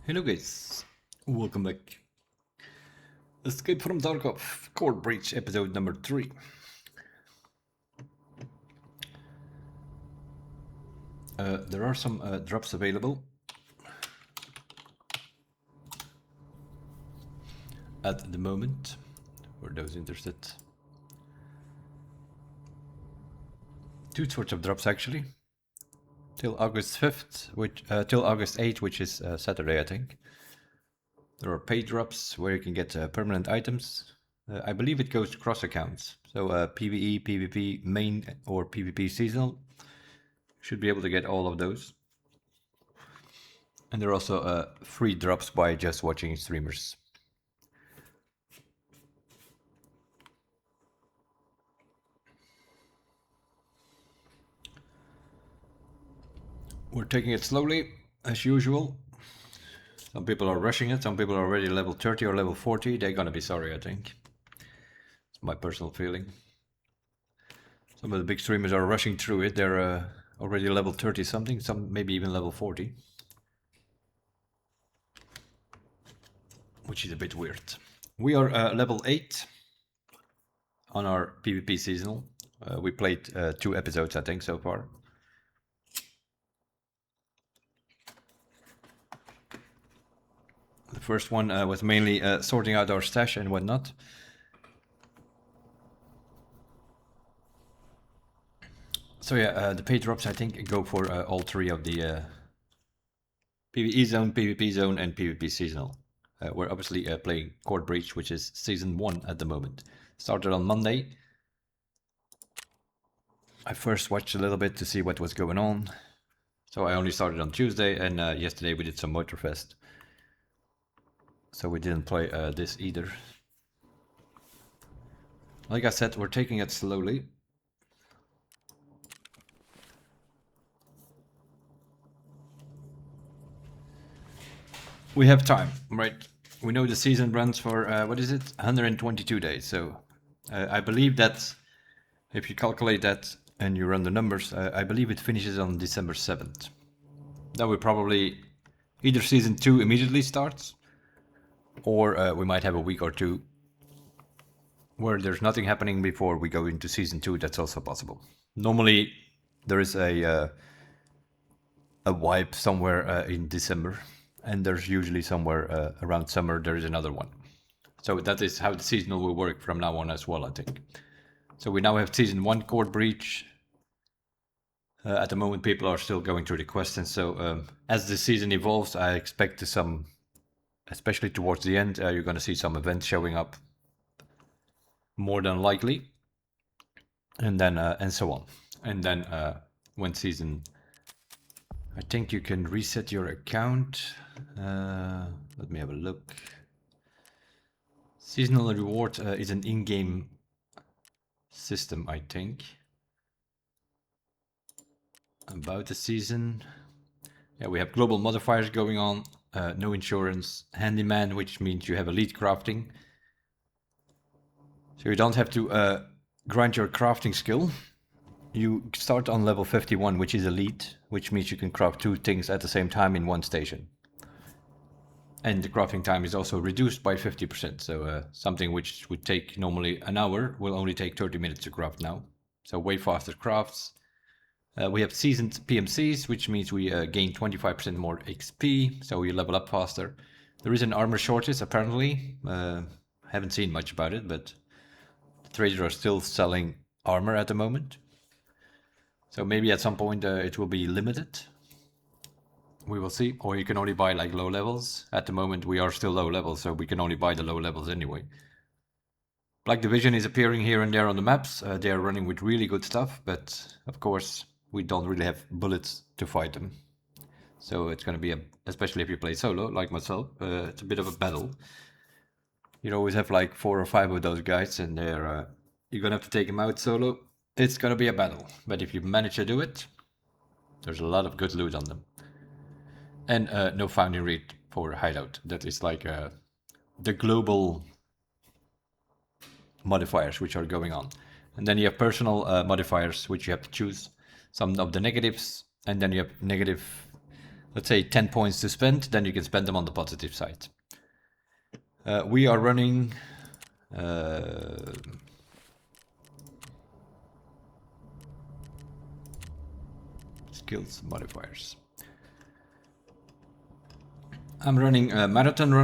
Hello guys, welcome back. Escape from Tarkov, Core Breach, episode number 3. There are some drops available at the moment, for those interested. Two sorts of drops actually. Till August 5th, till August 8th, which is Saturday I think. There are paid drops where you can get permanent items. I believe it goes cross accounts, so PvE, PvP, main or PvP seasonal. Should be able to get all of those. And there are also free drops by just watching streamers. We're taking it slowly, as usual. Some people are rushing it, some people are already level 30 or level 40. They're gonna be sorry, I think. It's my personal feeling. Some of the big streamers are rushing through it. They're already level 30 something, some maybe even level 40. Which is a bit weird. We are level 8 on our PvP seasonal. We played 2 episodes, I think, so far. The first one was mainly sorting out our stash and whatnot. So yeah, the paid drops I think go for all 3 of the PvE zone, PvP zone and PvP seasonal. We're obviously playing Core Breach, which is season 1 at the moment. Started on Monday. I first watched a little bit to see what was going on. So I only started on Tuesday, and yesterday we did some Motorfest. So we didn't play this either. Like I said, we're taking it slowly. We have time, right? We know the season runs for, what is it? 122 days. So I believe that if you calculate that and you run the numbers, I believe it finishes on December 7th. That will probably either season 2 immediately starts, or we might have a week or two where there's nothing happening before we go into season 2. That's also possible. Normally there is a wipe somewhere in December, and there's usually somewhere around summer there is another one. So that is how the seasonal will work from now on as well, I think. So we now have season 1 Core Breach. At the moment people are still going through the questions, so as the season evolves I expect some, especially towards the end, you're going to see some events showing up, more than likely, and then and so on. And then when season, I think you can reset your account. Let me have a look. Seasonal reward is an in-game system, I think. About the season, yeah, we have global modifiers going on. No insurance, handyman, which means you have elite crafting. So you don't have to grind your crafting skill. You start on level 51, which is elite, which means you can craft 2 things at the same time in one station. And the crafting time is also reduced by 50%. So something which would take normally an hour will only take 30 minutes to craft now. So way faster crafts. We have seasoned PMCs, which means we gain 25% more XP, so we level up faster. There is an armor shortage, apparently. Haven't seen much about it, but the traders are still selling armor at the moment. So maybe at some point it will be limited. We will see. Or you can only buy like low levels. At the moment we are still low levels, so we can only buy the low levels anyway. Black Division is appearing here and there on the maps. They are running with really good stuff, but of course we don't really have bullets to fight them. So it's going to be, especially if you play solo, like myself, it's a bit of a battle. You always have like 4 or 5 of those guys, and they're you're going to have to take them out solo. It's going to be a battle, but if you manage to do it, there's a lot of good loot on them. And no founding rate for hideout. That is like the global modifiers which are going on. And then you have personal modifiers which you have to choose. Some of the negatives, and then you have negative let's say 10 points to spend, then you can spend them on the positive side. We are running skills modifiers. I'm running marathon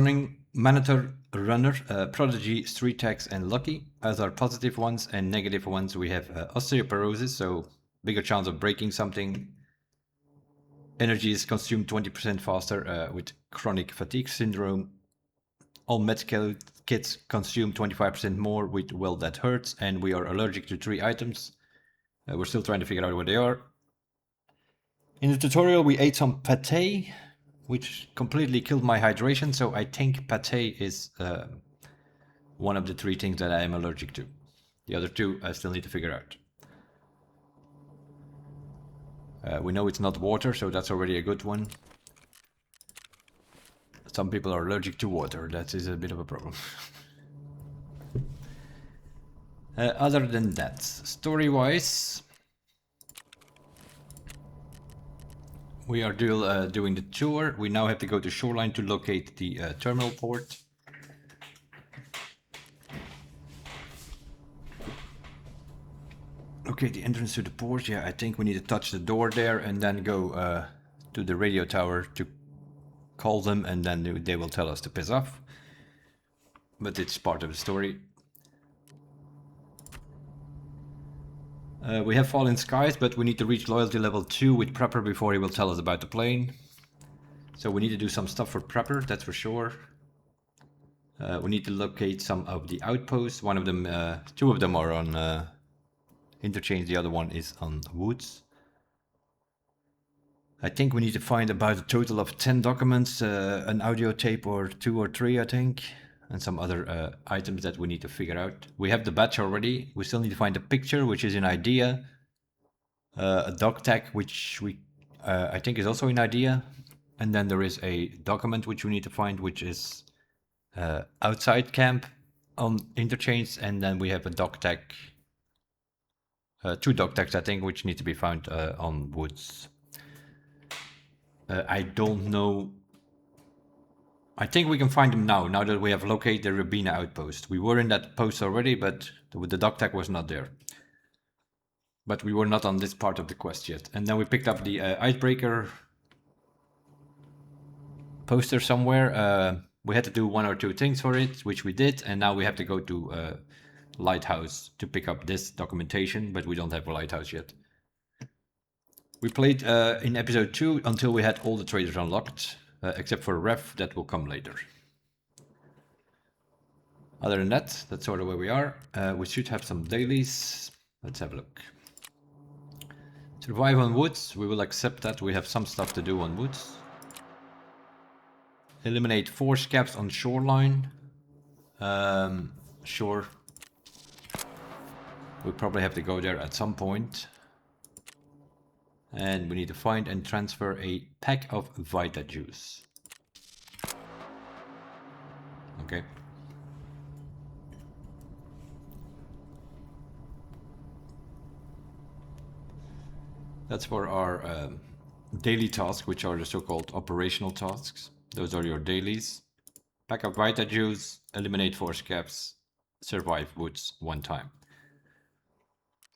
runner, prodigy, street tax, and lucky as our positive ones, and negative ones we have osteoporosis, so bigger chance of breaking something. Energy is consumed 20% faster with chronic fatigue syndrome. All medical kits consume 25% more with well that hurts, and we are allergic to 3 items. We're still trying to figure out what they are. In the tutorial we ate some pate, which completely killed my hydration, so I think pate is one of the 3 things that I am allergic to. The other 2 I still need to figure out. We know it's not water, so that's already a good one. Some people are allergic to water, that is a bit of a problem. Other than that, story-wise, we are doing the tour. We now have to go to Shoreline to locate the terminal port. Okay, the entrance to the port. Yeah, I think we need to touch the door there and then go to the radio tower to call them, and then they will tell us to piss off. But it's part of the story. We have Fallen Skies, but we need to reach loyalty level 2 with Prepper before he will tell us about the plane. So we need to do some stuff for Prepper, that's for sure. We need to locate some of the outposts. One of them, 2 of them are on interchange, the other one is on Woods. I think we need to find about a total of 10 documents, an audio tape or 2 or 3, I think, and some other items that we need to figure out. We have the badge already. We still need to find a picture, which is in idea. A dog tag, which we I think is also in idea. And then there is a document which we need to find, which is outside camp on interchange. And then we have a dog tag, 2 dog tags, I think, which need to be found on Woods. I don't know. I think we can find them now that we have located the Rabina outpost. We were in that post already, but the dog tag was not there. But we were not on this part of the quest yet. And then we picked up the icebreaker poster somewhere. We had to do 1 or 2 things for it, which we did. And now we have to go to Lighthouse to pick up this documentation, but we don't have a Lighthouse yet. We played in episode 2 until we had all the traders unlocked, except for Ref, that will come later. Other than that, that's sort of where we are. We should have some dailies. Let's have a look. Survive on Woods, we will accept that. We have some stuff to do on Woods. Eliminate 4 scabs on Shoreline. Sure. We probably have to go there at some point. And we need to find and transfer a pack of Vita juice. Okay. That's for our daily tasks, which are the so-called operational tasks. Those are your dailies. Pack of Vita juice, eliminate 4 scabs, survive Woods 1 time.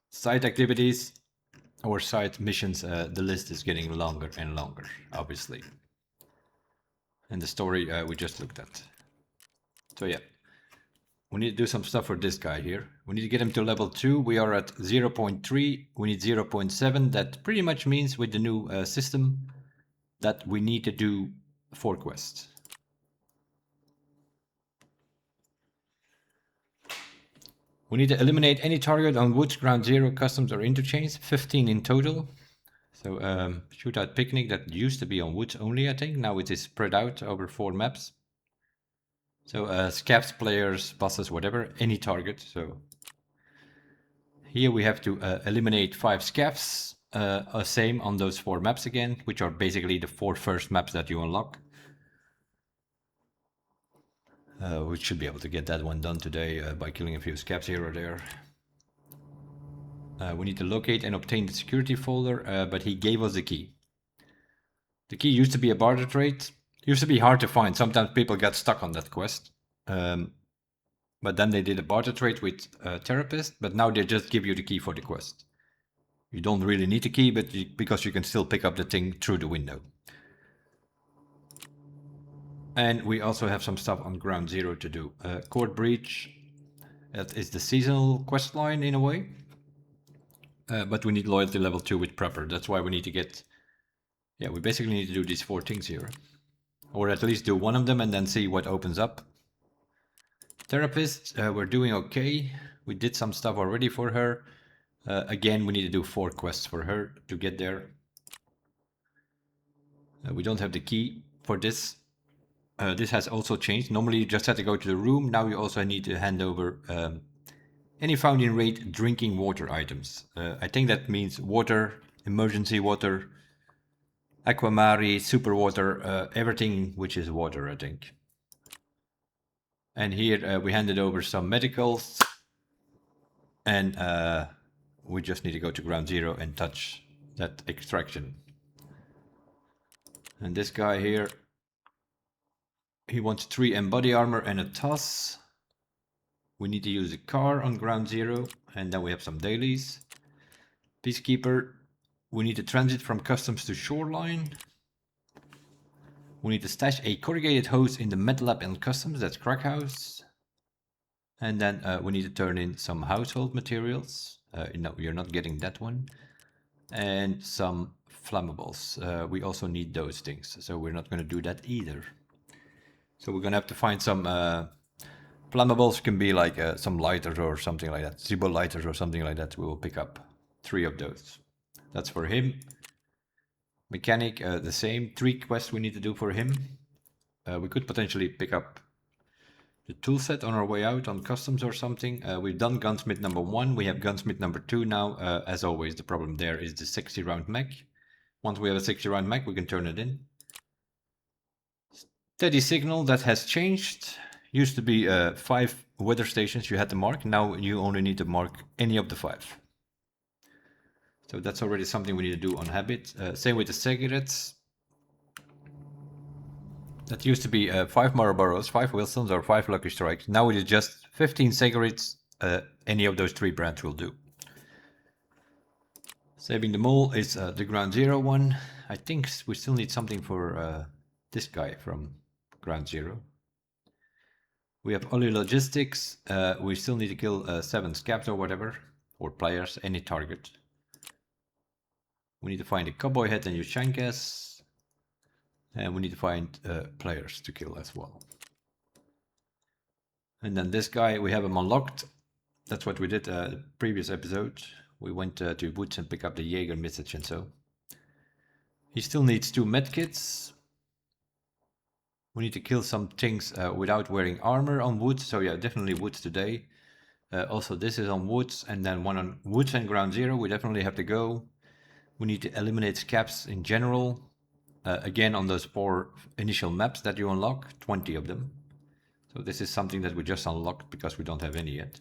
Side activities. Or side missions, the list is getting longer and longer, obviously. And the story we just looked at. So yeah, we need to do some stuff for this guy here. We need to get him to level 2. We are at 0.3. We need 0.7. That pretty much means with the new system that we need to do 4 quests. We need to eliminate any target on Woods, Ground Zero, Customs, or Interchange. 15 in total. So Shootout Picnic, that used to be on Woods only, I think. Now it is spread out over 4 maps. So scabs, players, bosses, whatever, any target. So here we have to eliminate 5 scabs. Same on those 4 maps again, which are basically the 4 first maps that you unlock. We should be able to get that one done today by killing a few scabs here or there. We need to locate and obtain the security folder, but he gave us the key. The key used to be a barter trade. Used to be hard to find. Sometimes people got stuck on that quest. But then they did a barter trade with a therapist, but now they just give you the key for the quest. You don't really need the key, but because you can still pick up the thing through the window. And we also have some stuff on ground zero to do. Court breach, that is the seasonal quest line in a way. But we need loyalty level 2 with prepper. That's why we need to get... Yeah, we basically need to do these 4 things here. Or at least do one of them and then see what opens up. Therapist, we're doing okay. We did some stuff already for her. Again, we need to do 4 quests for her to get there. We don't have the key for this. This has also changed. Normally you just had to go to the room. Now you also need to hand over any found in raid drinking water items. I think that means water, emergency water, aquamari, super water, everything which is water, I think. And here we handed over some medicals. And we just need to go to ground zero and touch that extraction. And this guy here, he wants 3 embody armor and a toss. We need to use a car on ground zero, and then we have some dailies. Peacekeeper, we need to transit from customs to shoreline. We need to stash a corrugated hose in the med lab and customs, that's crack house. And then we need to turn in some household materials. No, you're not getting that one. And some flammables. We also need those things, so we're not going to do that either. So we're going to have to find some flammables. Can be like some lighters or something like that. Zibo lighters or something like that. We will pick up 3 of those. That's for him. Mechanic, the same. 3 quests we need to do for him. We could potentially pick up the toolset on our way out on customs or something. We've done gunsmith number 1. We have gunsmith number 2 now. As always, the problem there is the 60 round mech. Once we have a 60 round mech, we can turn it in. Steady signal, that has changed. Used to be 5 weather stations you had to mark. Now you only need to mark any of the 5. So that's already something we need to do on habit. Same with the cigarettes. That used to be 5 Marlboros, 5 Wilsons or 5 Lucky Strikes. Now it is just 15 cigarettes. Any of those 3 brands will do. Saving the mole is the ground zero one. I think we still need something for this guy from ground zero. We have Oli Logistics. We still need to kill 7 scabs or whatever. Or players, any target. We need to find a cowboy head and use Shankas. And we need to find players to kill as well. And then this guy, we have him unlocked. That's what we did the previous episode. We went to Woods and picked up the Jaeger message and so. He still needs 2 medkits. We need to kill some things without wearing armor on Woods. So yeah, definitely Woods today. Also this is on Woods and then one on Woods and ground zero. We definitely have to go. We need to eliminate scabs in general. Again, on those 4 initial maps that you unlock, 20 of them. So this is something that we just unlocked because we don't have any yet.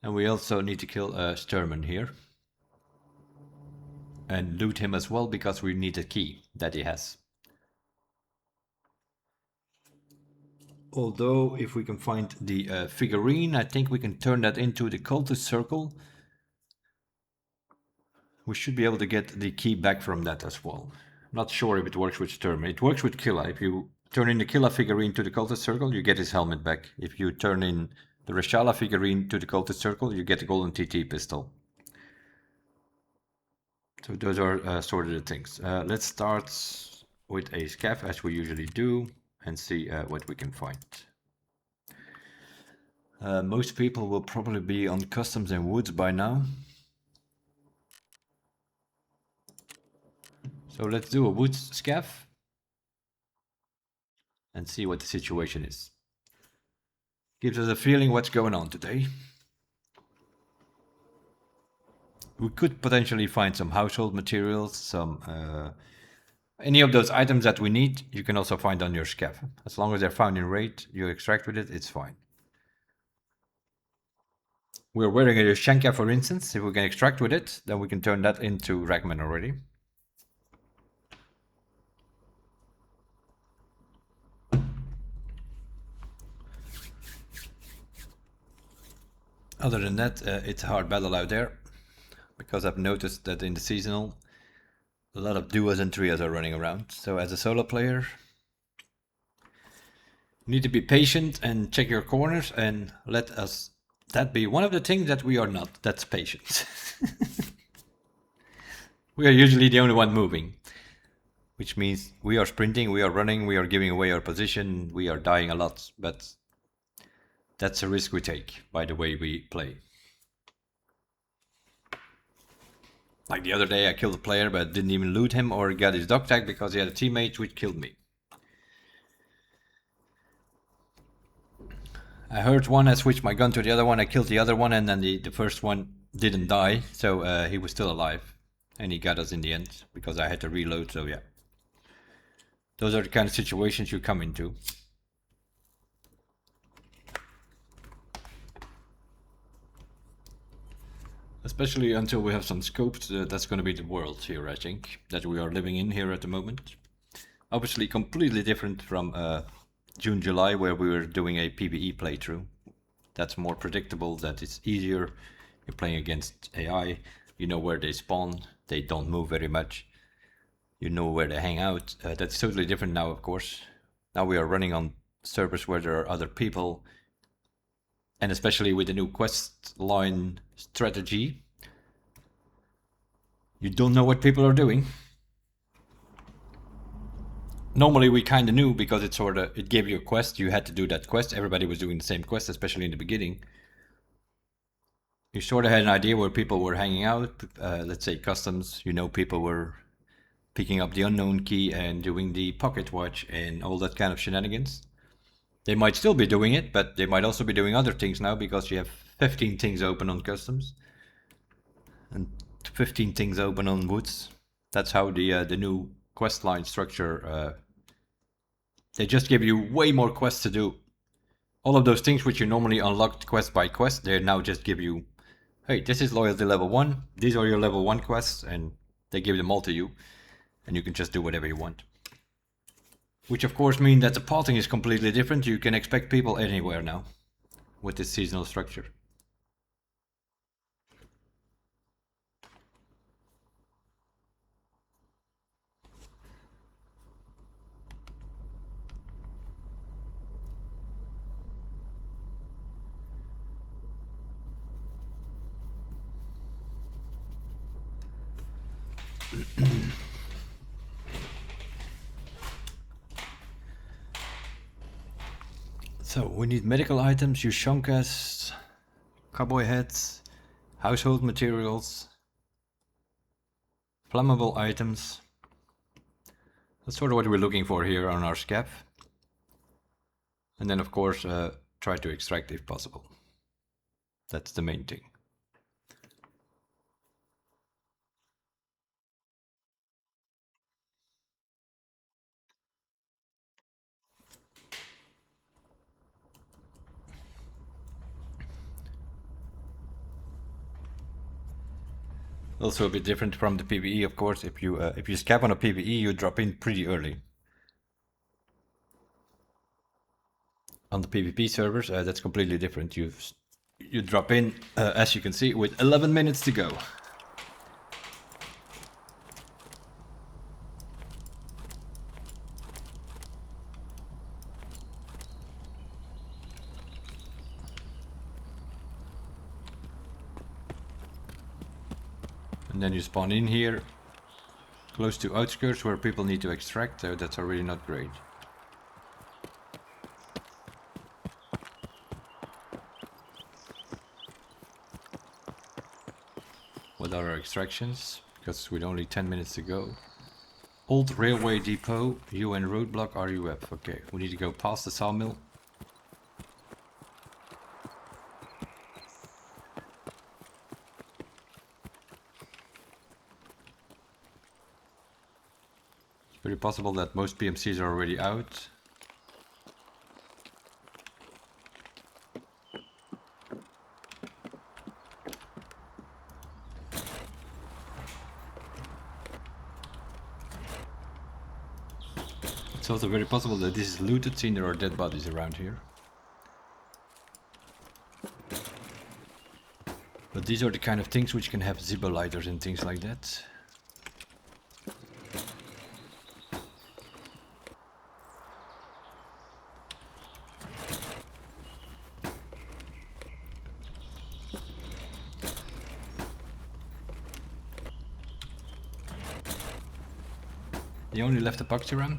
And we also need to kill Sturman here. And loot him as well because we need a key that he has. Although if we can find the figurine, I think we can turn that into the cultist circle. We should be able to get the key back from that as well. Not sure if it works with Sturman. It works with Killa. If you turn in the Killa figurine to the cultist circle, you get his helmet back. If you turn in the Reshala figurine to the cultist circle, you get the golden TT pistol. So those are sort of the things. Let's start with a scav as we usually do and see what we can find. Most people will probably be on customs and woods by now. So let's do a woods scav and see what the situation is. Gives us a feeling what's going on today. We could potentially find some household materials, some any of those items that we need, you can also find on your scav. As long as they're found in raid, you extract with it, it's fine. We're wearing a Shanka, for instance. If we can extract with it, then we can turn that into Ragman already. Other than that, it's a hard battle out there, because I've noticed that in the seasonal, a lot of duos and trios are running around. So as a solo player, you need to be patient and check your corners, and let us that be one of the things that we are not. That's patience. We are usually the only one moving, which means we are sprinting, we are running, we are giving away our position, we are dying a lot, but that's a risk we take by the way we play. Like the other day, I killed a player but didn't even loot him or get his dog tag because he had a teammate which killed me. I heard one, I switched my gun to the other one, I killed the other one, and then the first one didn't die, so he was still alive. And he got us in the end, because I had to reload, so yeah. Those are the kind of situations you come into. Especially until we have some scopes, that's going to be the world here, I think, that we are living in here at the moment. Obviously completely different from June, July, where we were doing a PvE playthrough. That's more predictable, that it's easier. You're playing against AI, you know where they spawn, they don't move very much. You know where they hang out. That's totally different now, of course. Now we are running on servers where there are other people. And especially with the new quest line strategy, you don't know what people are doing. Normally we kind of knew, because it gave you a quest, you had to do that quest, everybody was doing the same quest, especially in the beginning. You sort of had an idea where people were hanging out, let's say customs, you know, people were picking up the unknown key and doing the pocket watch and all that kind of shenanigans. They might still be doing it, but they might also be doing other things now, because you have 15 things open on customs and 15 things open on woods. That's how the new quest line structure, they just give you way more quests to do. All of those things which you normally unlocked quest by quest, they now just give you, hey, this is loyalty level 1, these are your level 1 quests, and they give them all to you, and you can just do whatever you want. Which of course means that the pathing is completely different. You can expect people anywhere now with this seasonal structure. So we need medical items, Yushonkas, cowboy hats, household materials, flammable items. That's sort of what we're looking for here on our scav. And then of course try to extract if possible. That's the main thing. Also a bit different from the PvE, of course. If you scav on a PvE, you drop in pretty early. On the PvP servers, that's completely different. You drop in, as you can see, with 11 minutes to go. And then you spawn in here, close to outskirts where people need to extract, so that's already not great. What are our extractions? Because with only 10 minutes to go. Old railway depot, UN roadblock, RUF. Okay, we need to go past the sawmill. It's very possible that most PMCs are already out. It's also very possible that this is looted, since there are dead bodies around here. these are the kind of things which can have Zippo lighters and things like that. He only left epoxy ram.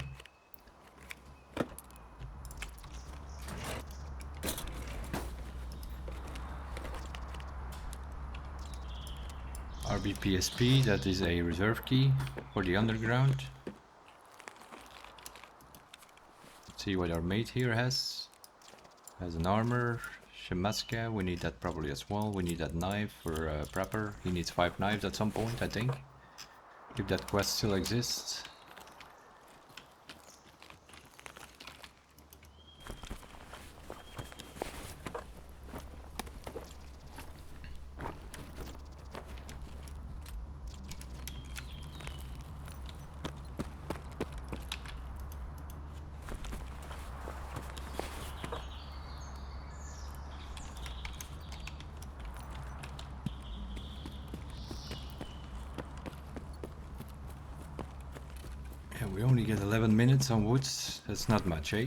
RBPSP, that is a reserve key for the underground. Let's see what our mate here has. Has an armor, Shemaska, we need that probably as well. We need that knife for Prepper. He needs 5 knives at some point, I think. If that quest still exists. Yeah, we only get 11 minutes on woods. That's not much, eh?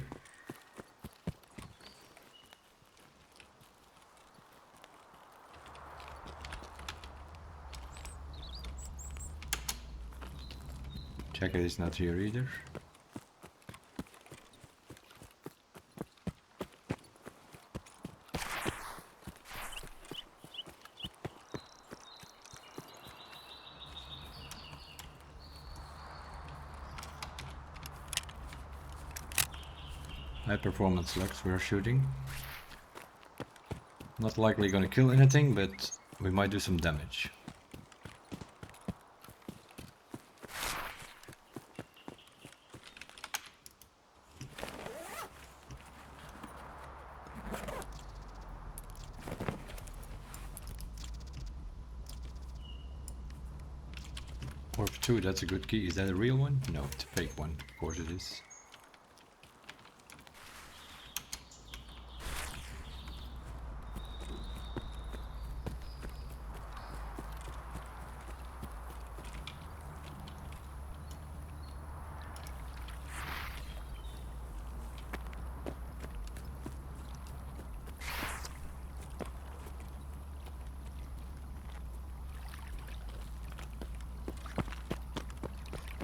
Checker is not here either. High performance slugs we're shooting. Not likely gonna kill anything, but we might do some damage. Orb 2, that's a good key. Is that a real one? No, it's a fake one. Of course it is.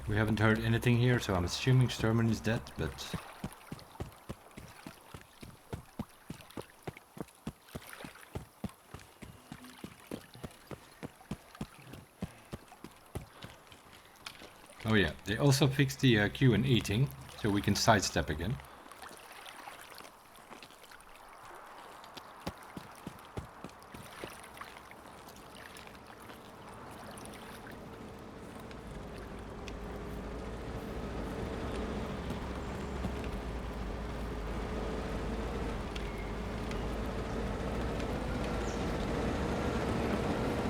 We haven't heard anything here, so I'm assuming Sturman is dead, but... Oh yeah, they also fixed the Q and E thing, so we can sidestep again.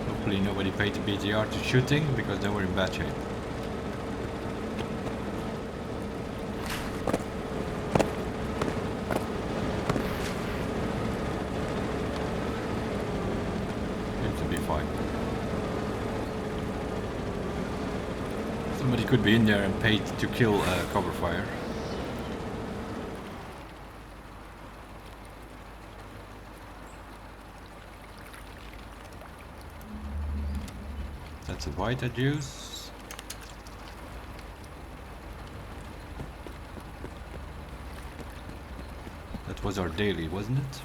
Hopefully nobody paid the BTR to shooting, because then we're in bad shape. Seems to be fine. Somebody could be in there and paid to kill cover fire. That's a white I'd use. That was our daily, wasn't it?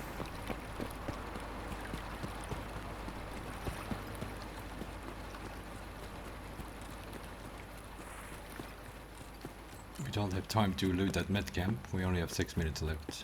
We don't have time to loot that med camp. We only have 6 minutes left.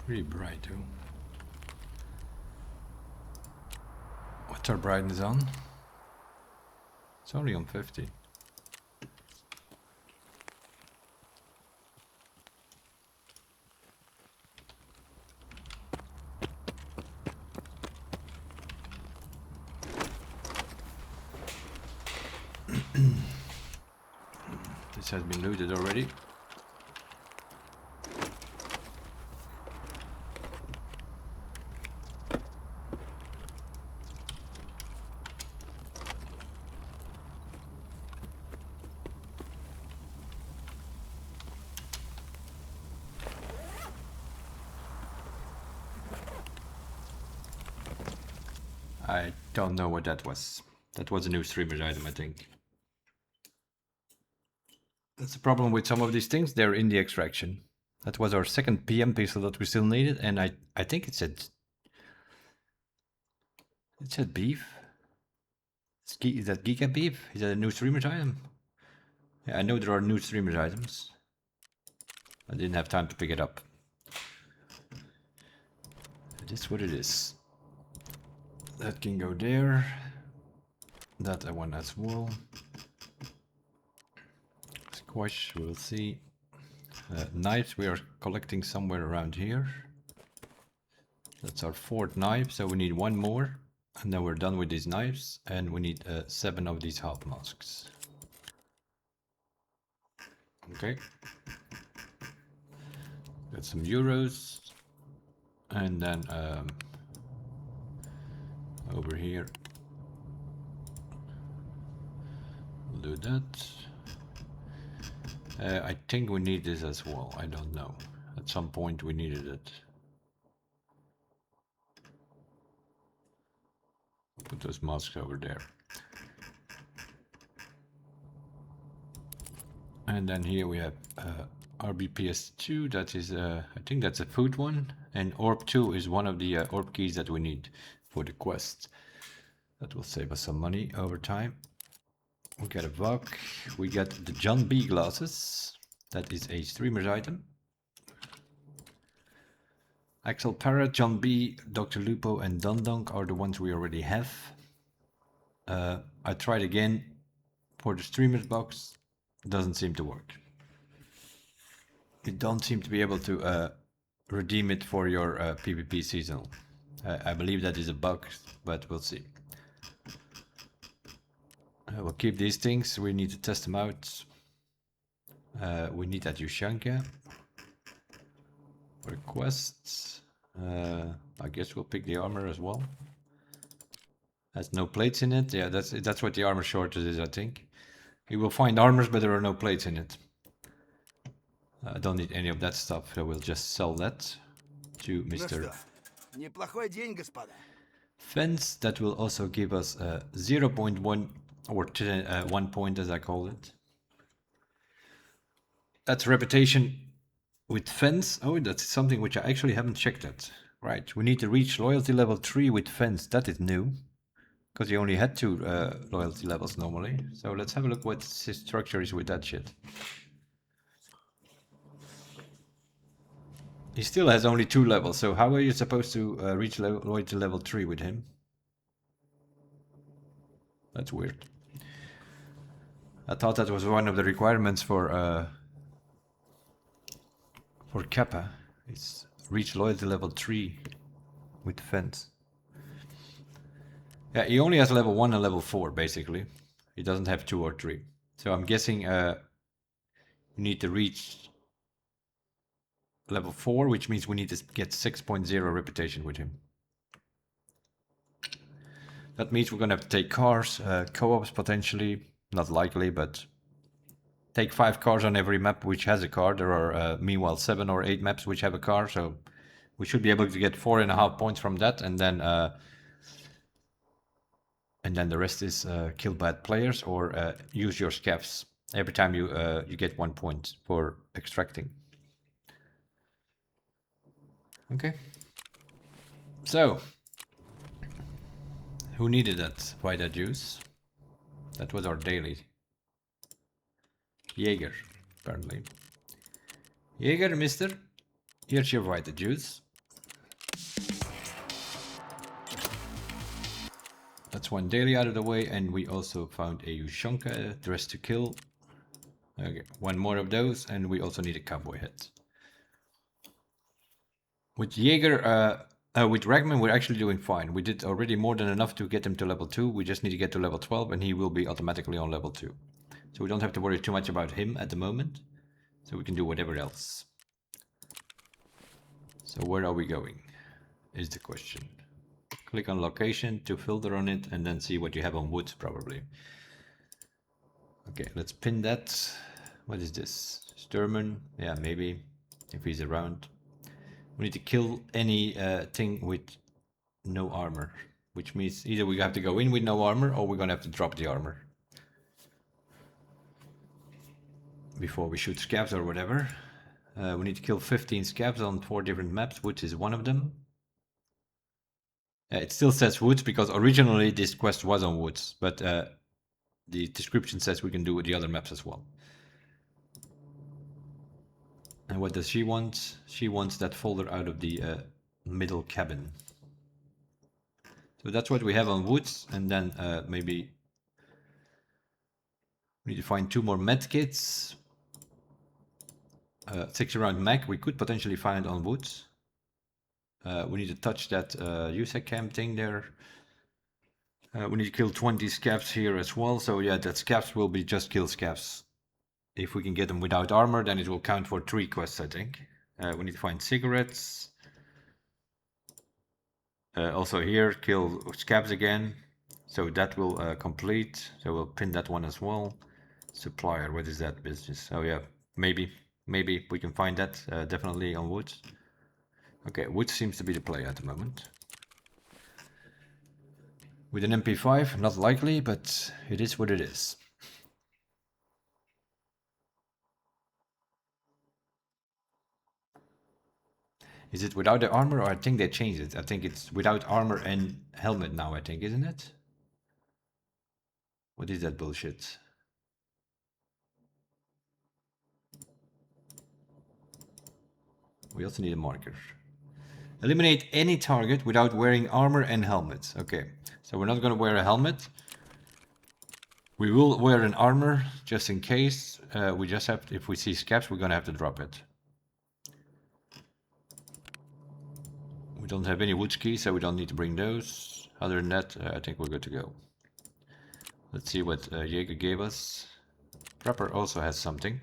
Pretty bright too. What's our brightness on? It's only on 50. has been looted already. I don't know what that was. That was a new streamer's item, I think. That's the problem with some of these things. They're in the extraction. That was our second PM pistol that we still needed, and I think it said beef. Is that Geeka beef? Is that a new streamer's item? Yeah, I know there are new streamer's items. I didn't have time to pick it up. It is what it is. That can go there. That I want as well. Squash, we'll see. Knives we are collecting somewhere around here. That's our fourth knife, so we need one more. And then we're done with these knives. And we need 7 of these half masks. Okay. Got some euros. And then over here. We'll do that. I think we need this as well. I don't know. At some point we needed it. Put those masks over there. And then here we have RBPS2. That is, I think that's a food one. And Orb 2 is one of the orb keys that we need for the quest. That will save us some money over time. We get a VOC. We get the John B glasses. That is a streamer's item. Axel Parrot, John B, Dr. Lupo and Dundunk are the ones we already have. I tried again for the streamer's box. Doesn't seem to work. You don't seem to be able to redeem it for your PvP seasonal. I believe that is a bug, but we'll see. We'll keep these things. We need to test them out. We need that Yushanka. Requests. I guess we'll pick the armor as well. Has no plates in it. Yeah, that's what the armor shortage is, I think. You will find armors, but there are no plates in it. I don't need any of that stuff, so we'll just sell that to Mr. Fence. That will also give us 0.1 or 1 point, as I call it. That's reputation with Fence. Oh, that's something which I actually haven't checked at. Right, we need to reach loyalty level 3 with Fence. That is new, because you only had 2 loyalty levels normally. So let's have a look what his structure is with that shit. He still has only 2 levels, so how are you supposed to reach loyalty level 3 with him? That's weird. I thought that was one of the requirements for Kappa. It's reach loyalty level 3 with Fence. Yeah, he only has level 1 and level 4 basically. He doesn't have 2 or 3. So I'm guessing you need to reach level 4, which means we need to get 6.0 reputation with him. That means we're gonna have to take cars, co-ops potentially, not likely, but take 5 cars on every map which has a car. There are meanwhile 7 or 8 maps which have a car, so we should be able to get 4.5 points from that, and then the rest is kill bad players or use your scavs every time you get 1 point for extracting. Okay. So, who needed that Vita juice? That was our daily. Jaeger, apparently. Jaeger, mister. Here's your Vita juice. That's one daily out of the way, and we also found a Yushanka, dress to kill. Okay, 1 more of those, and we also need a cowboy hat. With Jaeger, with Ragman, we're actually doing fine. We did already more than enough to get him to level 2. We just need to get to level 12, and he will be automatically on level 2. So we don't have to worry too much about him at the moment. So we can do whatever else. So where are we going? Is the question. Click on location to filter on it and then see what you have on wood probably. Okay, let's pin that. What is this? Sturman? Yeah, maybe, if he's around. We need to kill any thing with no armor, which means either we have to go in with no armor or we're gonna have to drop the armor before we shoot scabs or whatever. We need to kill 15 scabs on 4 different maps, which is one of them. It still says woods because originally this quest was on woods, but the description says we can do with the other maps as well. And what does she want? She wants that folder out of the middle cabin. So that's what we have on woods, and then maybe we need to find 2 more medkits. 6 round mag we could potentially find on woods. We need to touch that USEC camp thing there. We need to kill 20 scabs here as well. So yeah, that scabs will be just kill scabs. If we can get them without armor, then it will count for 3 quests, I think. We need to find cigarettes. Also here, kill scabs again. So that will complete. So we'll pin that one as well. Supplier, what is that business? Oh yeah, maybe we can find that definitely on woods. Okay, wood seems to be the play at the moment. With an MP5, not likely, but it is what it is. Is it without the armor, or I think they changed it? I think it's without armor and helmet now, I think, isn't it? What is that bullshit? We also need a marker. Eliminate any target without wearing armor and helmet. Okay, so we're not going to wear a helmet. We will wear an armor just in case. We just have to, if we see scabs, we're going to have to drop it. We don't have any wood skis, so we don't need to bring those. Other than that, I think we're good to go. Let's see what Jaeger gave us. Prepper also has something.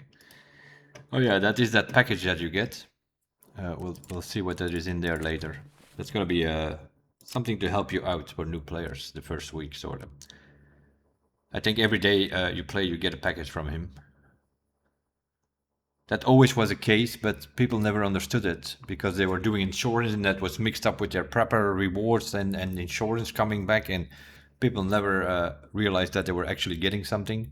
Oh yeah, that is that package that you get. We'll see what that is in there later. That's gonna be something to help you out for new players the first week, sort of. I think every day you play, you get a package from him. That always was a case, but people never understood it because they were doing insurance and that was mixed up with their prepper rewards and insurance coming back, and people never realized that they were actually getting something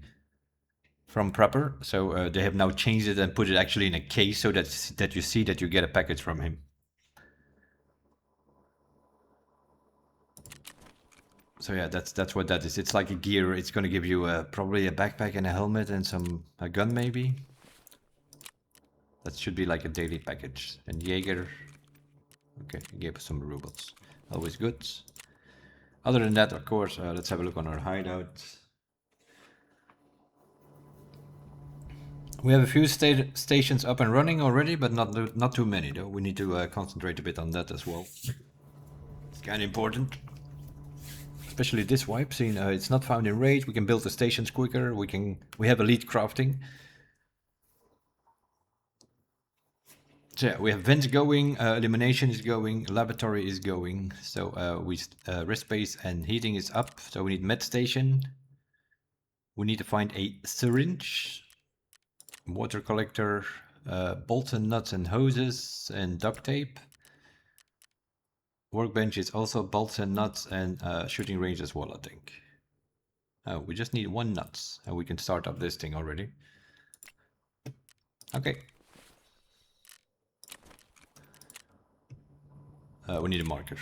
from prepper. So they have now changed it and put it actually in a case so that you see that you get a package from him. So yeah, that's what that is. It's like a gear. It's going to give you probably a backpack and a helmet and a gun maybe. That should be like a daily package. And Jaeger, okay, he gave us some rubles. Always good. Other than that, of course, let's have a look on our hideout. We have a few stations up and running already, but not too many though. We need to concentrate a bit on that as well. It's kind of important. Especially this wipe, seeing it's not found in raid. We can build the stations quicker. We have elite crafting. So yeah, we have vents going, elimination is going, laboratory is going. So rest space and heating is up. So we need med station. We need to find a syringe, water collector, bolts and nuts and hoses and duct tape. Workbench is also bolts and nuts and shooting range as well, I think. We just need 1 nuts and we can start up this thing already. Okay. We need a marker.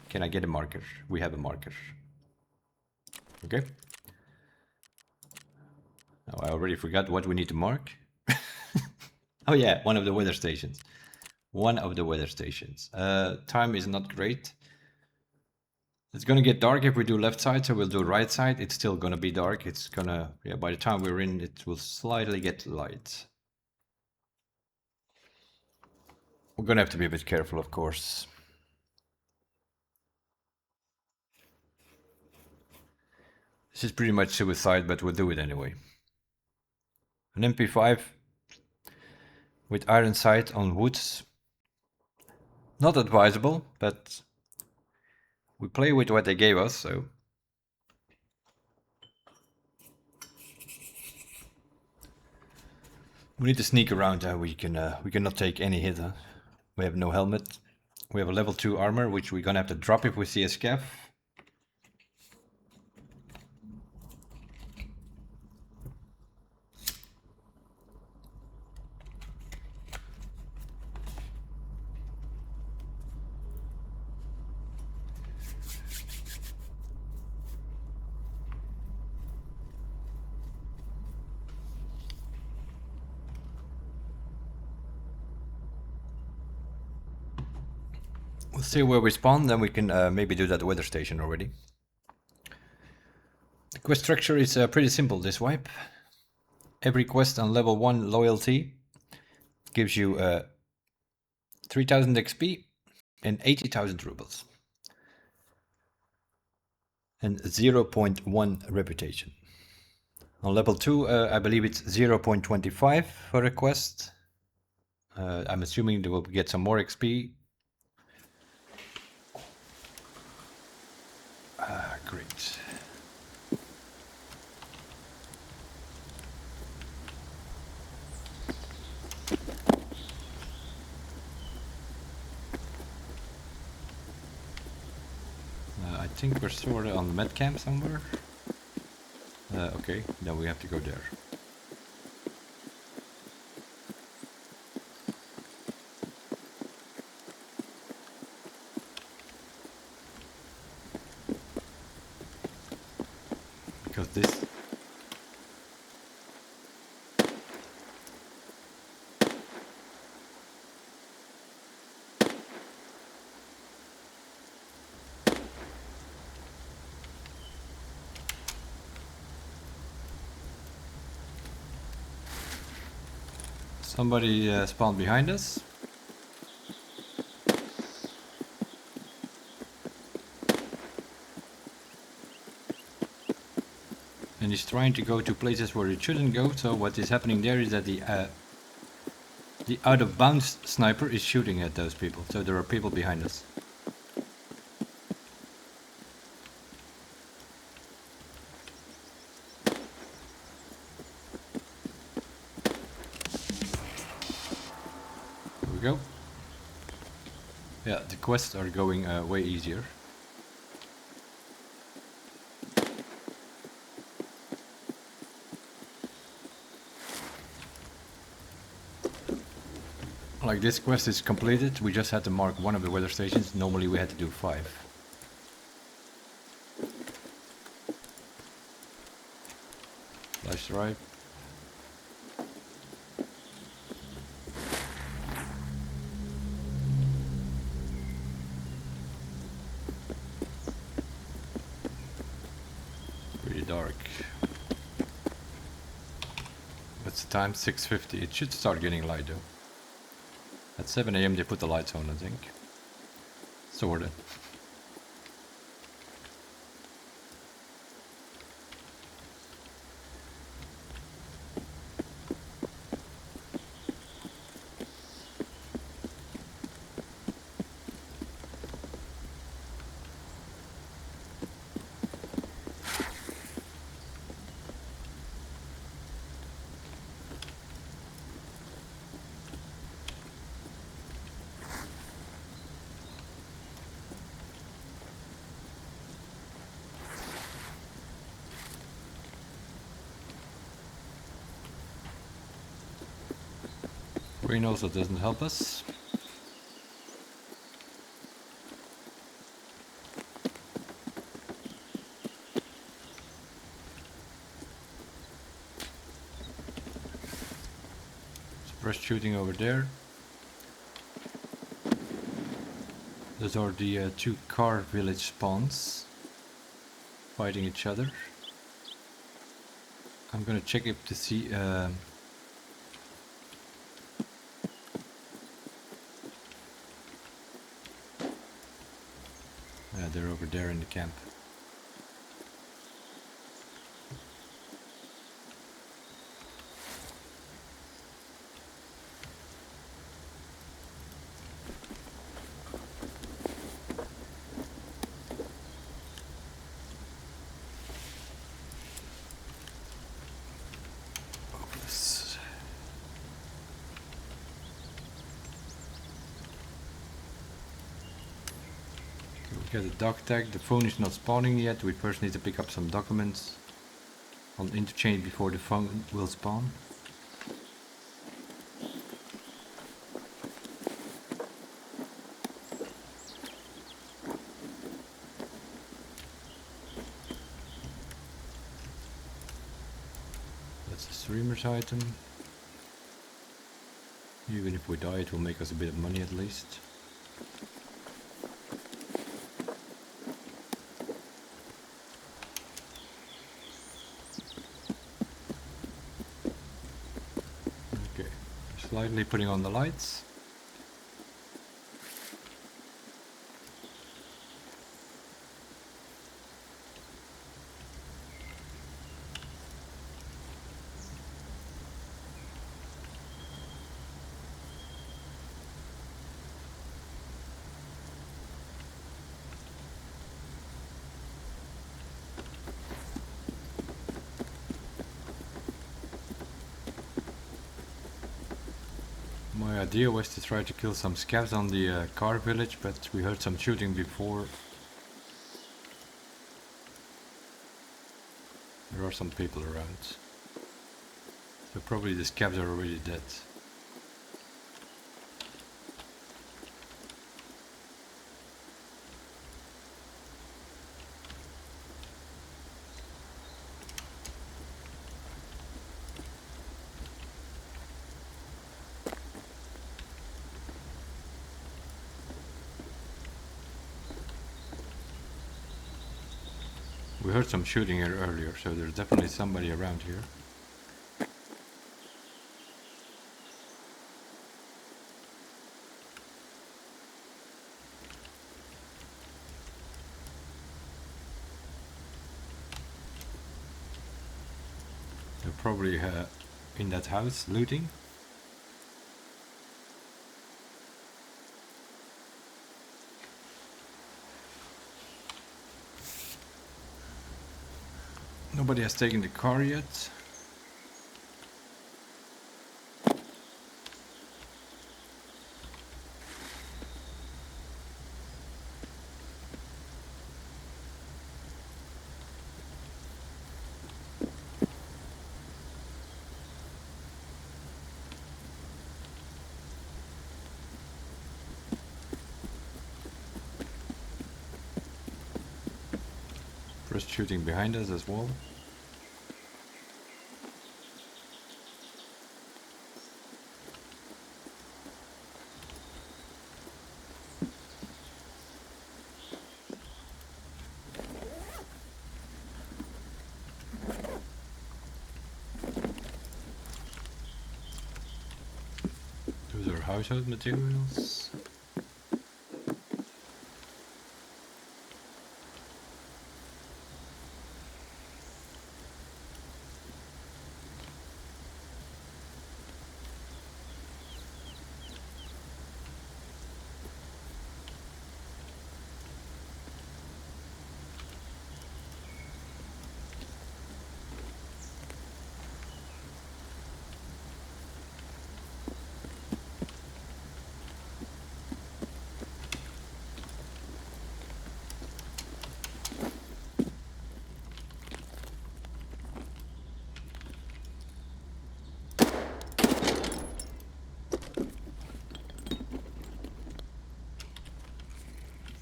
Can I get a marker? We have a marker. Okay. Now I already forgot what we need to mark. Oh yeah, one of the weather stations. One of the weather stations. Time is not great. It's gonna get dark if we do left side, so we'll do right side. It's still gonna be dark. It's gonna, yeah, by the time we're in, it will slightly get light. We're gonna have to be a bit careful, of course. This is pretty much suicide, but we'll do it anyway. An MP5 with iron sight on woods. Not advisable, but we play with what they gave us, so. We need to sneak around. We cannot take any hit. We have no helmet. We have a level 2 armor, which we're gonna have to drop if we see a scav. We'll see where we spawn, then we can maybe do that weather station already. The quest structure is pretty simple this wipe. Every quest on level 1 loyalty gives you 3000 XP and 80,000 rubles. And 0.1 reputation. On level 2, I believe it's 0.25 for a quest. I'm assuming they will get some more XP. Great. I think we're sort of on the med camp somewhere. Okay, then we have to go there. Because this... Somebody spawned behind us. And he's trying to go to places where it shouldn't go, so what is happening there is that the out of bounds sniper is shooting at those people, so there are people behind us. There we go. Yeah, the quests are going way easier. Like this quest is completed, we just had to mark one of the weather stations. Normally we had to do 5. Flash drive. Pretty dark. What's the time? 6:50. It should start getting light though. At 7 AM they put the lights on, I think. Sorta. Rain also doesn't help us. Suppressed shooting over there. Those are the 2 car village spawns fighting each other. I'm gonna check if to see they're over there in the camp. Get a dog tag. The phone is not spawning yet. We first need to pick up some documents on interchange before the phone will spawn. That's a streamer's item. Even if we die, it will make us a bit of money at least. Okay, slightly putting on the lights. My idea was to try to kill some scavs on the car village, but we heard some shooting before. There are some people around. So probably the scavs are already dead. We heard some shooting here earlier, so there's definitely somebody around here. They're probably in that house looting. Nobody has taken the car yet. First shooting behind us as well. Those are household materials.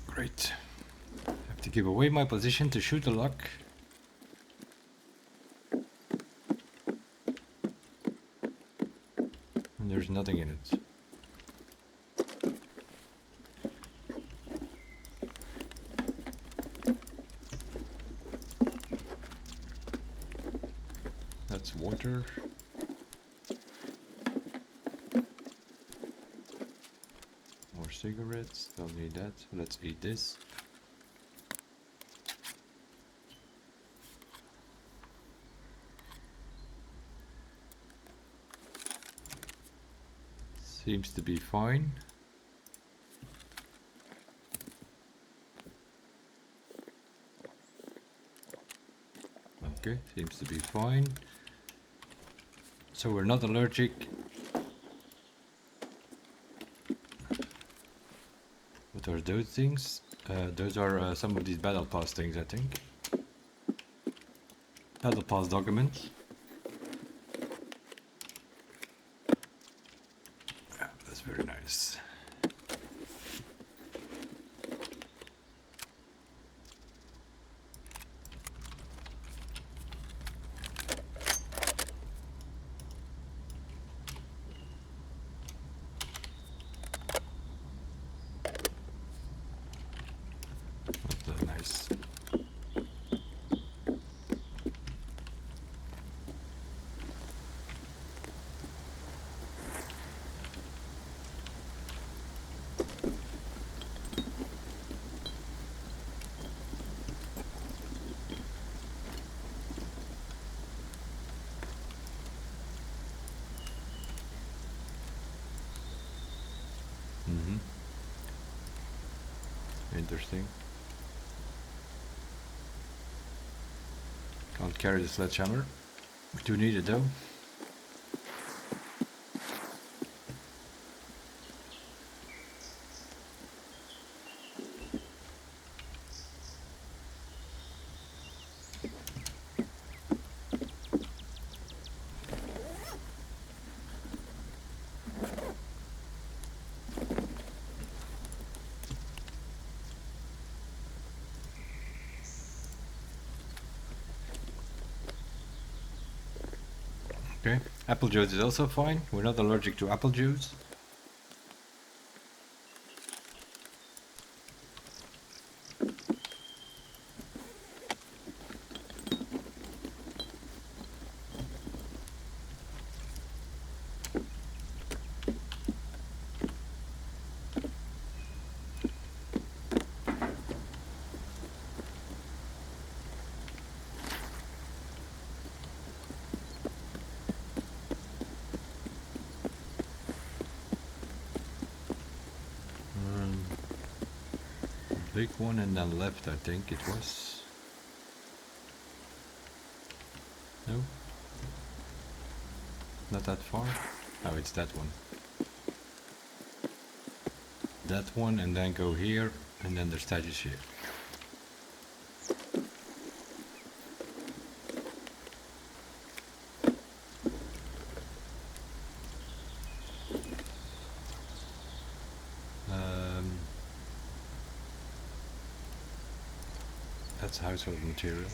Great. I have to give away my position to shoot the lock. And there's nothing in it. That's water. More cigarettes, don't need that. Let's eat this. Seems to be fine. Okay, seems to be fine. So we're not allergic. What are those things? Those are some of these battle pass things, I think. Battle pass documents. Yeah, that's very nice. That's nice. Interesting. Can't carry the sledgehammer. We do need it though. Okay. Apple juice is also fine. We're not allergic to apple juice. Big one and then left, I think it was. No? Not that far? Oh, it's that one. That one and then go here and then the statues here. That's household material.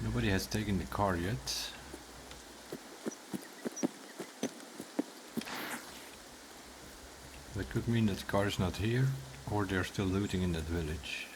Nobody has taken the car yet. That could mean that the car is not here, or they're still looting in that village.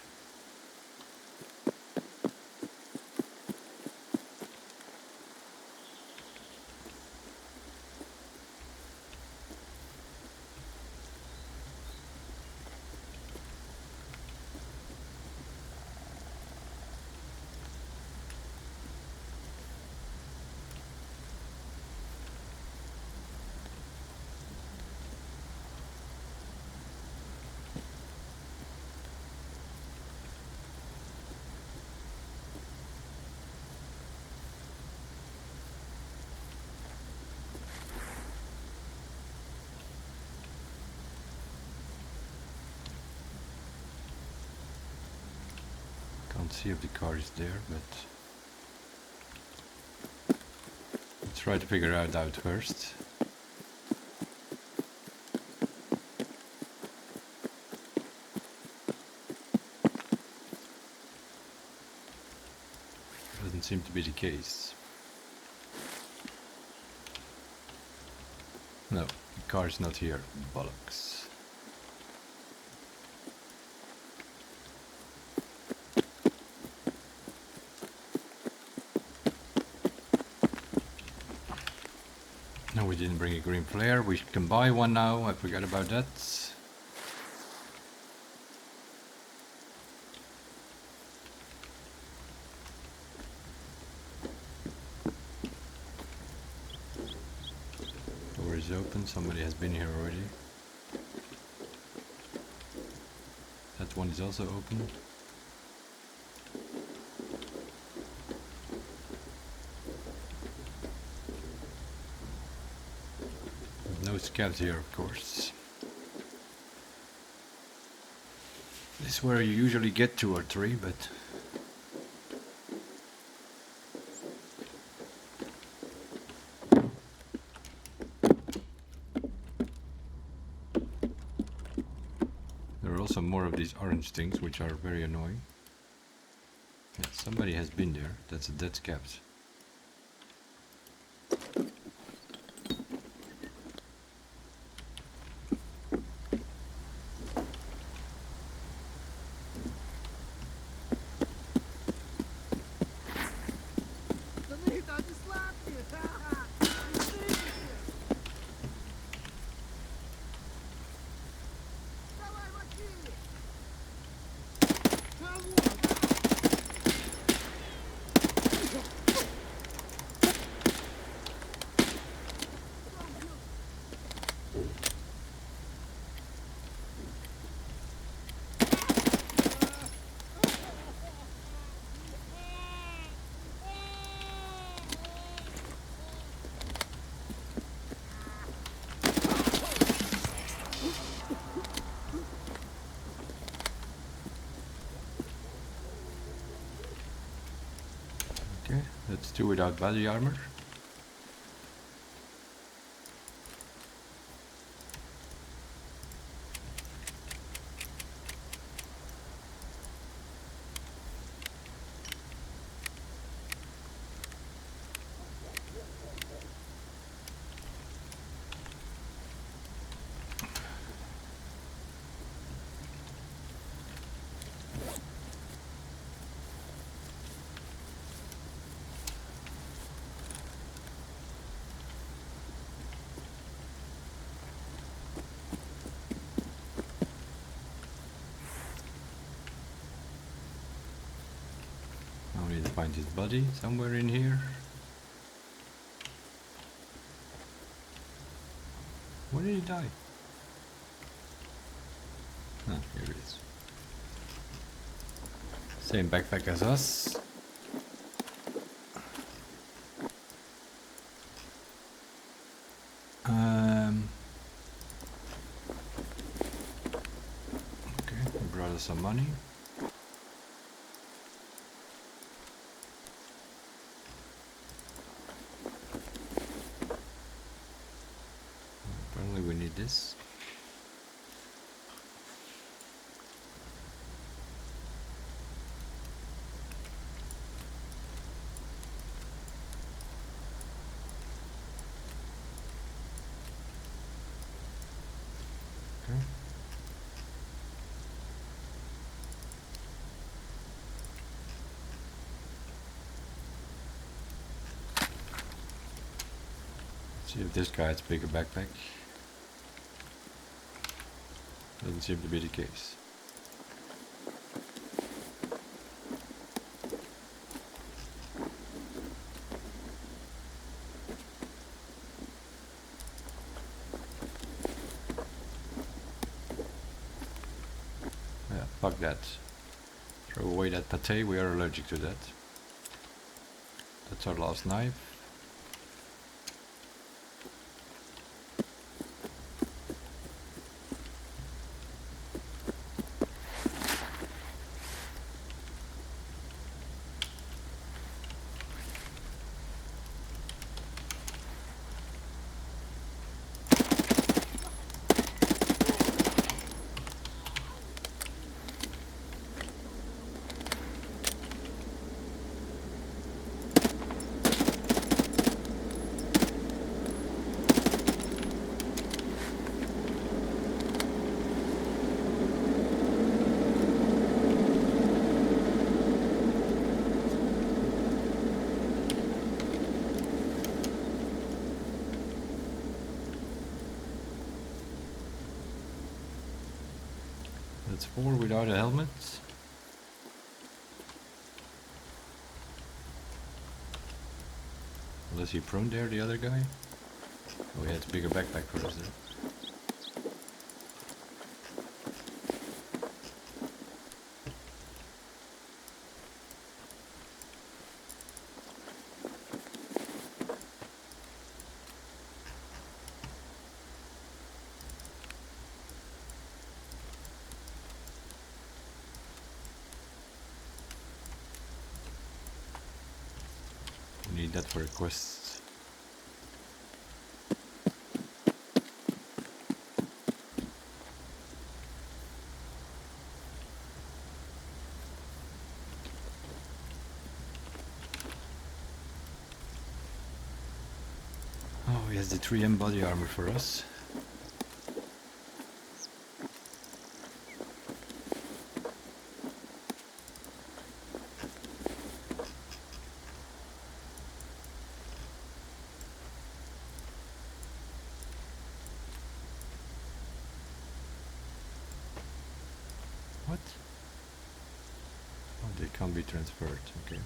Can't see if the car is there, but let's try to figure it out first. Doesn't seem to be the case. No, the car is not here. Bollocks. No, we didn't bring a green flare. We can buy one now. I forgot about that. Door is open. Somebody has been here already. That one is also open. No scavs here, of course. This is where you usually get 2 or 3, but there are also more of these orange things, which are very annoying. Yeah, somebody has been there. That's a dead scav. Okay, let's do without body armor. Now we need to find his body somewhere in here. Where did he die? Ah, here it is. Same backpack as us. Okay, he brought us some money. Apparently we need this. Okay. See if this guy has a bigger backpack. Doesn't seem to be the case. Yeah, fuck that. Throw away that pate, we are allergic to that. That's our last knife. That's 4 without a helmet. Was he prone there, the other guy? Oh, he had a bigger backpack for us there. We need that for a quest. Oh, he has the 3M body armor for us. What? Oh, they can't be transferred, okay.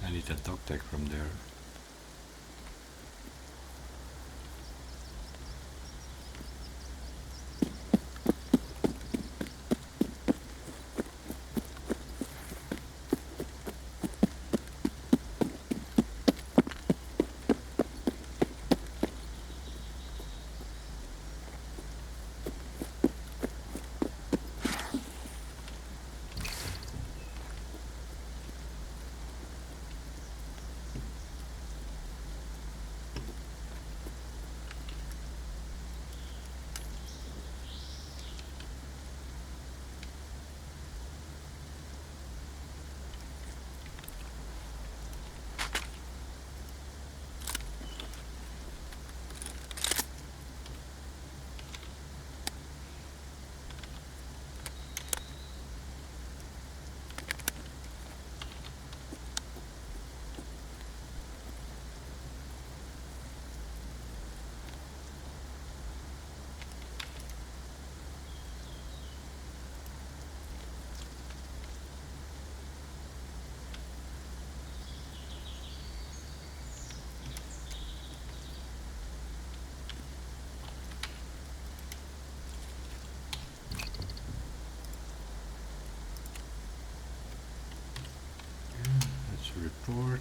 I need a dog tag from there. report.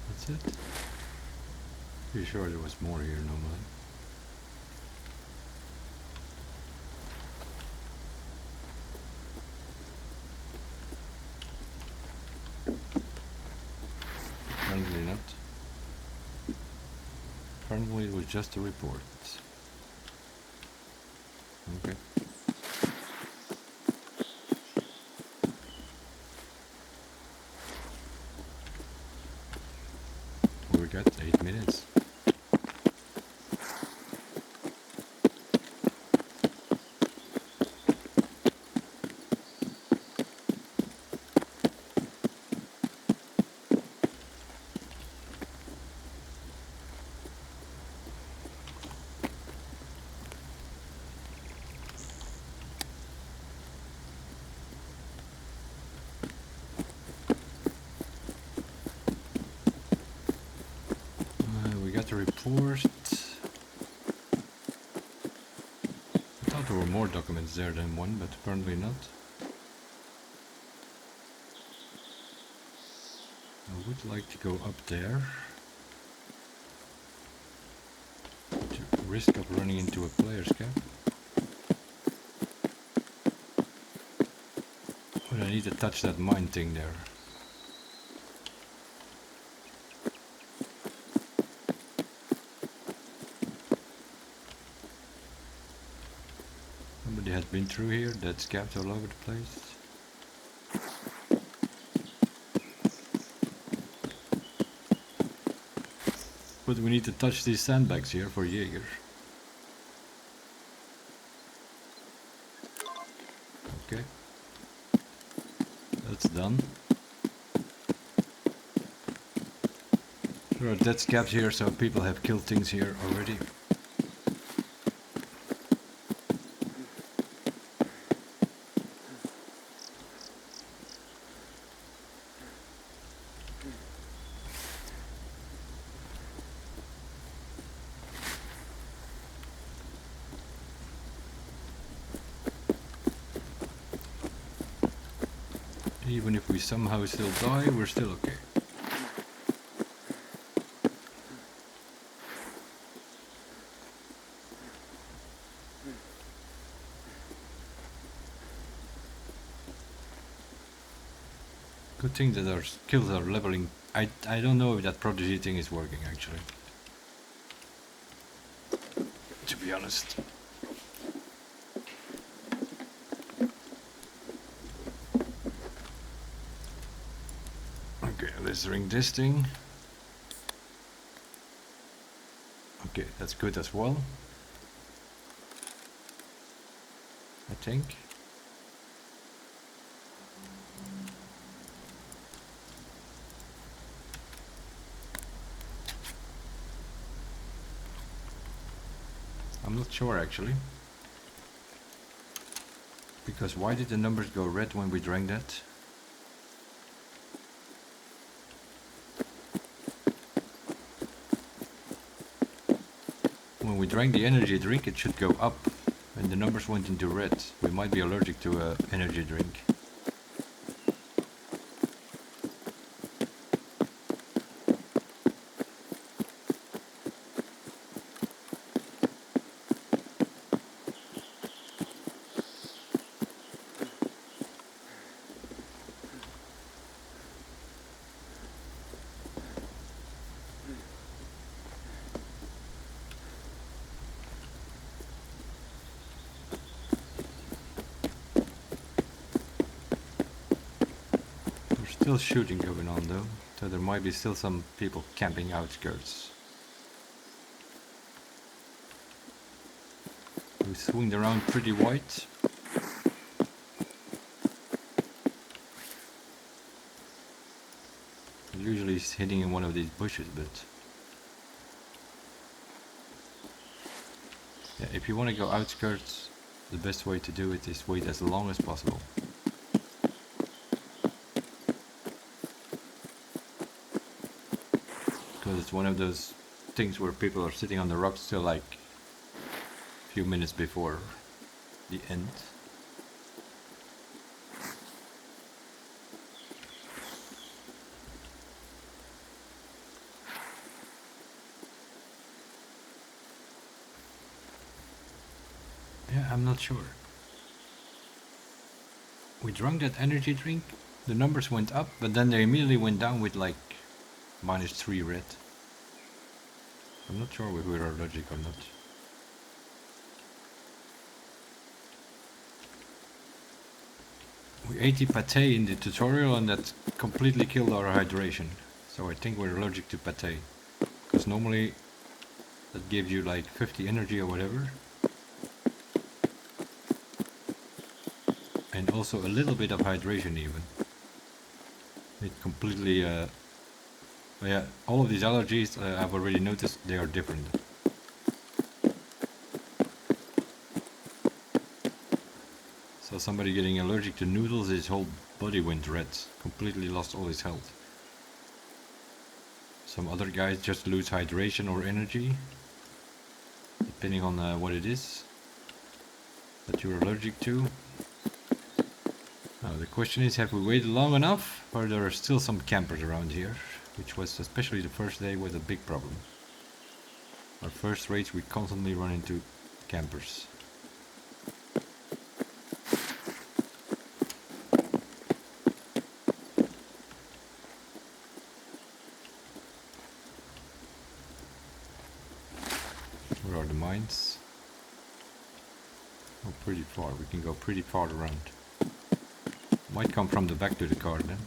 That's it. Pretty sure there was more here normally. Apparently not. Apparently it was just a report. Okay. We got 8 minutes. We got the report. I thought there were more documents there than one, but apparently not. I would like to go up there to risk of running into a player's cap. But I need to touch that mine thing there. Somebody had been through here, dead scabs all over the place. But we need to touch these sandbags here for Jaeger. Okay. That's done. There are dead scabs here, so people have killed things here already. Even if we somehow still die, we're still okay. Good thing that our skills are leveling. I don't know if that prodigy thing is working actually. To be honest. Okay, let's ring this thing. Okay, that's good as well. I think. I'm not sure actually. Because why did the numbers go red when we drank that? When we drank the energy drink, it should go up, and the numbers went into red. We might be allergic to an energy drink. Still shooting going on though, so there might be still some people camping outskirts. We swinged around pretty wide. Usually it's hitting in one of these bushes, but Yeah, if you want to go outskirts, the best way to do it is wait as long as possible. Because it's one of those things where people are sitting on the rocks till like a few minutes before the end. Yeah, I'm not sure. We drank that energy drink, the numbers went up, but then they immediately went down with like -3 red. I'm not sure if we're allergic or not. We ate the pate in the tutorial and that completely killed our hydration. So I think we're allergic to pate. Because normally that gives you like 50 energy or whatever. And also a little bit of hydration even. It completely... yeah, all of these allergies I've already noticed they are different. So somebody getting allergic to noodles, his whole body went red. Completely lost all his health. Some other guys just lose hydration or energy. Depending on what it is that you're allergic to. Now the question is, have we waited long enough, or there are still some campers around here, which was, especially the first day, was a big problem. Our first race we constantly run into campers. Where are the mines? Oh, pretty far. We can go pretty far around. Might come from the back to the car then.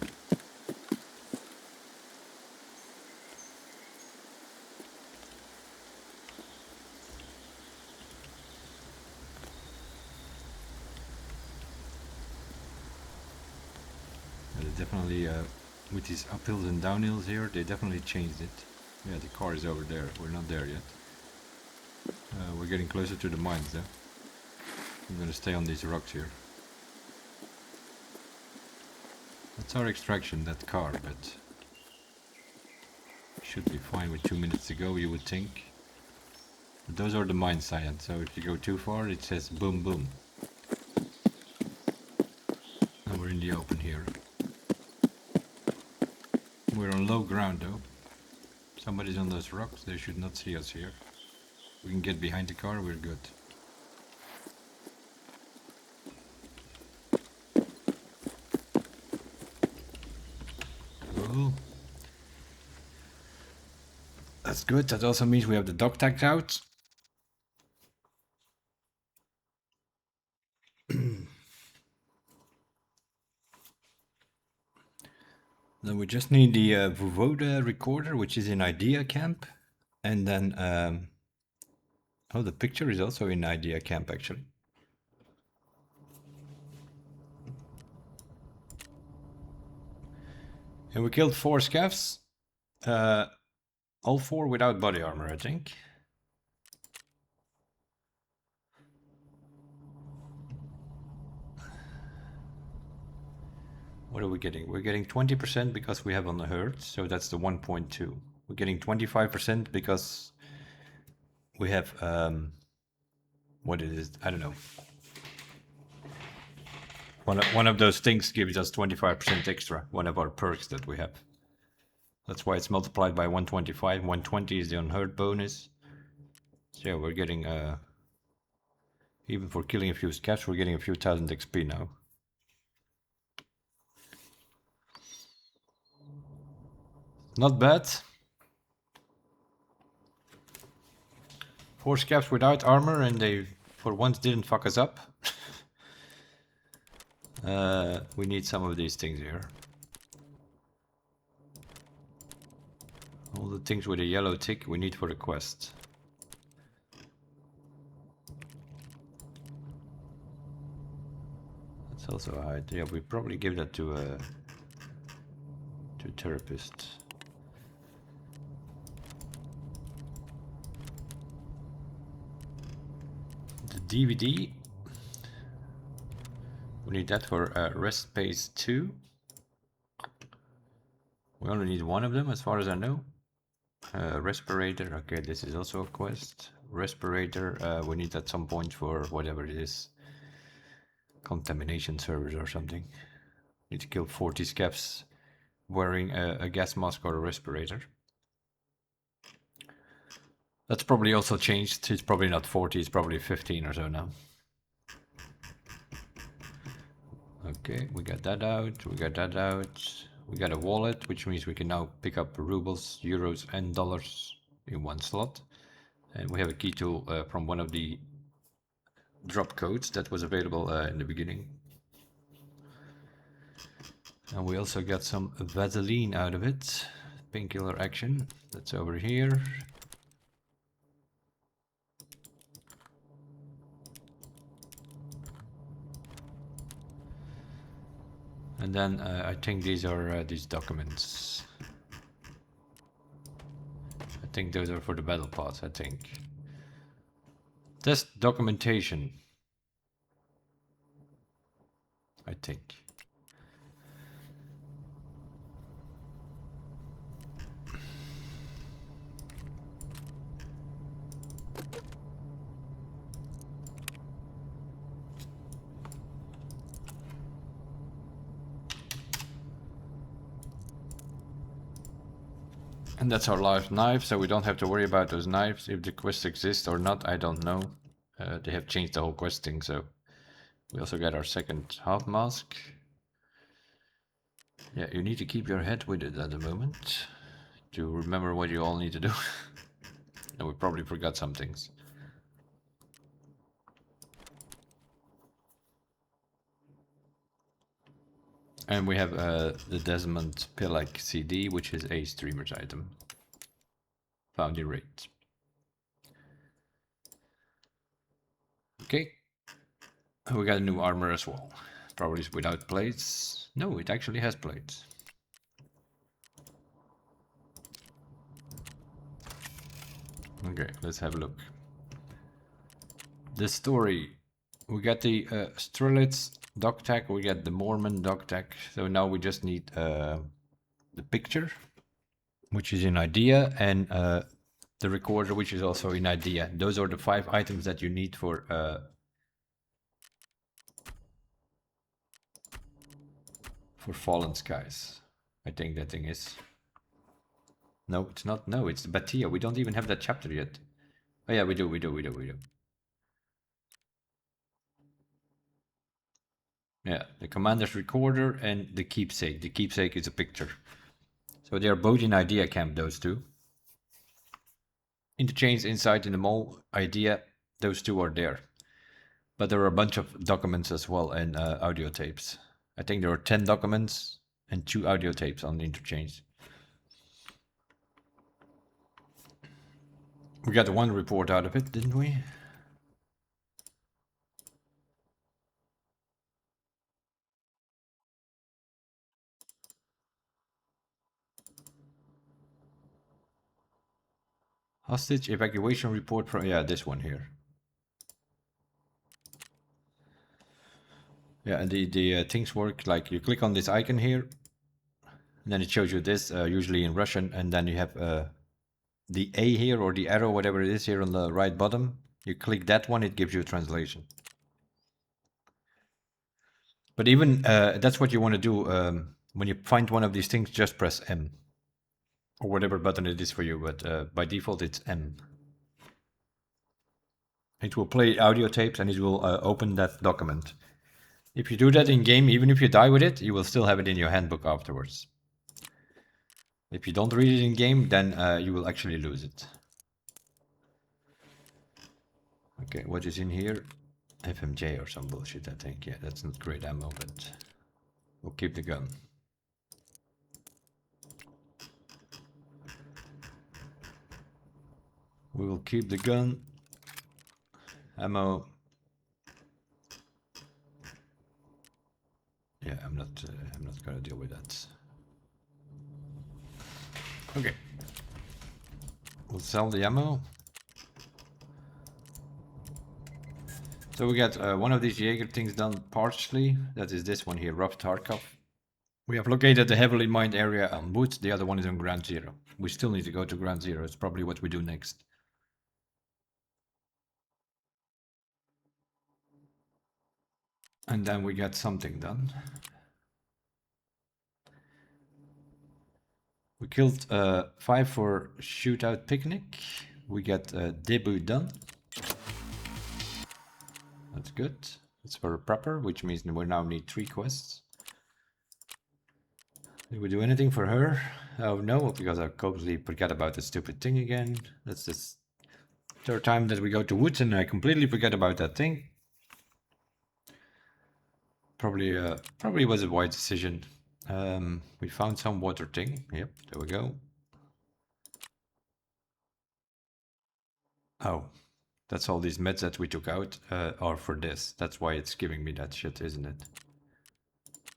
They definitely, with these uphills and downhills here, they definitely changed it. Yeah, the car is over there. We're not there yet. We're getting closer to the mines though. I'm gonna stay on these rocks here. That's our extraction, that car, but should be fine with 2 minutes to go, you would think. But those are the mine signs, so if you go too far, it says boom boom. And we're in the open here. We're on low ground though. Somebody's on those rocks, they should not see us here. We can get behind the car, we're good. Cool. That's good, that also means we have the dog tags out. Then we just need the Vovoda recorder, which is in Idea Camp. And then, oh, the picture is also in Idea Camp actually. And we killed 4 scavs. All 4 without body armor, I think. What are we getting? We're getting 20% because we have on the herd, so that's the 1.2. We're getting 25% because we have, what is it? I don't know. One of those things gives us 25% extra, one of our perks that we have. That's why it's multiplied by 125. 120 is the unheard bonus. So yeah, we're getting, even for killing a few scavs, we're getting a few thousand XP now. Not bad. 4 scavs without armor, and they for once didn't fuck us up. We need some of these things here. All the things with a yellow tick we need for the quest. That's also a hide. Yeah, we probably give that to a therapist. DVD. We need that for rest phase 2. We only need one of them as far as I know. Respirator, okay, this is also a quest. Respirator, we need at some point for whatever it is. Contamination servers or something. Need to kill 40 scavs wearing a gas mask or a respirator. That's probably also changed. It's probably not 40, it's probably 15 or so now. Okay, we got that out, we got that out. We got a wallet, which means we can now pick up rubles, euros and dollars in one slot. And we have a key tool from one of the drop codes that was available in the beginning. And we also got some Vaseline out of it. Painkiller action, that's over here. And then I think these are these documents. I think those are for the battle pass, I think. Test documentation. I think. And that's our live knife, so we don't have to worry about those knives. If the quest exists or not, I don't know. They have changed the whole quest thing, so... We also got our second half mask. Yeah, you need to keep your head with it at the moment. To remember what you all need to do. And we probably forgot some things. And we have the Desmond Pilak CD, which is a streamer's item. Found in raid. Okay. We got a new armor as well. Probably without plates. No, it actually has plates. Okay, let's have a look. The story. We got the Strelitz dog tag, we got the Mormon dog tag. So now we just need the picture, which is in idea, and the recorder, which is also in idea. Those are the 5 items that you need for Fallen Skies. I think that thing is. No, it's not. No, it's the Batia. We don't even have that chapter yet. Oh yeah, we do. Yeah, the commander's recorder and the keepsake. The keepsake is a picture. So they are both in idea camp, those two. Interchange inside in the mall idea, those two are there. But there are a bunch of documents as well and audio tapes. I think there are 10 documents and 2 audio tapes on the interchange. We got 1 report out of it, didn't we? Hostage evacuation report from, yeah, this one here. Yeah, and the things work like you click on this icon here, and then it shows you this, usually in Russian, and then you have the A here, or the arrow, whatever it is here on the right bottom. You click that one, it gives you a translation. But even, that's what you want to do. When you find one of these things, just press M. Or whatever button it is for you, but by default it's M. It will play audio tapes and it will open that document. If you do that in game, even if you die with it, you will still have it in your handbook afterwards. If you don't read it in game, then you will actually lose it. Okay, what is in here? FMJ or some bullshit, I think. Yeah, that's not great ammo, but we'll keep the gun. We will keep the gun. Ammo. Yeah, I'm not gonna deal with that. Okay. We'll sell the ammo. So we got one of these Jaeger things done partially. That is this one here, Rough Tarkov. We have located the heavily mined area on Woods. The other one is on Ground Zero. We still need to go to Ground Zero. It's probably what we do next. And then we get something done. We killed 5 for Shootout Picnic. We get debut done. That's good. It's for a prepper, which means we now need 3 quests. Did we do anything for her? Oh no, because I completely forgot about the stupid thing again. That's the 3rd time that we go to Woods and I completely forget about that thing. Probably was a wise decision. We found some water thing. Yep, there we go. Oh, that's all these meds that we took out are for this. That's why it's giving me that shit, isn't it?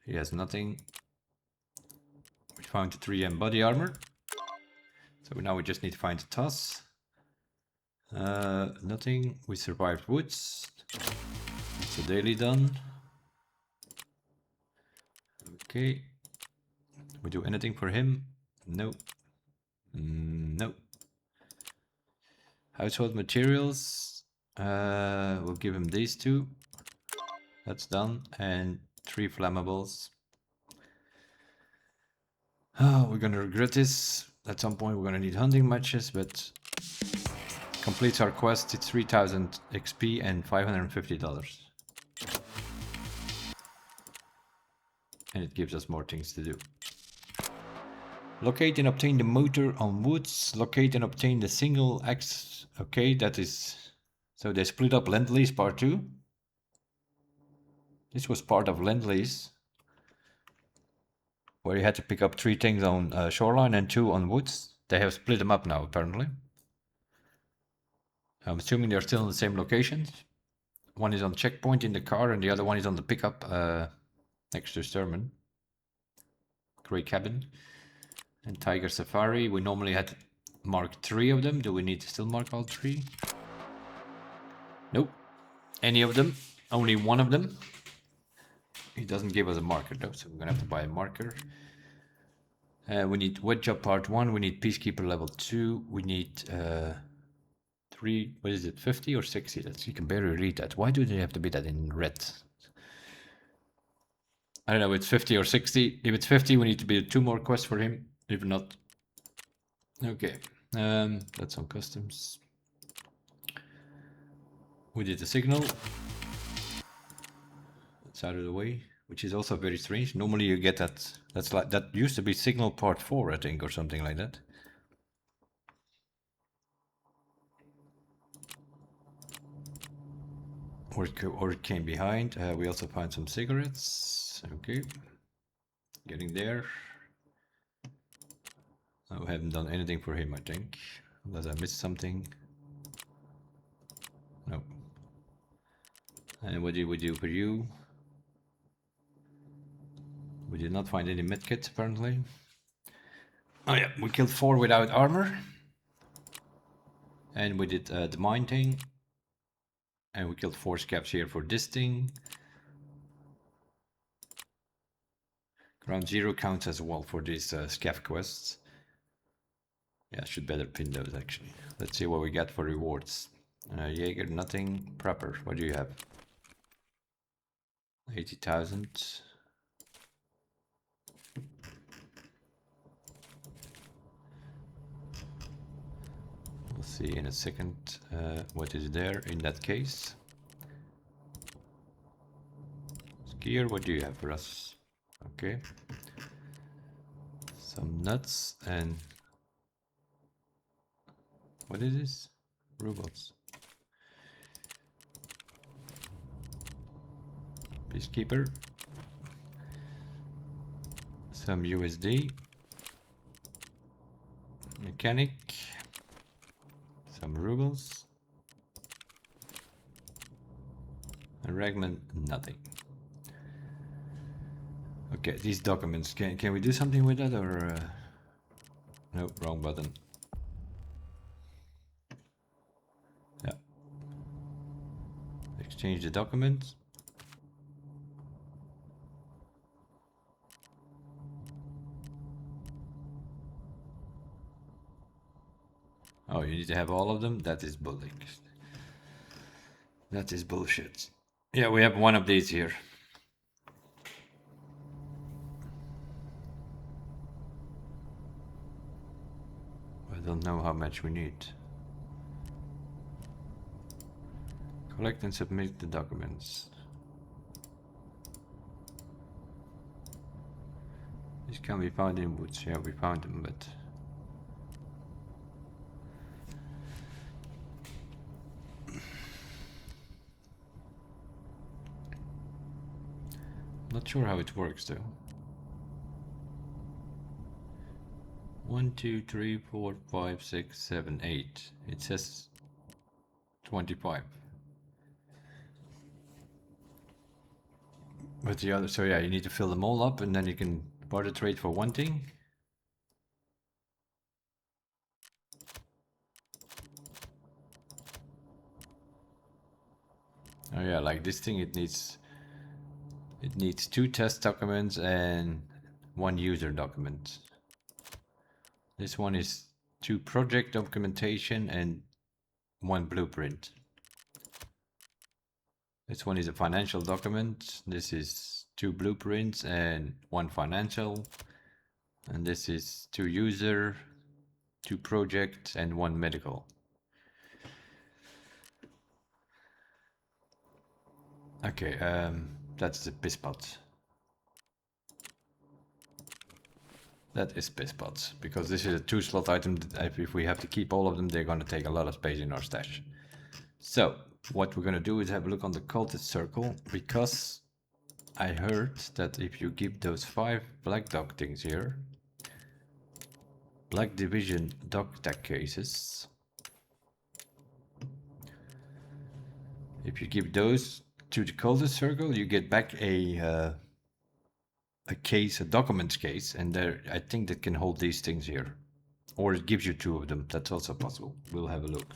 He has nothing. We found the 3M body armor. So now we just need to find the TOS. Nothing. We survived Woods. It's a daily done. Okay. We do anything for him? No. No. Household materials. We'll give him these 2. That's done. And 3 flammables. Oh, we're gonna regret this. At some point we're gonna need hunting matches, but completes our quest. It's 3000 XP and $550. And it gives us more things to do. Locate and obtain the motor on Woods. Locate and obtain the single X. Okay, that is... So they split up Lend-Lease Part 2. This was part of Lend-Lease, where you had to pick up 3 things on Shoreline and 2 on Woods. They have split them up now, apparently. I'm assuming they're still in the same locations. One is on checkpoint in the car and the other one is on the pickup next to Sturman. Grey Cabin. And Tiger Safari. We normally had to mark 3 of them. Do we need to still mark all 3? Nope. Any of them. Only one of them. He doesn't give us a marker though, so we're gonna have to buy a marker. We need Wet Job Part 1. We need Peacekeeper Level 2. We need 3, what is it, 50 or 60? You can barely read that. Why do they have to be that in red? I don't know, it's 50 or 60. If it's 50, we need to be 2 more quests for him. If not, okay. That's on customs. We did the signal. That's out of the way, which is also very strange. Normally you get that. That's like that used to be signal part 4, I think, or something like that. Or it came behind. We also found some cigarettes. Okay, getting there. I haven't done anything for him, I think. Unless I missed something. No. And what did we do for you? We did not find any medkits, apparently. Oh yeah, we killed 4 without armor. And we did the mine thing. And we killed 4 scavs here for this thing. Ground Zero counts as well for these scav quests. Yeah, I should better pin those actually. Let's see what we get for rewards. Jaeger, nothing. Prepper, what do you have? 80,000. We'll see in a second what is there in that case. Skier, what do you have for us? Okay. Some nuts and... What is this? Robots. Peacekeeper. Some USD. Mechanic. Some rubles. And Ragman, nothing. Okay, these documents, can we do something with that or... No, wrong button. Yeah. Exchange the document. Oh, you need to have all of them? That is bullshit. That is bullshit. Yeah, we have one of these here. I don't know how much we need. Collect and submit the documents. These can be found in woods. Yeah, we found them, but... Not sure how it works though. 1, 2, 3, 4, 5, 6, 7, 8. It says 25. But the other, so yeah, you need to fill them all up and then you can barter trade for one thing. Oh yeah, like this thing, it needs 2 test documents and 1 user document. This one is 2 project documentation and 1 blueprint. This one is a financial document. This is 2 blueprints and 1 financial. And this is 2 user, 2 project and 1 medical. Okay, that's the piss pot. That is piss pots, because this is a 2 slot item. If we have to keep all of them, they're going to take a lot of space in our stash. So what we're going to do is have a look on the cultist circle, because I heard that if you give those 5 black dog things here, Black Division dog tag cases, if you give those to the cultist circle, you get back a case, a documents case, and there I think that can hold these things here, or it gives you 2 of them. That's also possible. We'll have a look.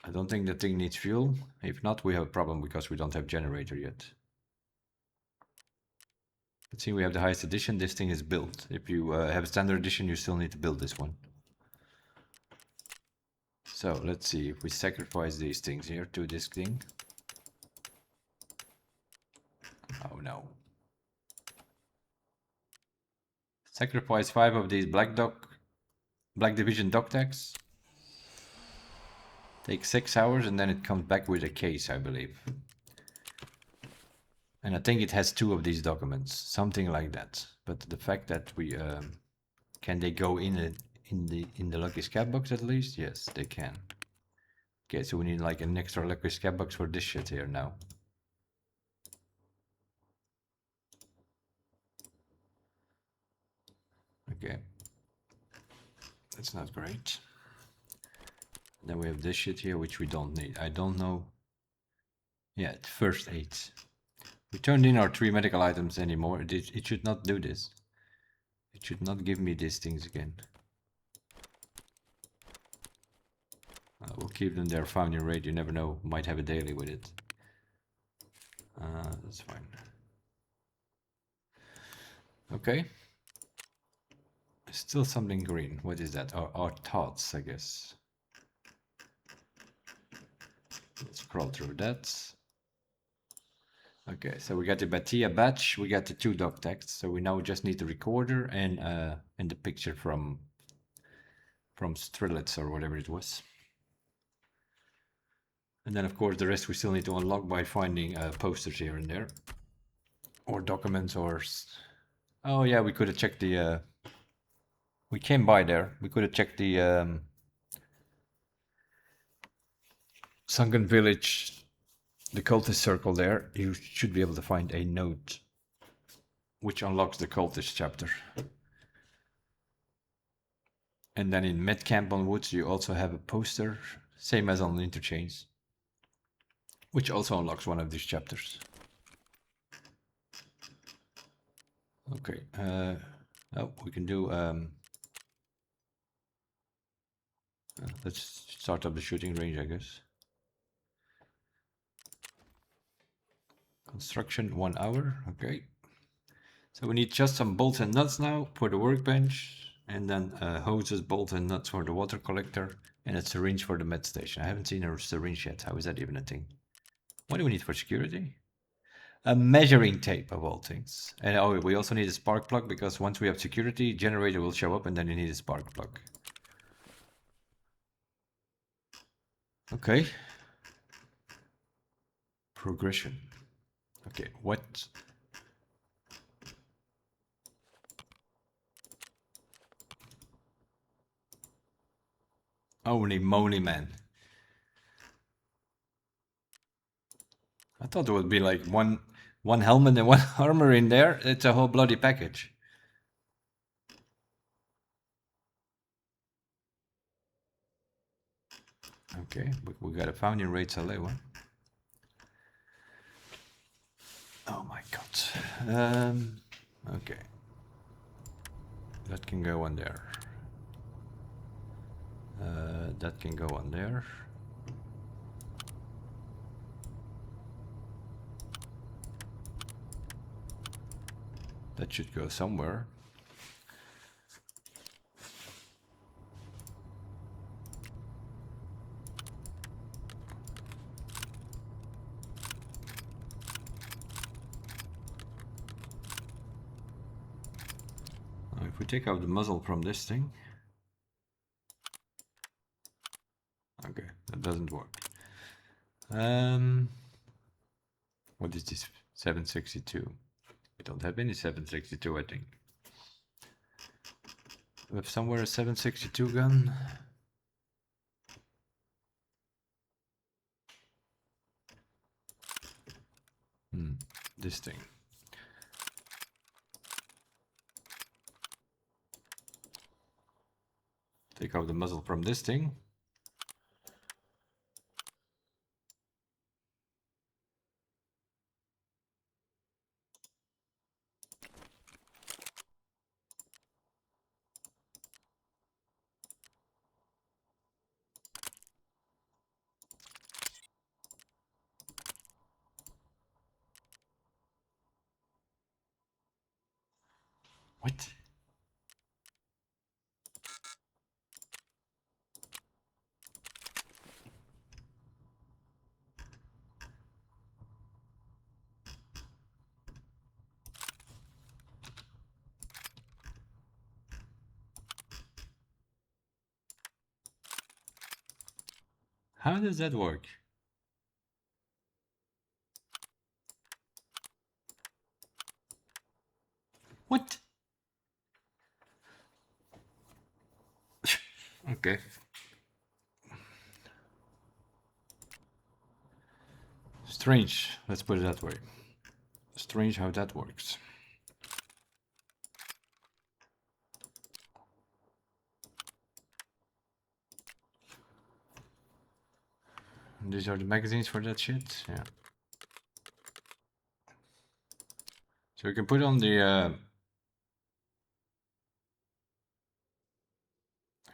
I don't think the thing needs fuel. If not, we have a problem because we don't have generator yet. Let's see, we have the highest edition. This thing is built. If you have a standard edition, you still need to build this one. So let's see if we sacrifice these things here to this thing. Oh no. Sacrifice 5 of these Black Division dog tags. Takes 6 hours and then it comes back with a case, I believe. And I think it has 2 of these documents, something like that. But the fact that we can they go in the lucky scab box at least? Yes, they can. Okay, so we need like an extra lucky scab box for this shit here now. Okay, that's not great. Then we have this shit here, which we don't need. I don't know. Yeah, first aid. We turned in our 3 medical items anymore. It should not do this. It should not give me these things again. We'll keep them there, found in raid. You never know, might have a daily with it. That's fine. Okay. Still something green. What is that? Our thoughts, I guess. Let's scroll through that. Okay, so we got the Batia batch, we got the 2 doc texts, so we now just need the recorder and the picture from Strelitz or whatever it was. And then of course the rest we still need to unlock by finding posters here and there. Or documents or... Oh yeah, we could have checked the... We came by there, we could have checked the Sunken Village, the cultist circle there. You should be able to find a note which unlocks the cultist chapter. And then in Med Camp on Woods you also have a poster, same as on Interchange, which also unlocks one of these chapters. Okay, oh, we can do, let's start up the shooting range, I guess. Construction 1 hour. Okay. So we need just some bolts and nuts now for the workbench, and then hoses, bolts and nuts for the water collector, and a syringe for the med station. I haven't seen a syringe yet. How is that even a thing? What do we need for security? A measuring tape of all things. And oh, we also need a spark plug, because once we have security, generator will show up and then you need a spark plug. Okay. Progression. Okay, what? Holy moly, man. I thought there would be like one helmet and one armor in there. It's a whole bloody package. Okay, we got a founding rates LA one. Oh my god. Okay. That can go on there. That can go on there. That should go somewhere. If we take out the muzzle from this thing. Okay, that doesn't work. What is this? 762. We don't have any 762, I think. We have somewhere a 762 gun. This thing. Take out the muzzle from this thing. What? How does that work? What? Okay. Strange, let's put it that way. Strange how that works. These are the magazines for that shit? Yeah. So we can put on the...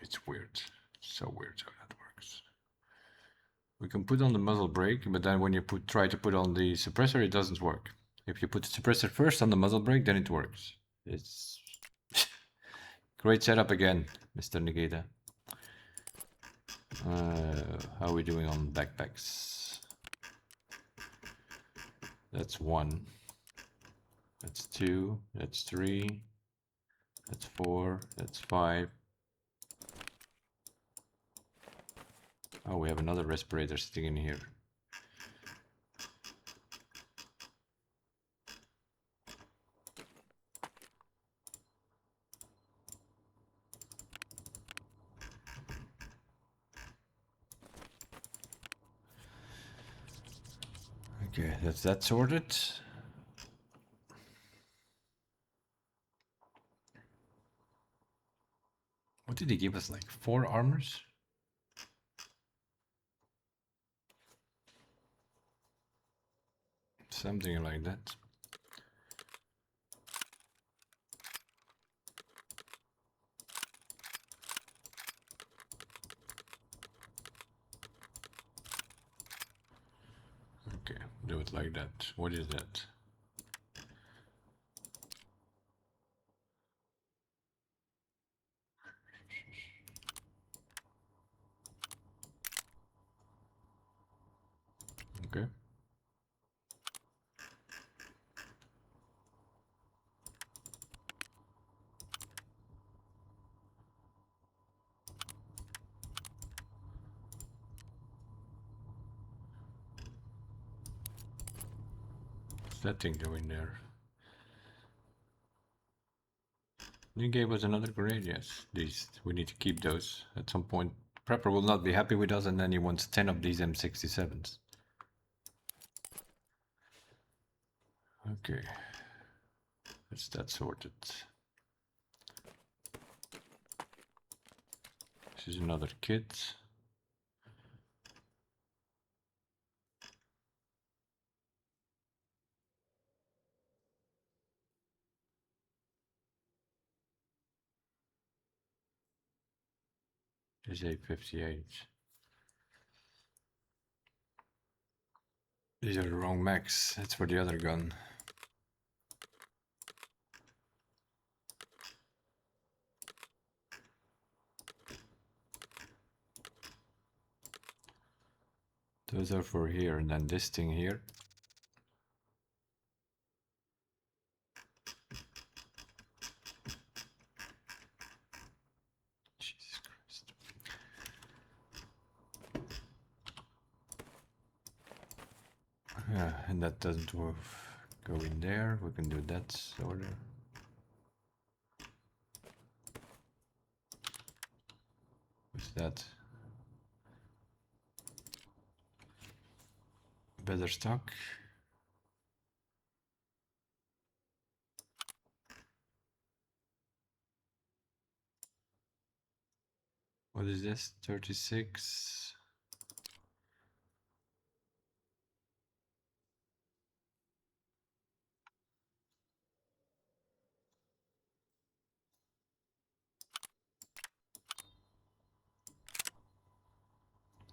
It's weird. So weird how that works. We can put on the muzzle brake, but then when you try to put on the suppressor, it doesn't work. If you put the suppressor first on the muzzle brake, then it works. It's... Great setup again, Mr. Negata. How are we doing on backpacks? That's 1. That's 2. That's 3. That's 4. That's 5. Oh, we have another respirator sitting in here. Okay, that's that sorted. What did he give us, like 4 armors? Something like that. Okay, Do it like that. What is that? Okay. What's that thing doing there? You gave us another grade, yes. These, we need to keep those. At some point, Prepper will not be happy with us and then he wants 10 of these M67s. Okay. That's that sorted. This is another kit. This is A58. These are the wrong max. That's for the other gun. Those are for here, and then this thing here. Jesus Christ. Yeah, and that doesn't go in there. We can do that order. What's that? Better stock. What is this? 36.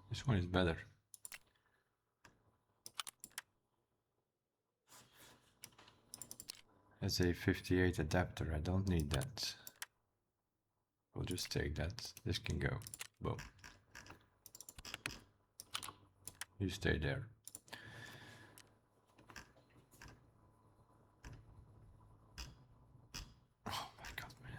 This one is better. As a 58 adapter, I don't need that. We'll just take that. This can go. Boom. You stay there. Oh my god, man.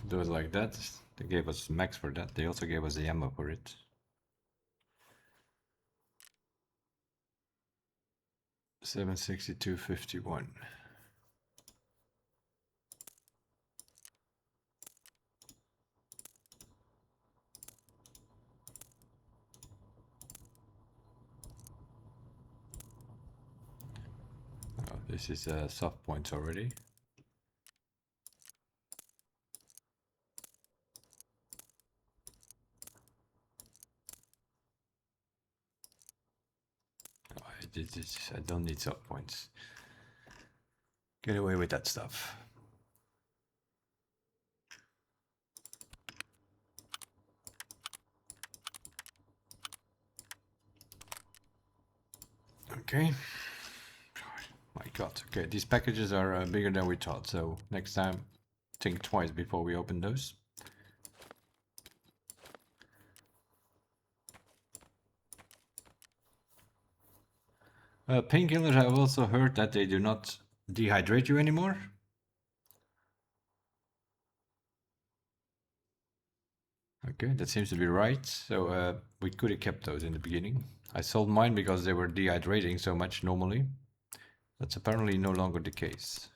Do it like that. They gave us max for that. They also gave us the ammo for it. 762.51. Oh, this is soft points already. Oh, I don't need soft points. Get away with that stuff. Okay. My god. Okay, these packages are bigger than we thought, so next time think twice before we open those. Painkillers, I've also heard that they do not dehydrate you anymore. Okay, that seems to be right. So we could have kept those in the beginning. I sold mine because they were dehydrating so much normally. That's apparently no longer the case.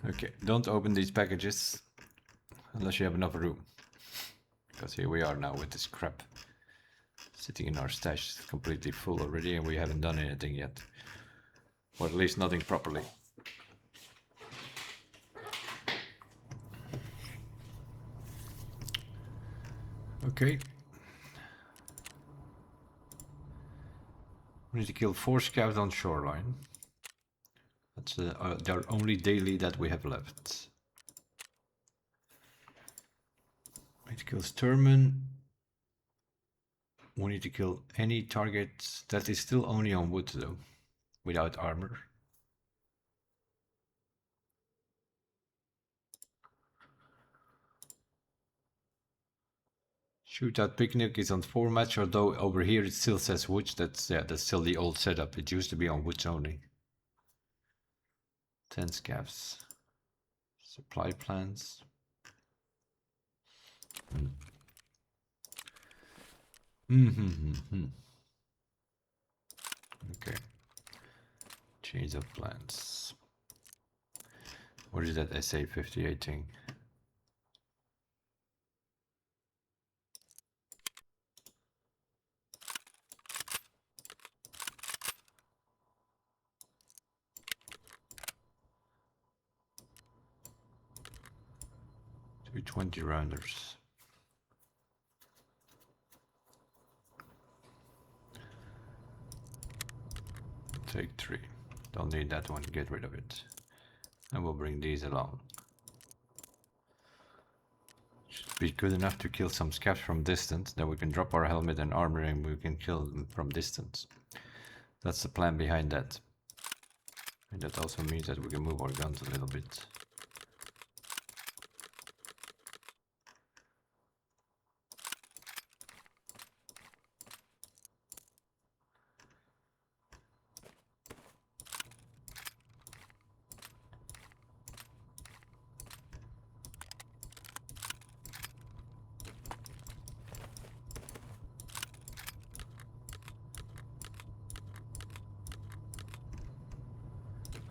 Okay, don't open these packages unless you have enough room. Because here we are now with this crap sitting in our stash. It's completely full already and we haven't done anything yet. Or at least nothing properly. Okay. We need to kill 4 scavs on shoreline. That's the only daily that we have left. We need to kill Sturman. We need to kill any target that is still only on wood though, without armor. Shootout Picnic is on 4 match, although over here it still says woods. That's still the old setup. It used to be on woods only. 10 scavs. Supply plans. Okay. Change of plans. What is that SA58 thing? Two 20 rounders. Take 3. Don't need that one, get rid of it. And we'll bring these along. Should be good enough to kill some scavs from distance. Then we can drop our helmet and armor and we can kill them from distance. That's the plan behind that. And that also means that we can move our guns a little bit.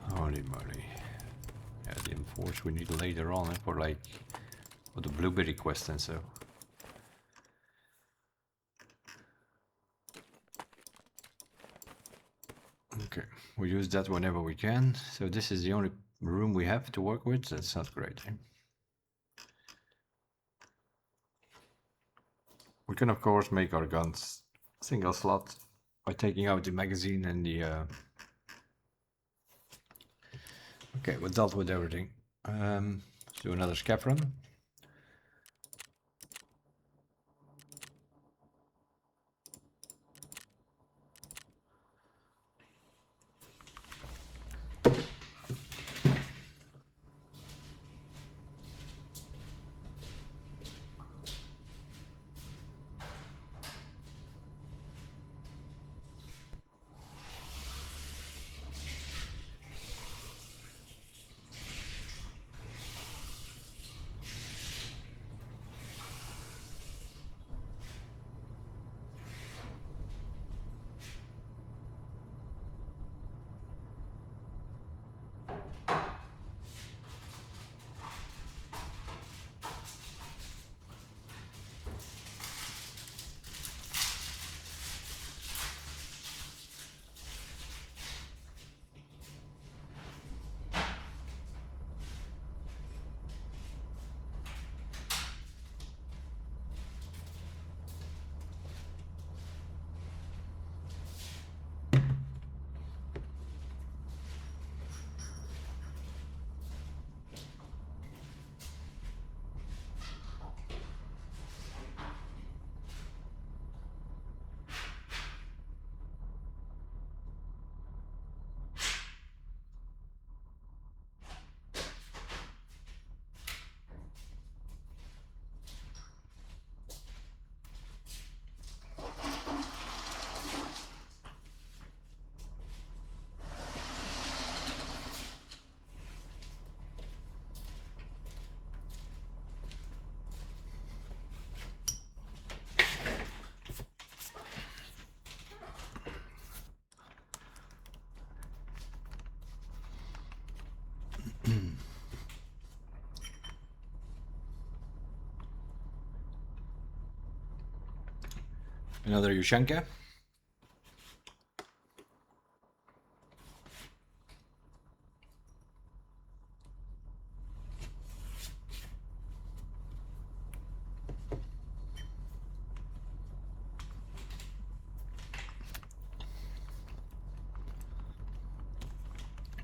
Holy moly. Yeah, the enforce we need later on for the blueberry quest and so. Okay, we use that whenever we can. So this is the only room we have to work with. That's not great. We can of course make our guns single slot by taking out the magazine and the okay, we dealt with everything. Let's do another scav run. Another Yushanka.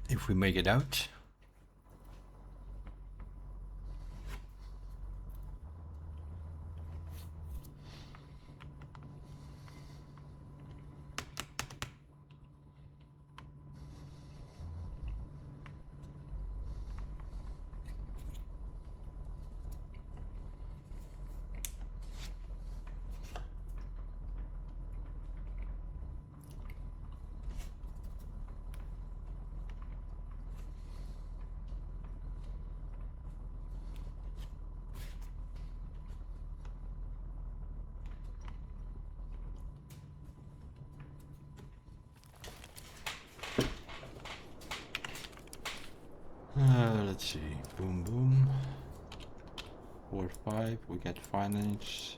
If we make it out. Let's see. Boom, boom. 4, 5. We get finance.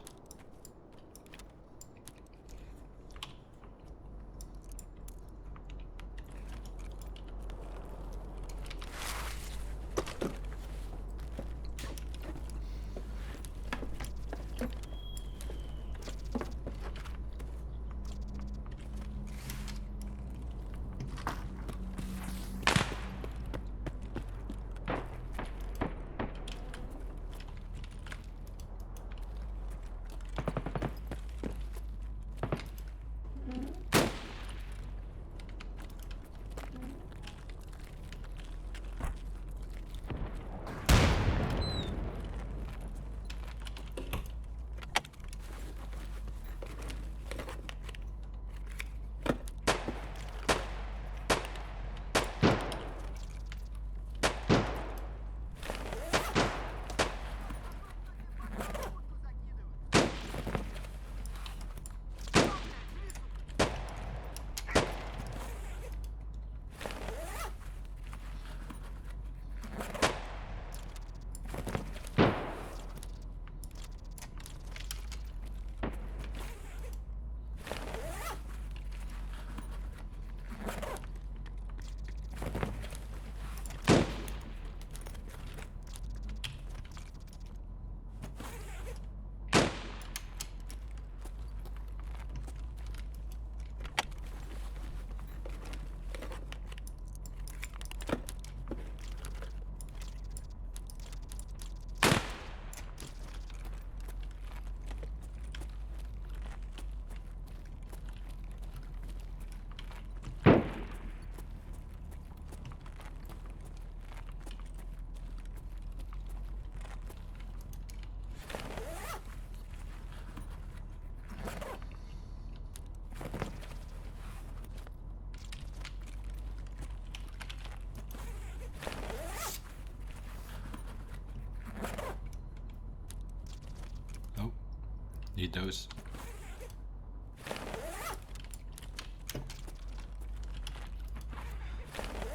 Need those.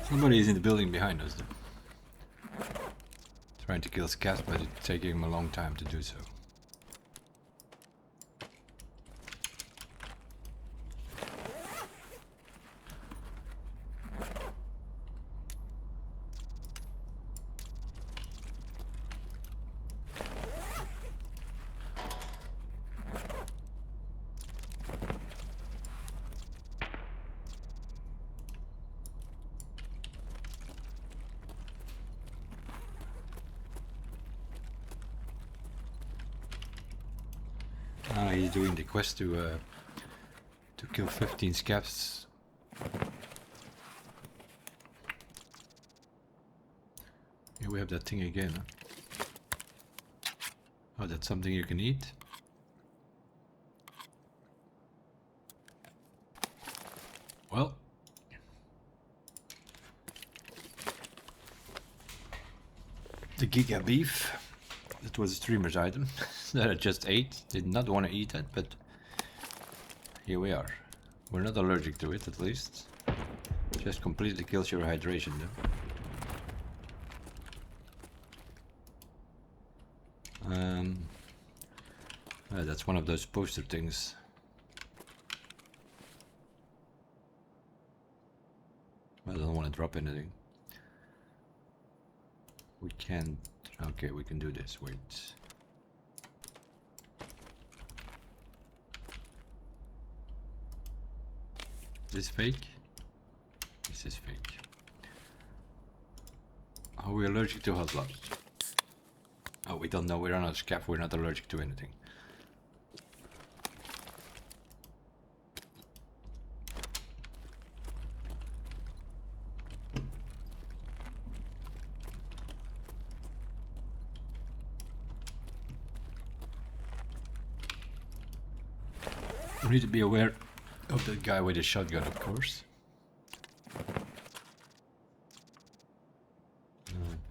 Somebody is in the building behind us though. Trying to kill scats, but it's taking him a long time to do so. He's doing the quest to kill 15 scabs. Here we have that thing again. Huh? Oh, that's something you can eat. Well, the Giga beef. That was a streamer's item that I just ate. Did not want to eat that, but here we are. We're not allergic to it, at least. Just completely kills your hydration, though. That's one of those poster things. I don't want to drop anything. We can't. Okay, we can do this. Wait. This fake? This is fake. Are we allergic to hot labs? Oh, we don't know. We're on a scav. We're not allergic to anything. We need to be aware of the guy with the shotgun, of course.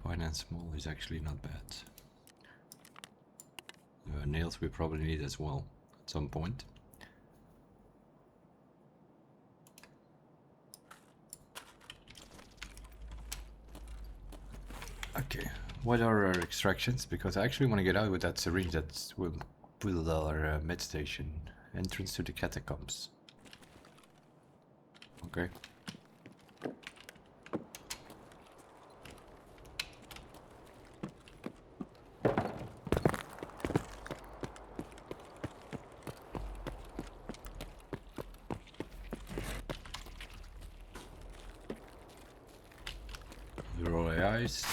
Finance small is actually not bad. Nails we probably need as well at some point. Okay, what are our extractions? Because I actually want to get out with that syringe that will build our med station. Entrance to the catacombs. Okay. They're all AIs.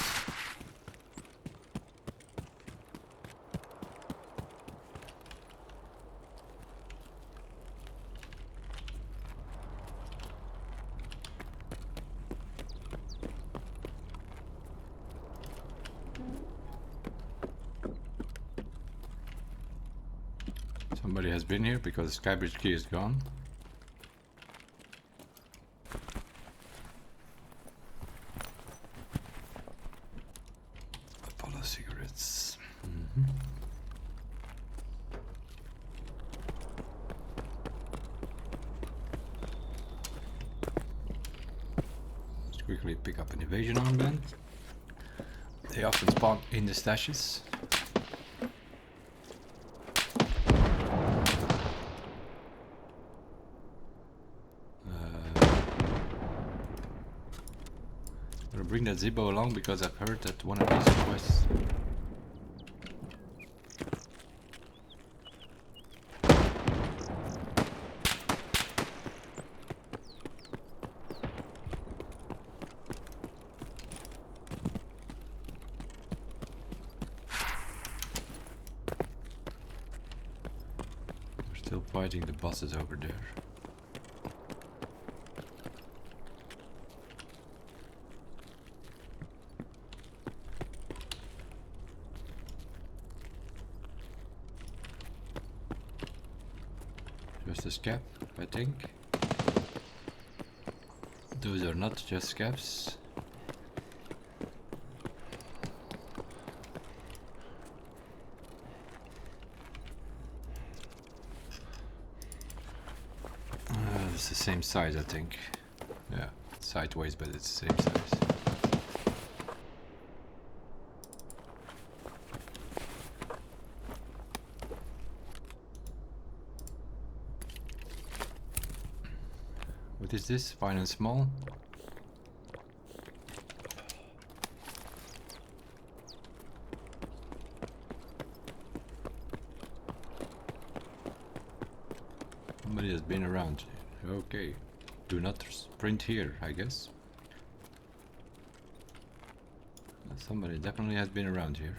Somebody has been here because the skybridge key is gone. Apollo cigarettes. Let's quickly pick up an evasion armband. They often spawn in the stashes. Bring that Zippo along because I've heard that one of these quests. We're still fighting the bosses over there. Just a scav, I think. Those are not just scavs. It's the same size, I think. Yeah, sideways, but it's the same size. What is this? Fine and small? Somebody has been around. Okay. Do not sprint here, I guess. Somebody definitely has been around here.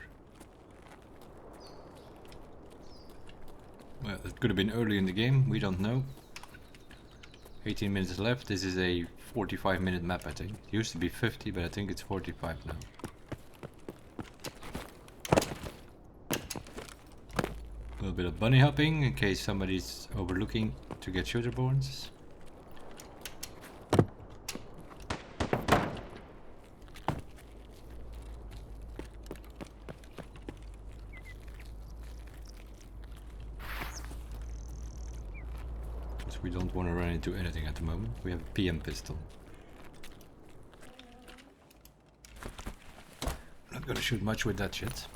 Well, it could have been early in the game, we don't know. 18 minutes left. This is a 45-minute map, I think. It used to be 50, but I think it's 45 now. A little bit of bunny hopping in case somebody's overlooking to get shooterborns. We don't want to run into anything at the moment. We have a PM pistol. Not gonna shoot much with that shit.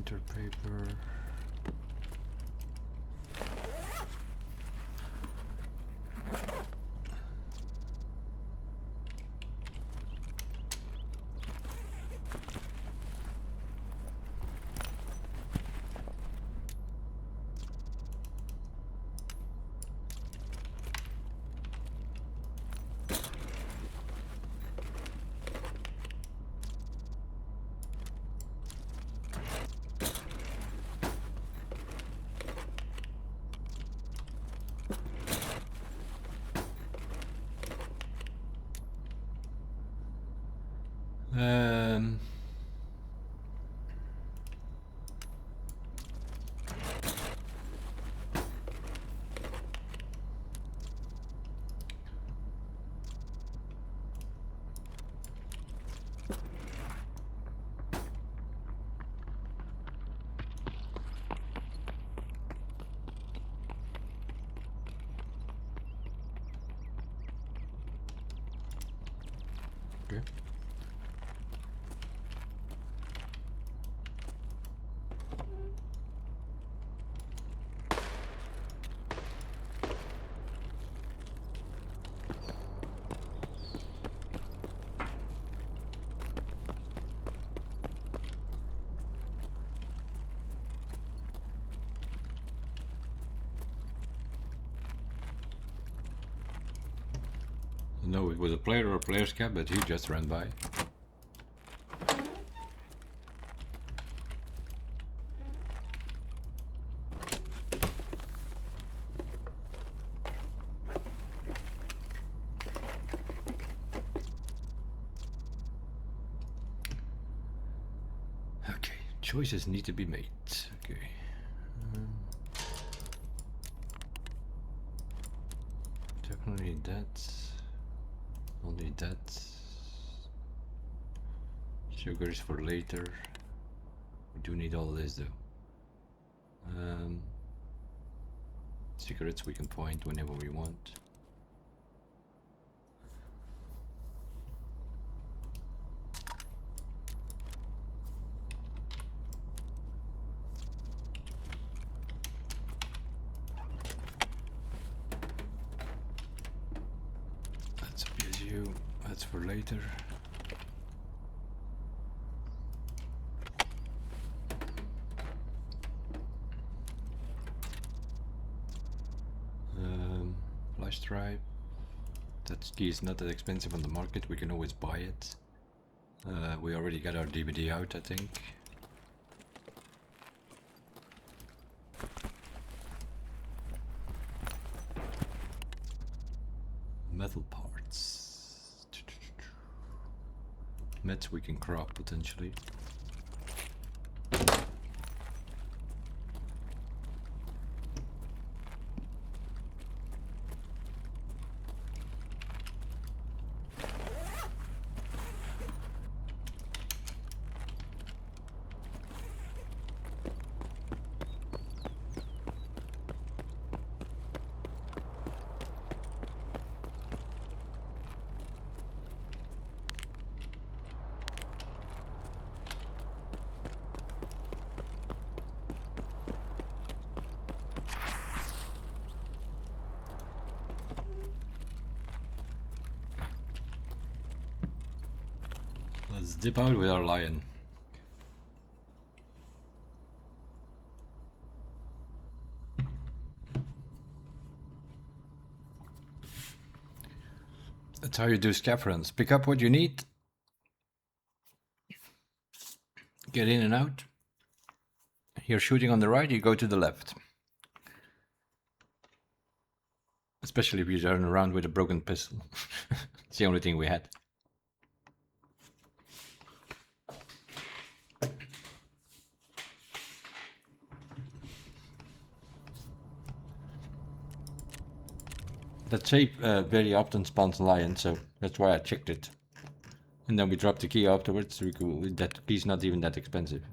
Printer paper. Okay. No, it was a player or player's cap, but he just ran by. Okay, choices need to be made. Okay. Definitely that. Only that. Sugars for later. We do need all this though. Cigarettes we can point whenever we want. That's PSU. That's for later. Flash drive. That key is not that expensive on the market. We can always buy it. We already got our DVD out, I think. Metal parts. Meds we can craft potentially. Let's dip out with our lion. That's how you do scav runs. Pick up what you need. Get in and out. You're shooting on the right, you go to the left. Especially if you turn around with a broken pistol. It's the only thing we had. That shape very often spawns lion, so that's why I checked it. And then we dropped the key afterwards. That key's not even that expensive.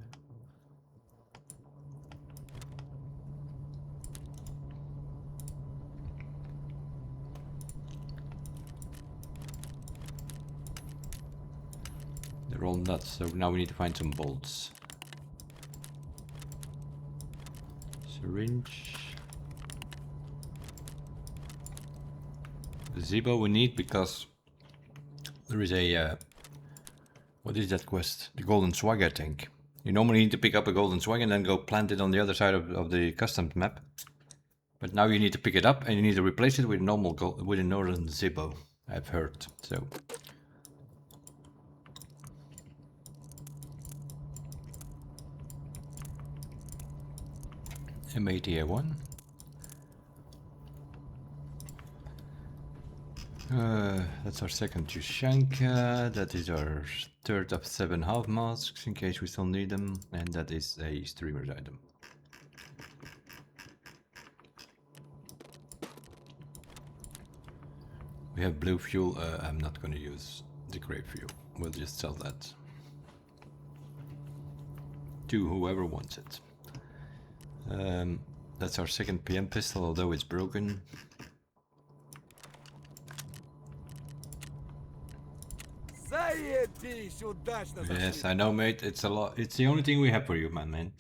They're all nuts, so now we need to find some bolts. Syringe. The Zebo we need because there is a what is that quest? The golden swag, I think. You normally need to pick up a golden swag and then go plant it on the other side of the custom map. But now you need to pick it up and you need to replace it with normal with a northern Zebo, I've heard. So M80A1. That's our second Tushanka. That is our third of 7 half masks in case we still need them, and that is a streamer's item. We have blue fuel. I'm not going to use the gray fuel. We'll just sell that to whoever wants it. That's our second PM pistol, although it's broken. Yes, I know, mate. It's a lot. It's the only thing we have for you, man.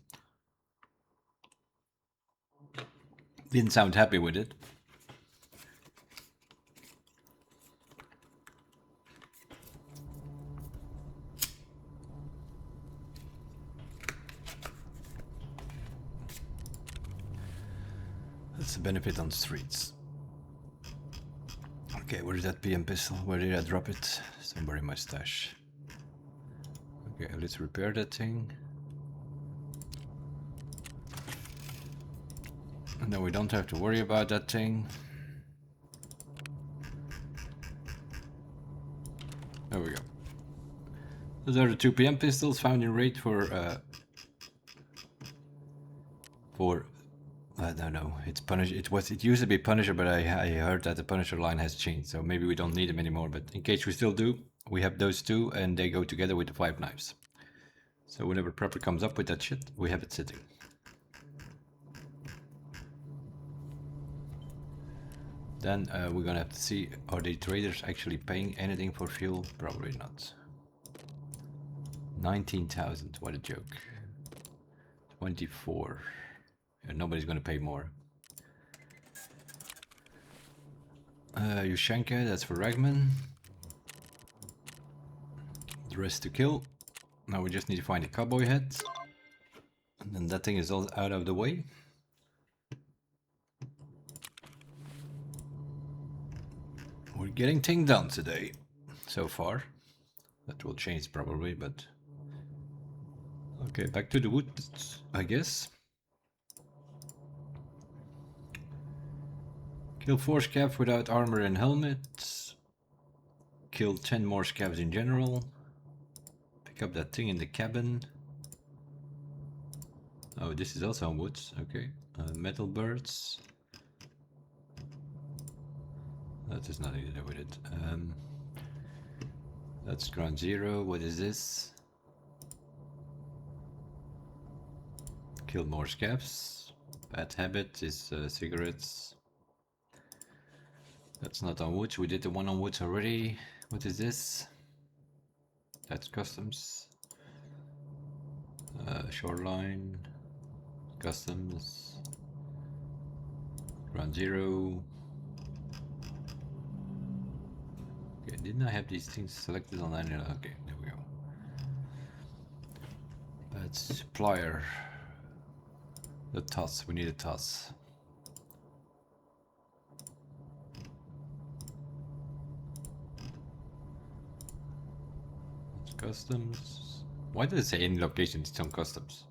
Didn't sound happy with it. That's the benefit on streets. Okay, where is that PM pistol? Where did I drop it? Somewhere in my stash. Okay, let's repair that thing. And then we don't have to worry about that thing. There we go. Those are the 2 PM pistols found in raid for I don't know. It's Punisher. It used to be Punisher, but I heard that the Punisher line has changed, so maybe we don't need them anymore. But in case we still do, we have those 2, and they go together with the 5 knives. So whenever Prepper comes up with that shit, we have it sitting. Then we're gonna have to see, are the traders actually paying anything for fuel? Probably not. 19,000. What a joke. 24. Nobody's gonna pay more. Yushenka, that's for Ragman. The rest to kill. Now we just need to find a cowboy head. And then that thing is all out of the way. We're getting things done today, so far. That will change probably, but... Okay, back to the woods, I guess. Kill 4 scavs without armor and helmet. Kill 10 more scavs in general. Pick up that thing in the cabin. Oh, this is also on woods. Okay. Metal birds. That has nothing to do with it. That's ground 0. What is this? Kill more scavs. Bad habit is cigarettes. That's not on woods. We did the one on woods already. What is this? That's customs. Shoreline. Customs. Ground 0. Okay, didn't I have these things selected on any? Okay, there we go. That's supplier. The toss. We need a toss. Customs. Why does it say any location? It's on customs.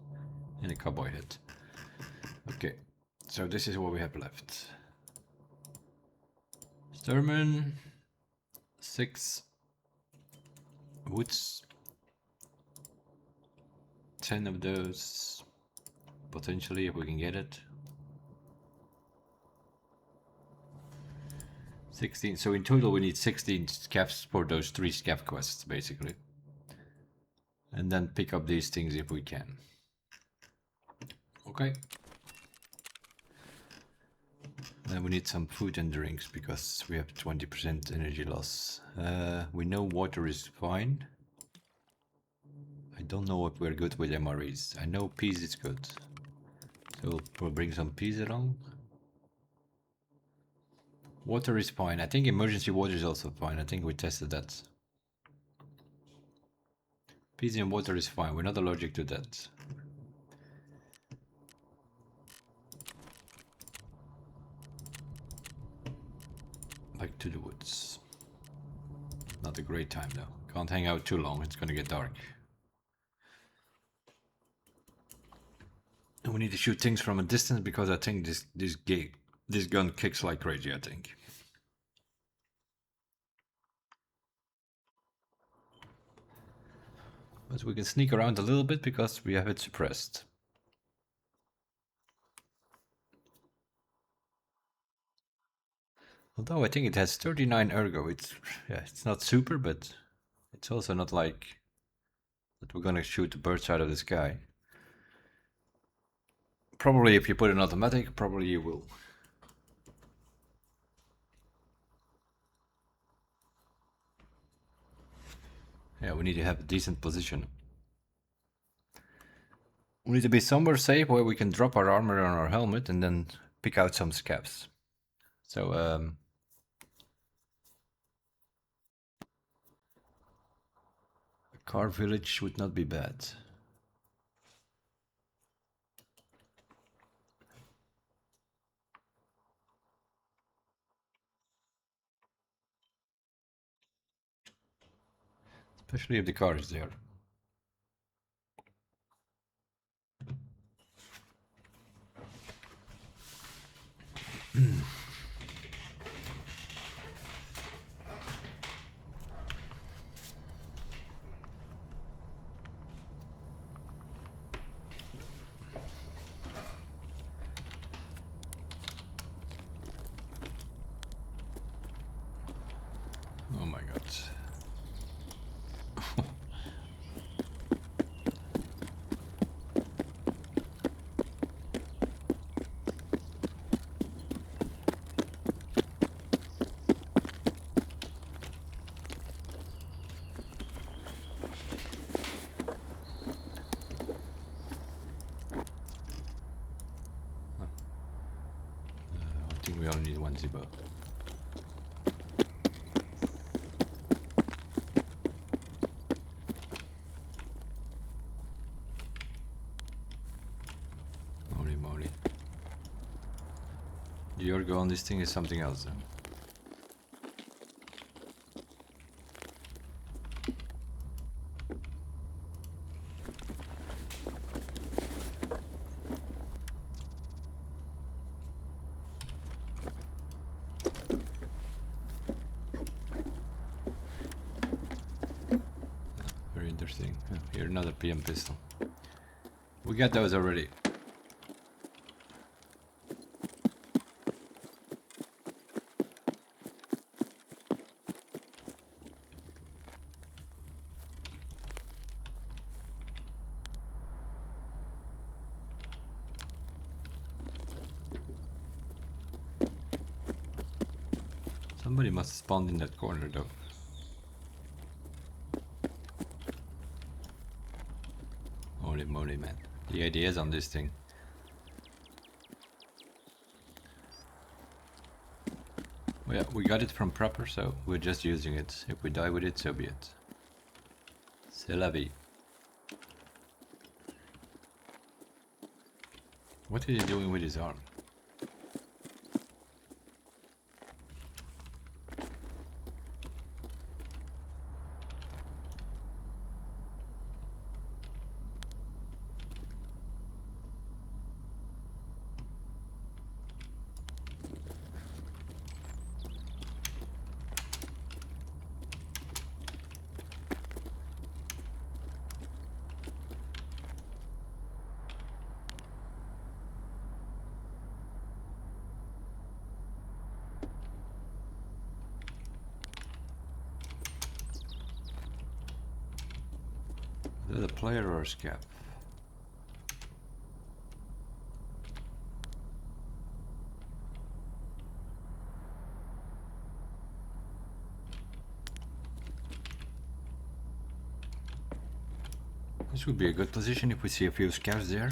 And a cowboy hat. Okay, so this is what we have left. Sturman. 6. Woods. 10 of those. Potentially, if we can get it. 16. So in total we need 16 scavs for those 3 scav quests, basically. And then pick up these things if we can. Okay. Then we need some food and drinks because we have 20% energy loss. We know water is fine. I don't know if we're good with MREs. I know peas is good. So we'll bring some peas along. Water is fine. I think emergency water is also fine. I think we tested that. Peas and water is fine. We're not allergic to that. Back to the woods. Not a great time though. Can't hang out too long. It's gonna get dark. And we need to shoot things from a distance because I think this gun kicks like crazy, I think. But we can sneak around a little bit because we have it suppressed. Although I think it has 39 ergo. It's not super, but it's also not like that we're gonna shoot the birds out of the sky. Probably if you put an automatic, probably you will. Yeah, we need to have a decent position. We need to be somewhere safe where we can drop our armor on our helmet and then pick out some scabs. So, a car village would not be bad. Especially if the car is there. Oh my god. I think we only need one zipper. Holy moly. The ergo on this thing is something else then. Very interesting. Here another PM pistol. We got those already. Somebody must have spawned in that corner though. Holy moly, man. The ideas on this thing. Well, yeah, we got it from Prepper, so we're just using it. If we die with it, so be it. C'est la vie. What is he doing with his arm? Is that a player or a scab? This would be a good position if we see a few scabs there.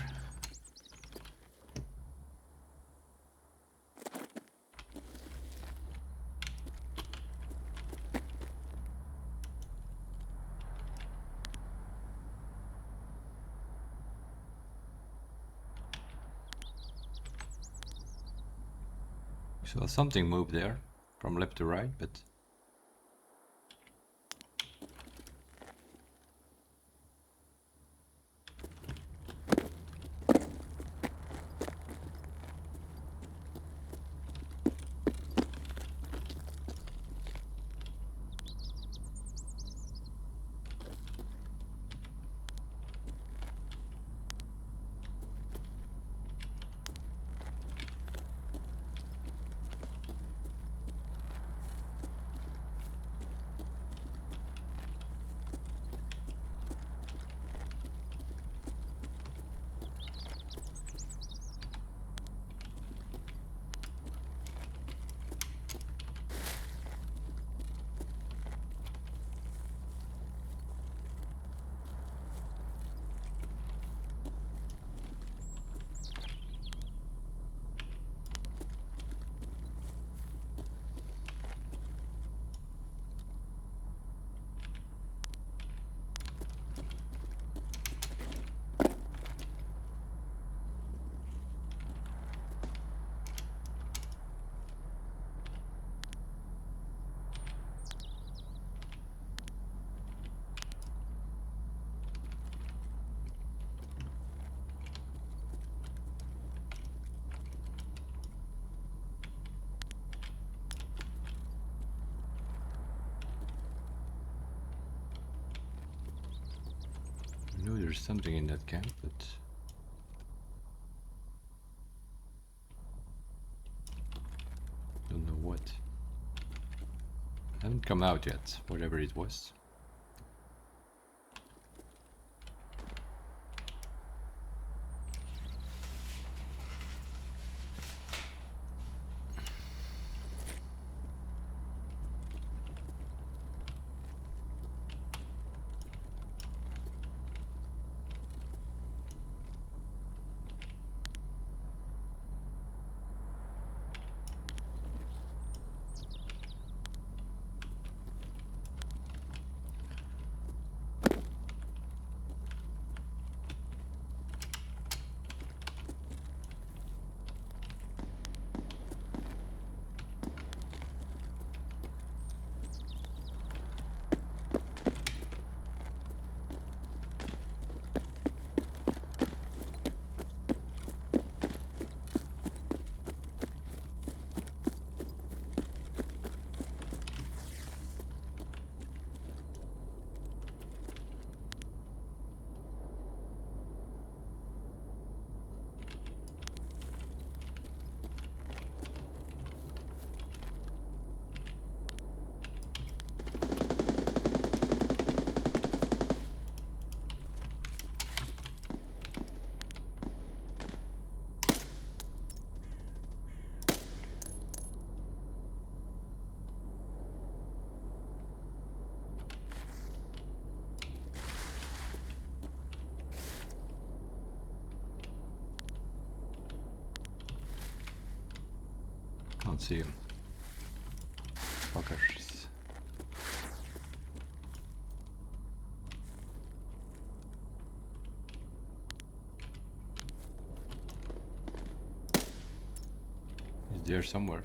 So something moved there from left to right, but I know there's something in that camp, but don't know what. Haven't come out yet, whatever it was. Can't see him. Fuckers. He's there somewhere.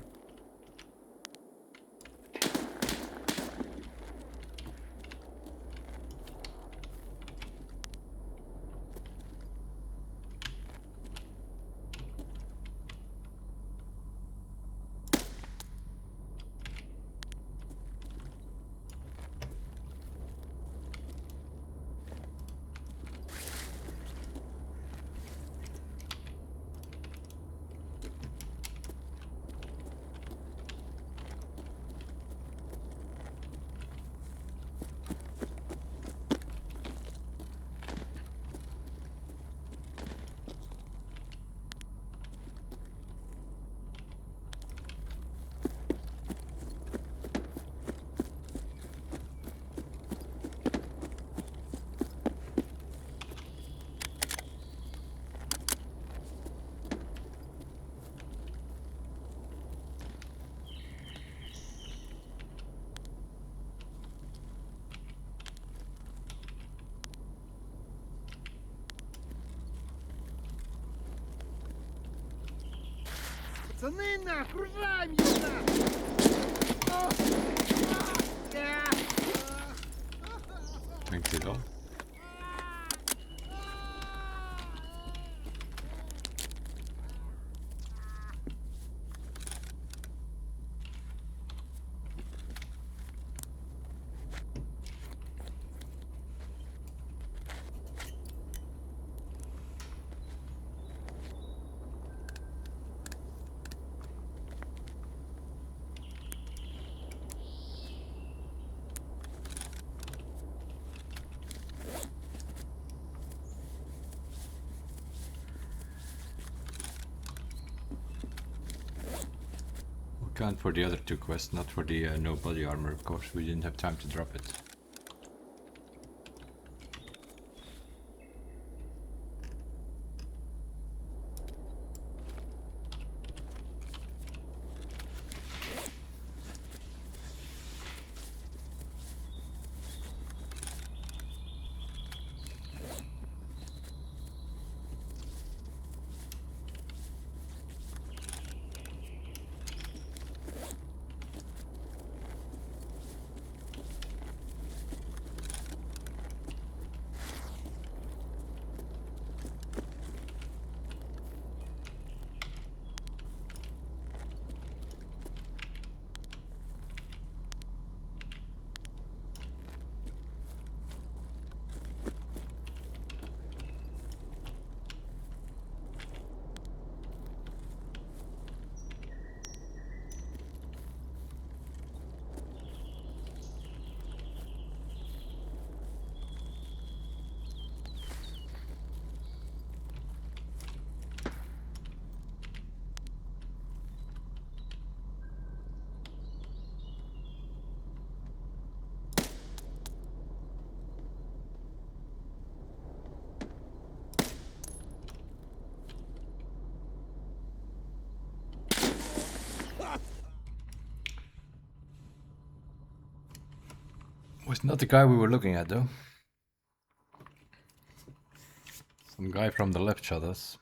Пацаны, на, окружаем ее, на! Dankjewel. Can't for the other two quests, not for the no body armor, of course. We didn't have time to drop it. Was not the guy we were looking at, though. Some guy from the left shot us.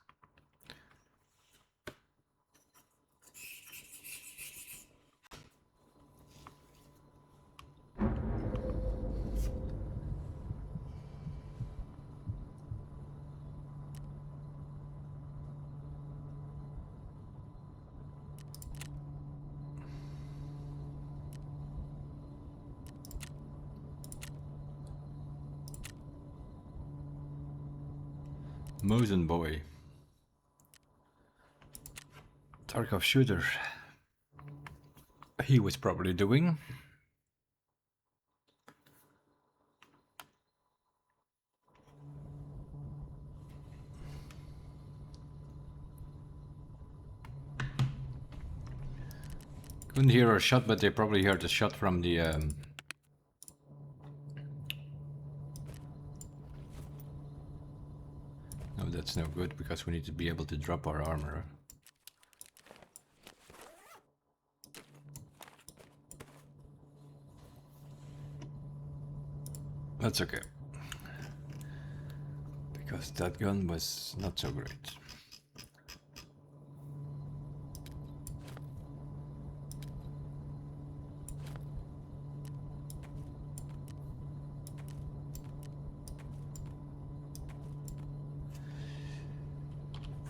Mosen boy. Tarkov shooter. He was probably doing. Couldn't hear a shot, but they probably heard a shot from the No, that's no good because we need to be able to drop our armor. That's okay. Because that gun was not so great.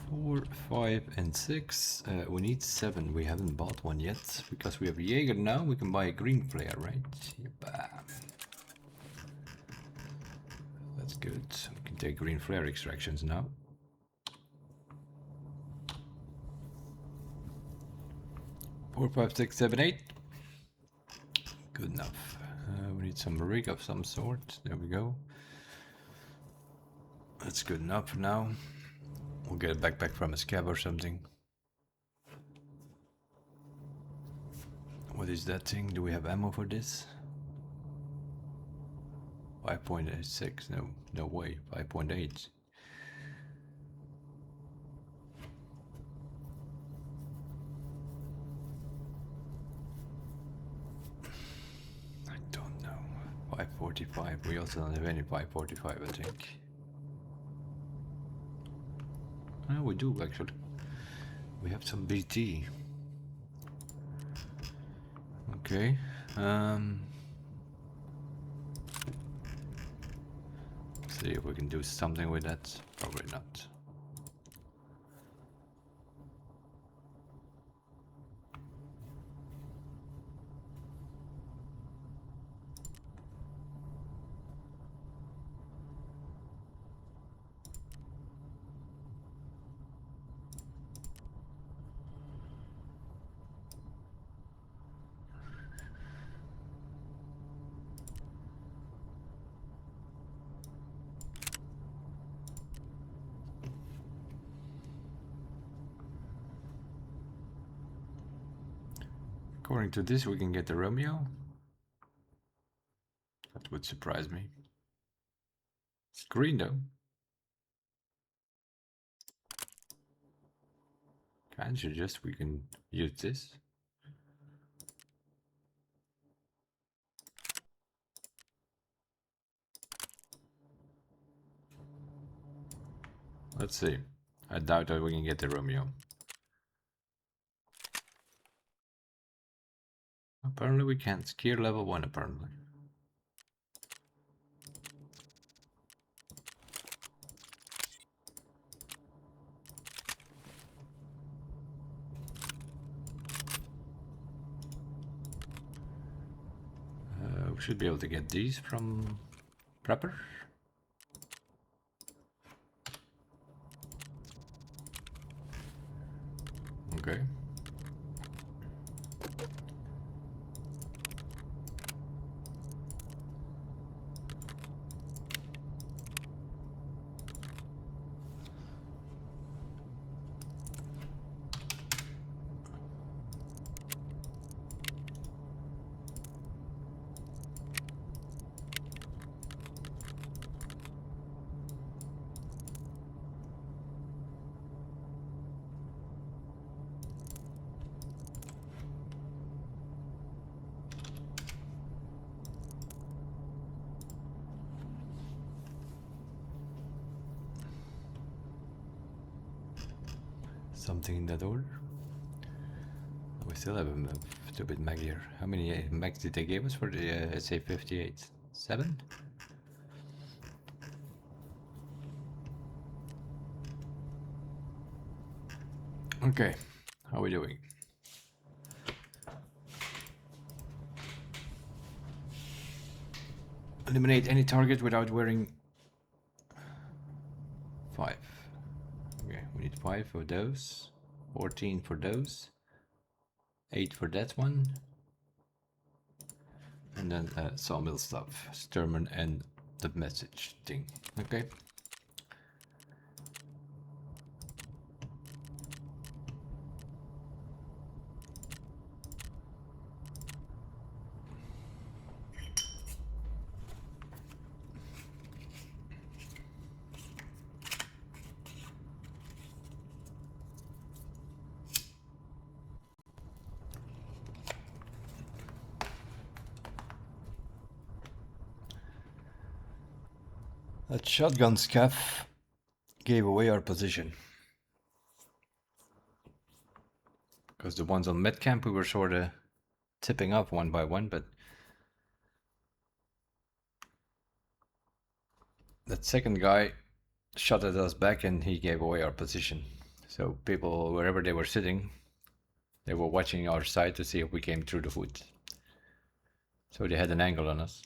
Four, 5, and 6. We need 7. We haven't bought one yet because we have Jaeger now. We can buy a green flare, right? Yep. That's good. We can take green flare extractions now. Four, 5, 6, 7, 8. Good enough. We need some rig of some sort. There we go. That's good enough for now. We'll get a backpack from a scab or something. What is that thing? Do we have ammo for this? 5.86. No way. 5.8. I don't know. 545. We also don't have any 545, I think. Oh, we do actually. We have some BT. Okay. See if we can do something with that. Probably not. According to this, we can get the Romeo. That would surprise me. It's green though. Can't suggest we can use this. Let's see. I doubt that we can get the Romeo. Apparently we can't. Gear level 1 apparently. We should be able to get these from Prepper. Okay. Something in that order. We still have a stupid mag here. How many mags did they give us for the SA-58? 7? Okay, how are we doing? Eliminate any target without wearing 5. Okay, we need 5 for those, 14 for those, 8 for that one, and then sawmill stuff, Sturman and the message thing. Okay. That shotgun scaff gave away our position. Because the ones on med camp we were sort of tipping off one by one, but that second guy shot at us back and he gave away our position. So people, wherever they were sitting, they were watching our side to see if we came through the wood. So they had an angle on us.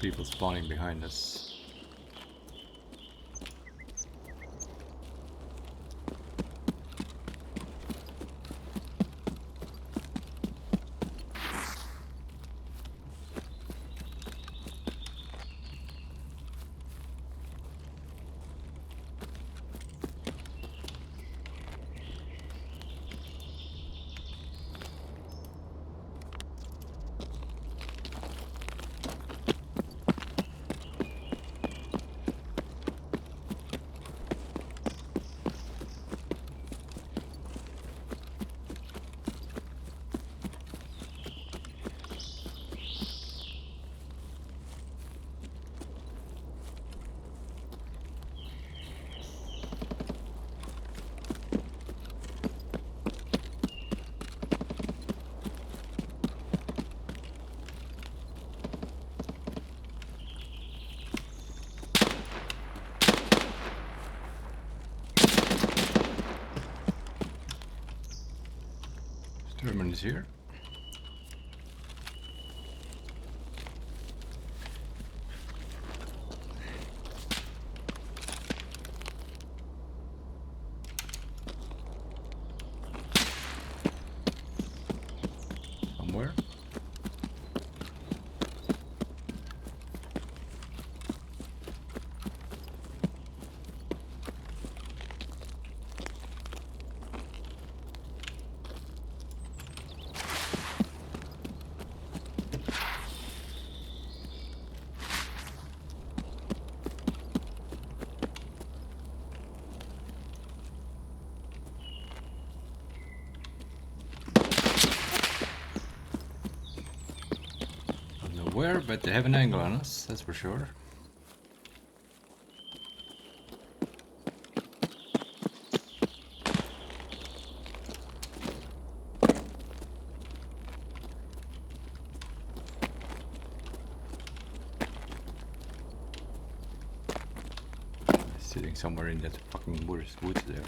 people spawning behind us. German is here. Somewhere. Where, but they have an angle on us, that's for sure. Sitting somewhere in that fucking woods there.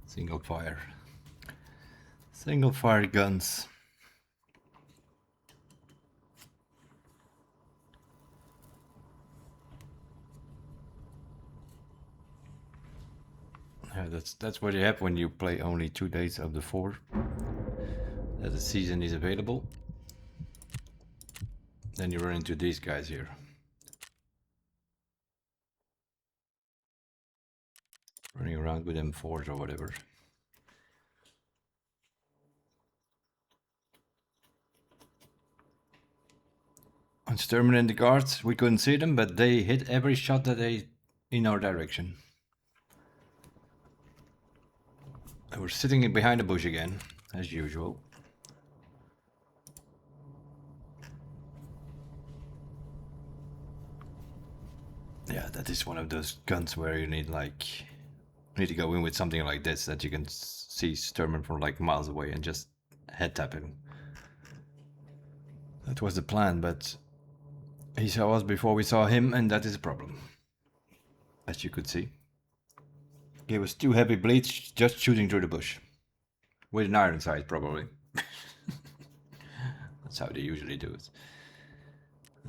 Single fire. Single fire guns. Yeah, that's what you have when you play only 2 days of the 4. That the season is available. Then you run into these guys here. Running around with M4s or whatever. On Sturman and the guards, we couldn't see them, but they hit every shot that they in our direction. And we're sitting behind a bush again, as usual. Yeah, that is one of those guns where you need to go in with something like this that you can see Sturman from like miles away and just head tap him. That was the plan, but he saw us before we saw him, and that is a problem. As you could see. Gave us 2 heavy bleeds just shooting through the bush. With an iron sight, probably. That's how they usually do it.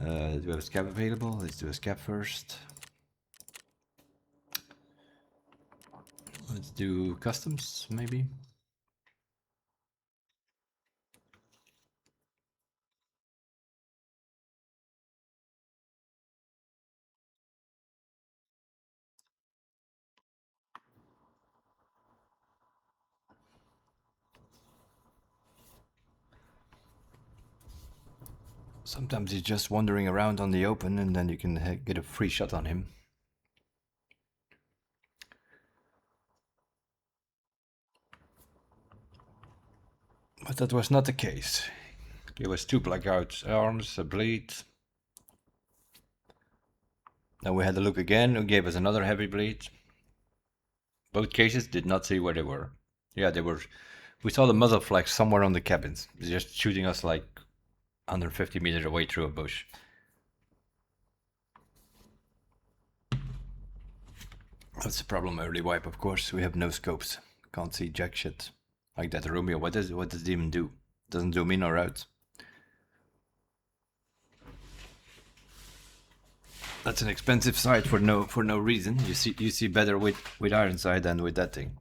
Do we have a scab available? Let's do a scab first. Let's do customs, maybe. Sometimes he's just wandering around on the open and then you can get a free shot on him. But that was not the case. There was 2 blackout arms, a bleed. Then we had a look again, who gave us another heavy bleed. Both cases did not see where they were. Yeah, they were. We saw the muzzle flags somewhere on the cabins, just shooting us like 150 meters away through a bush. That's the problem, early wipe, of course. We have no scopes. Can't see jack shit. Like that Romeo, what does it even do? Doesn't zoom in or out. That's an expensive sight for no reason. You see better with iron sight than with that thing.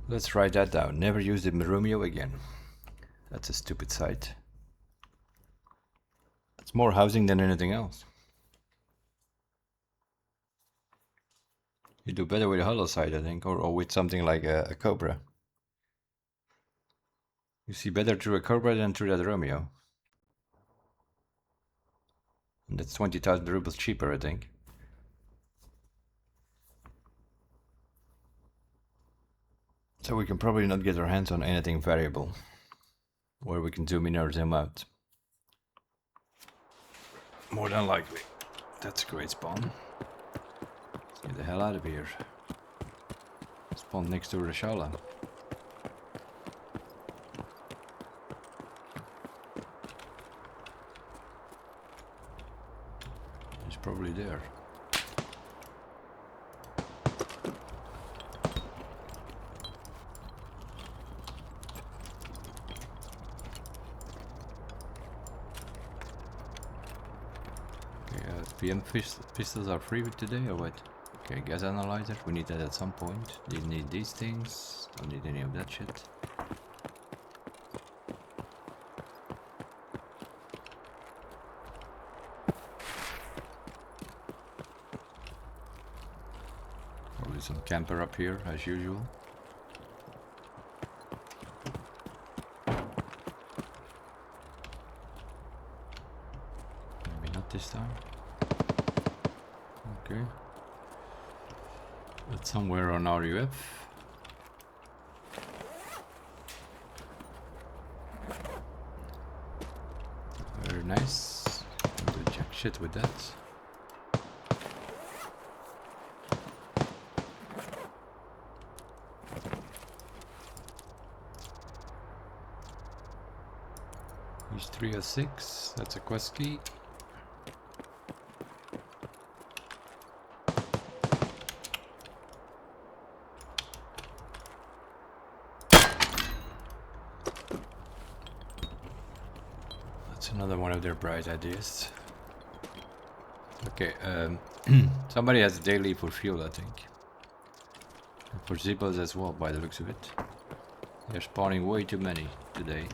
Let's write that down. Never use the Romeo again. That's a stupid sight. It's more housing than anything else. You do better with a hollow sight, I think, or with something like a Cobra. You see better through a Cobra than through that Romeo. And that's 20,000 rubles cheaper, I think. So we can probably not get our hands on anything variable, where we can zoom in or zoom out. More than likely. That's a great spawn. Let's get the hell out of here. Spawn next to Rashala. He's probably there. PM pistols are free today or what? Okay, gas analyzer, we need that at some point. You need these things, don't need any of that shit. Probably some camper up here as usual. Maybe not this time. Okay. It's somewhere on RUF. Very nice. Don't do jack shit with that. He's 306. That's a quest key. Another one of their bright ideas. Okay, somebody has a daily for fuel, I think. And for zippos as well, by the looks of it. They're spawning way too many today.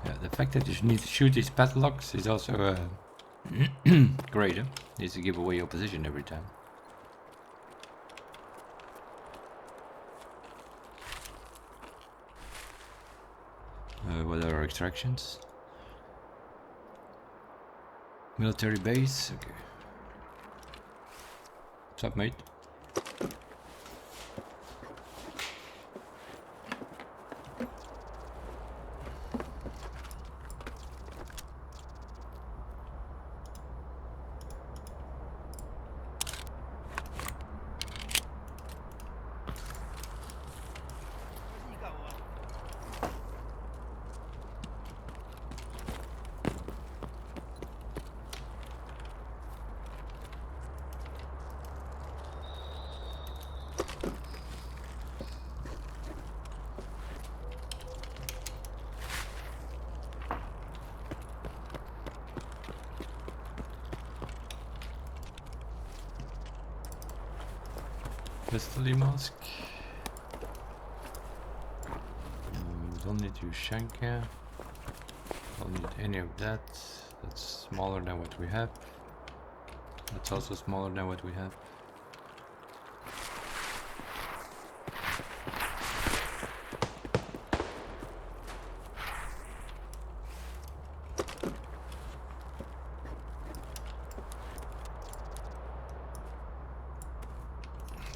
Yeah, the fact that you need to shoot these padlocks is also great, huh? Needs to give away your position every time. What are our extractions? Military base, okay. What's up, mate? Pistol mask. Don't need to use Shanka. Don't need any of that. That's smaller than what we have. That's also smaller than what we have.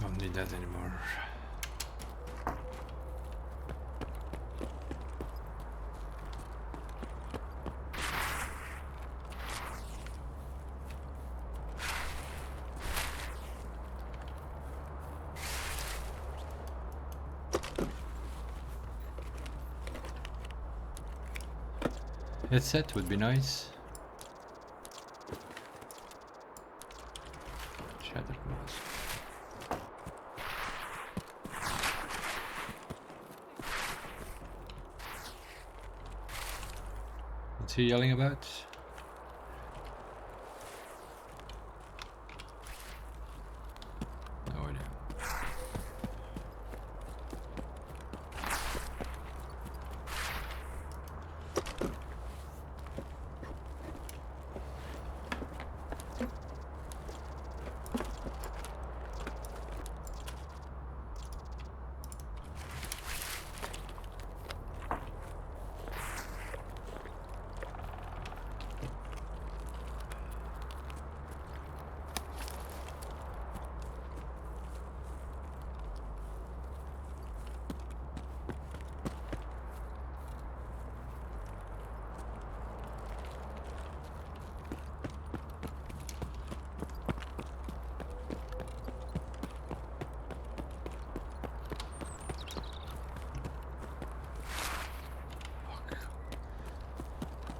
Don't need that anymore. Headset would be nice. Shattered mask. What's he yelling about? No idea.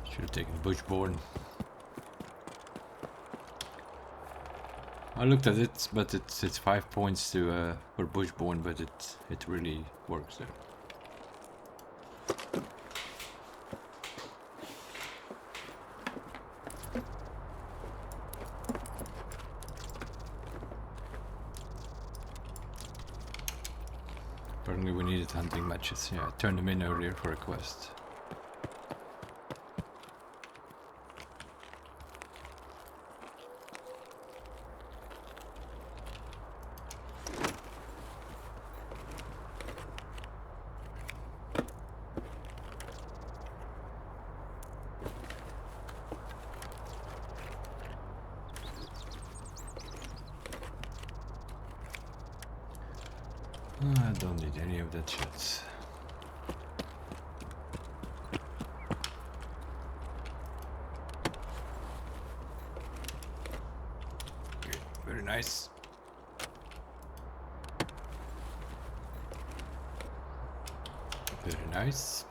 Should have taken bushborn. I looked at it, but it's 5 points to for bushborn, but it really works there. Apparently we needed hunting matches. Yeah, I turned them in earlier for a quest. I don't need any of that shit. Okay, very nice. Very nice.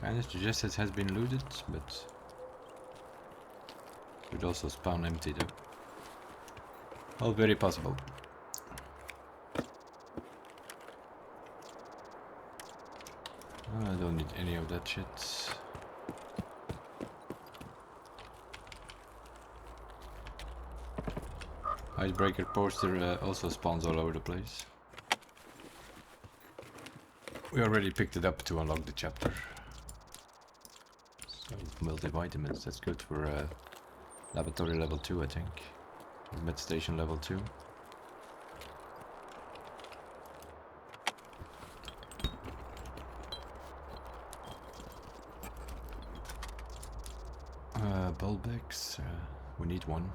Kinda suggests it has been looted, but could also spawn empty though. All very possible. I don't need any of that shit. Icebreaker poster also spawns all over the place. We already picked it up to unlock the chapter. So multivitamins, that's good for laboratory level 2, I think. Med station level 2. Bulbex, we need one.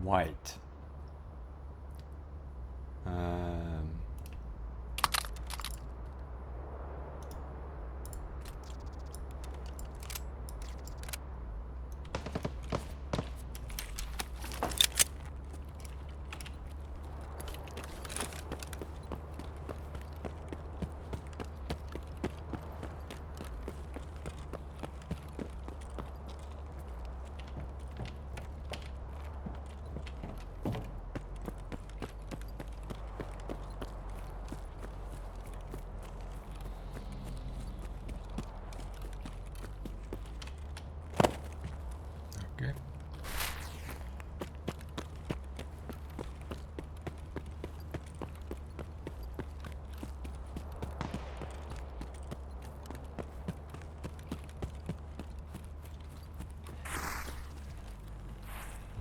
White. Okay.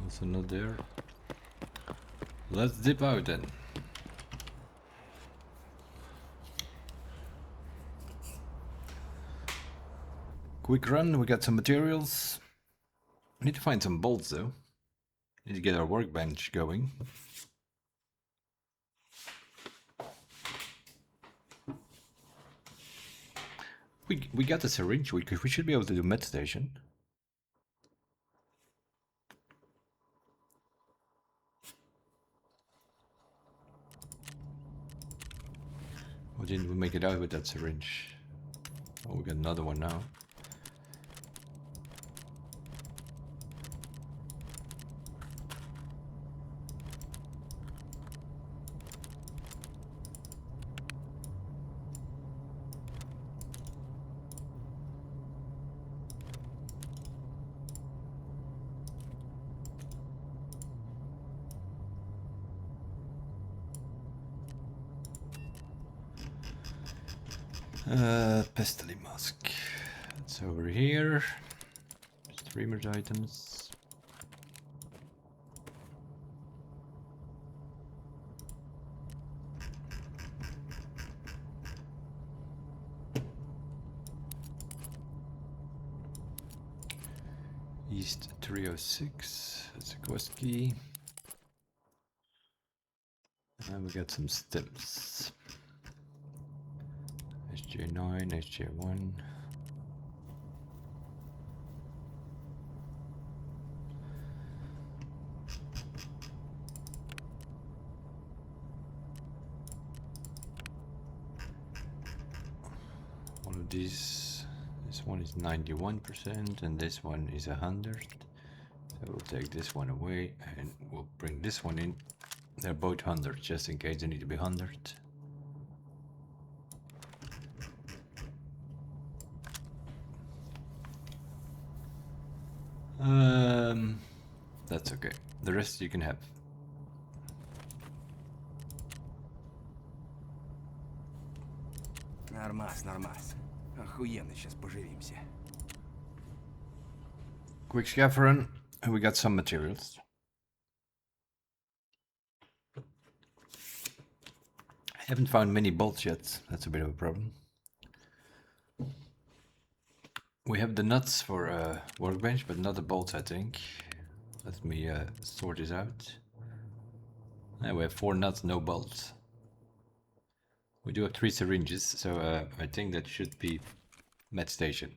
Also not there. Let's dip out then. Quick run, we got some materials. Need to find some bolts though. Need to get our workbench going. We got the syringe, we should be able to do med station. Or didn't we make it out with that syringe? Oh, we got another one now. Pestily mask. It's over here. Streamer's items. East 306. That's a quest key. And we got some stims. SJ9, SJ1. One of these, this one is 91% and this one is 100. So we'll take this one away and we'll bring this one in. They're both 100 just in case they need to be 100. That's okay. The rest you can have. Нормас, нормас. Охуенно сейчас поживимся. Quick scaffolding, and we got some materials. I haven't found many bolts yet. That's a bit of a problem. We have the nuts for a workbench, but not the bolts, I think. Let me sort this out. And we have 4 nuts, no bolts. We do have 3 syringes, so I think that should be med station.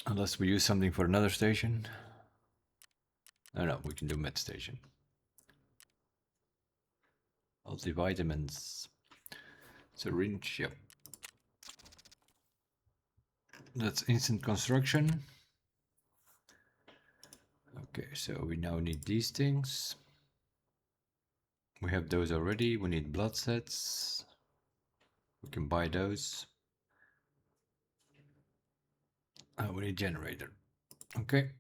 Unless we use something for another station. No, we can do med station. Multivitamins. Syringe, yep. That's instant construction. Okay, so we now need these things. We have those already. We need blood sets. We can buy those. We need generator. Okay.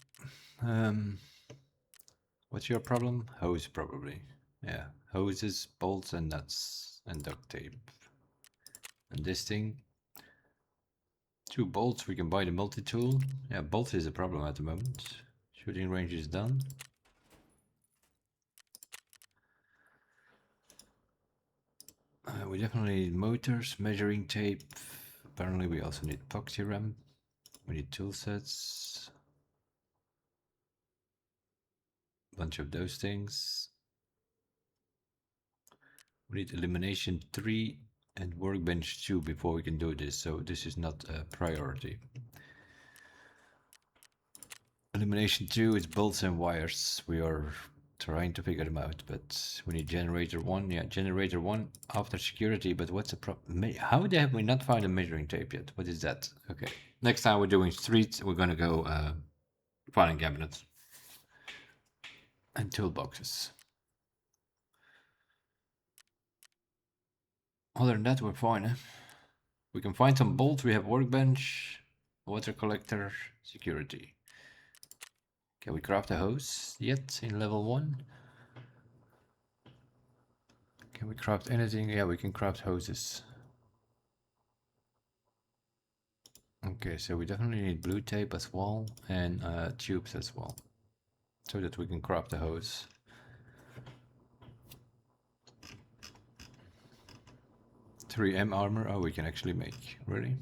What's your problem? Hose, probably. Yeah, hoses, bolts, and nuts, and duct tape. And this thing. 2 bolts. We can buy the multi-tool. Yeah, bolts is a problem at the moment. Shooting range is done. We definitely need motors, measuring tape. Apparently we also need epoxy ramp. We need tool sets. A bunch of those things. We need elimination 3 and workbench 2 before we can do this, so this is not a priority. Elimination 2 is bolts and wires. We are trying to figure them out, but we need generator 1. Yeah, generator 1 after security, but what's the problem? How have we not found a measuring tape yet? What is that? Okay, next time we're doing streets, we're gonna go filing cabinets and toolboxes. Other than that, we're fine. Eh? We can find some bolts. We have workbench, water collector, security. Can we craft a hose yet in level 1? Can we craft anything? Yeah, we can craft hoses. Okay, so we definitely need blue tape as well, and tubes as well, so that we can craft a hose. M armor, oh, we can actually make, really?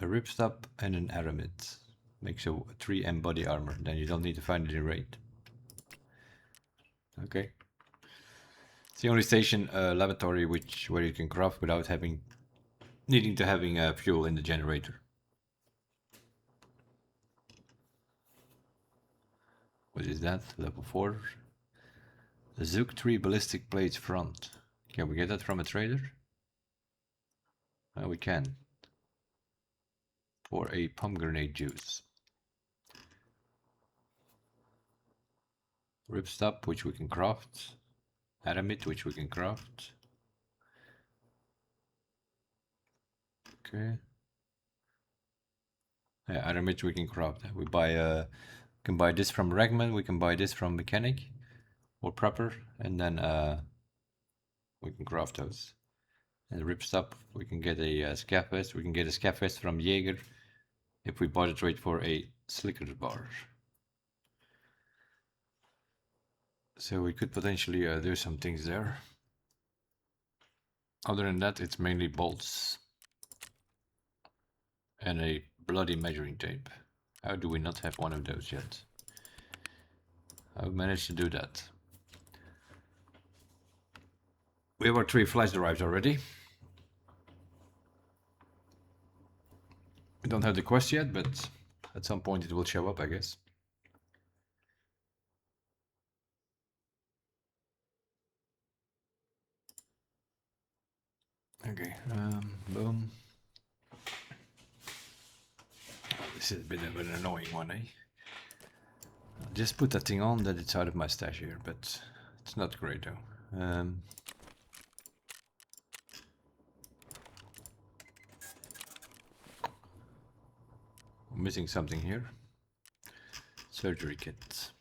A ripstop and an aramid makes a 3M body armor, then you don't need to find it in raid. Okay. It's the only station laboratory where you can craft without needing to having fuel in the generator. What is that? Level 4. The Zook 3 ballistic plates front. Can we get that from a trader? We can. For a pomegranate juice. Ripstop, which we can craft. Aramid, which we can craft. Okay. Yeah, aramid we can craft. We can buy this from Ragman, we can buy this from Mechanic or Prepper, and then we can craft those. And the ripstop, we can get a scav vest. We can get a scav vest from Jaeger if we bought it right for a slicker bar. So we could potentially do some things there. Other than that, it's mainly bolts and a bloody measuring tape. How do we not have one of those yet? How managed to do that? We have our 3 flash drives already. We don't have the quest yet, but at some point it will show up, I guess. Okay, boom. This is a bit of an annoying one, eh? I'll just put that thing on that it's out of my stash here, but it's not great though. missing something here. Surgery kit.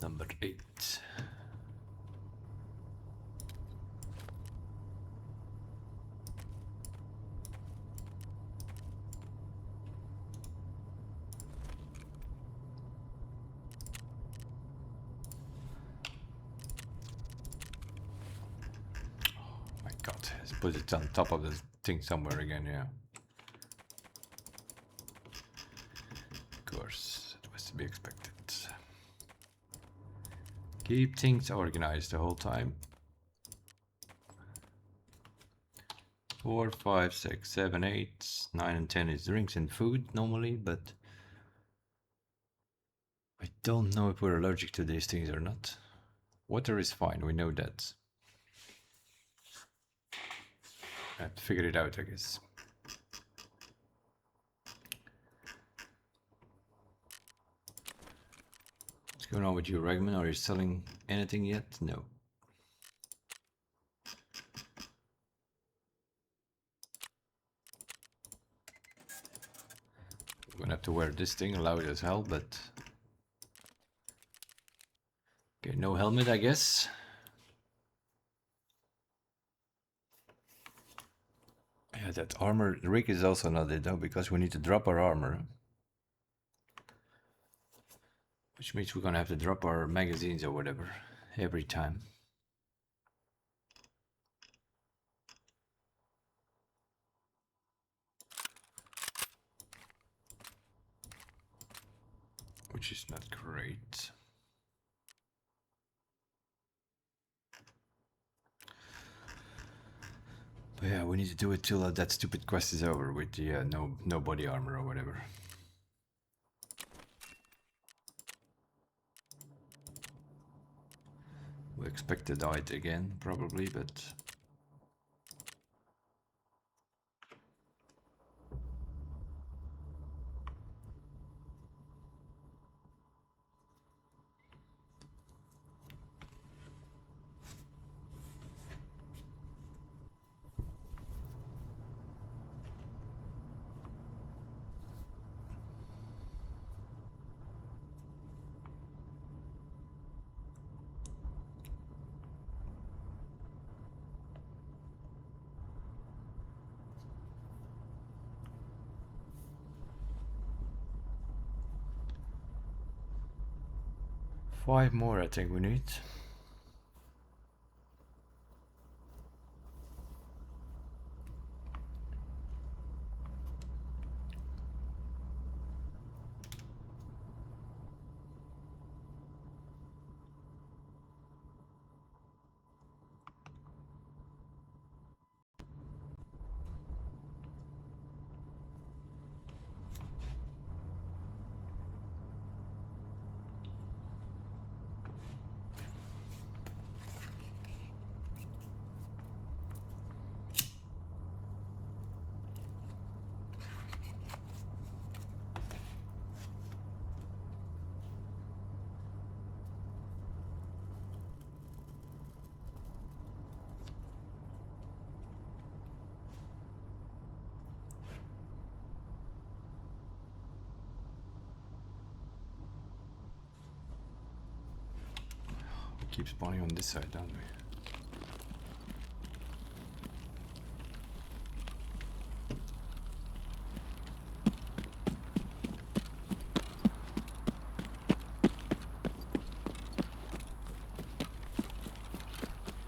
Number 8. My God, let's put it on top of the thing somewhere again, yeah. Of course, it was to be expected. Keep things organized the whole time. 4, 5, 6, 7, 8, 9 and 10 is drinks and food normally, but I don't know if we're allergic to these things or not. Water is fine, we know that. I have to figure it out, I guess. What's going on with you, Ragman? Are you selling anything yet? No. I'm gonna have to wear this thing loud as hell, but... Okay, no helmet, I guess. Yeah, that armor rig is also not it though, because we need to drop our armor. Which means we're gonna have to drop our magazines or whatever every time. Which is not great. But yeah, we need to do it till that stupid quest is over with the no body armor or whatever. We expect to die again, probably, but... Five more, I think we need. Keep spawning on this side, don't we?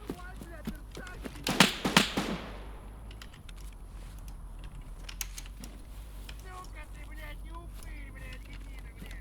Давай, блядь, перстачки! Сука ты, блядь, не упырь, блядь, гнида, блядь!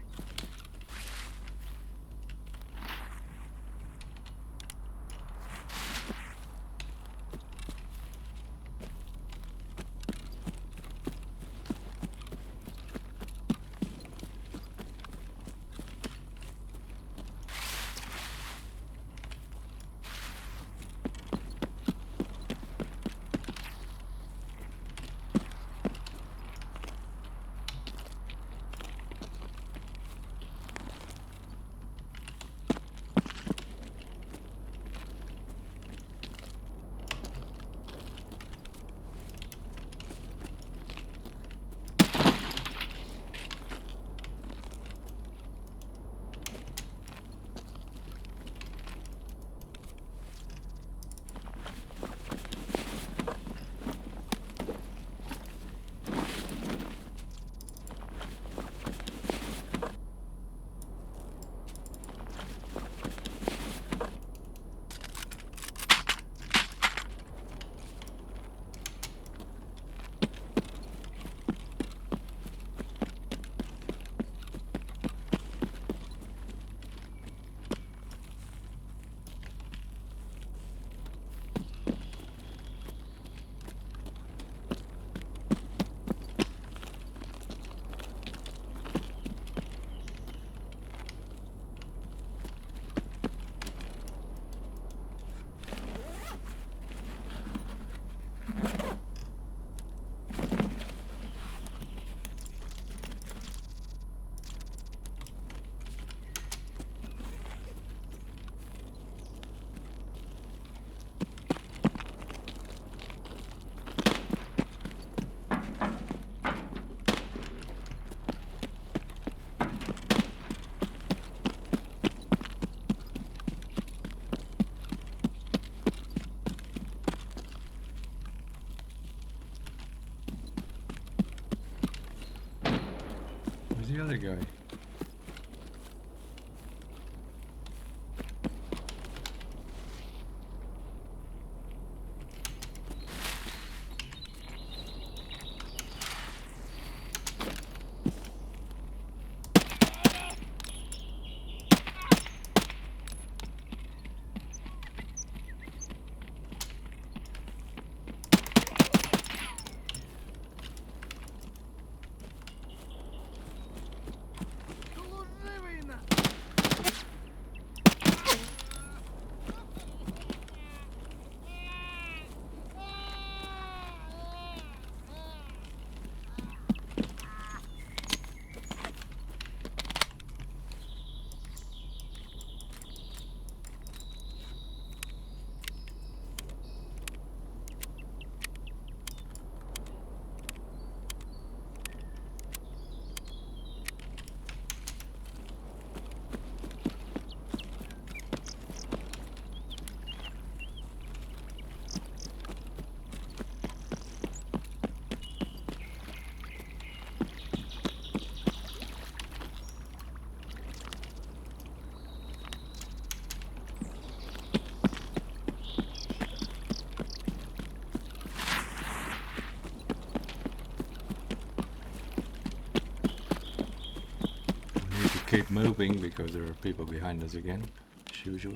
the other guy? Служивый на! We need to keep moving because there are people behind us again, as usual.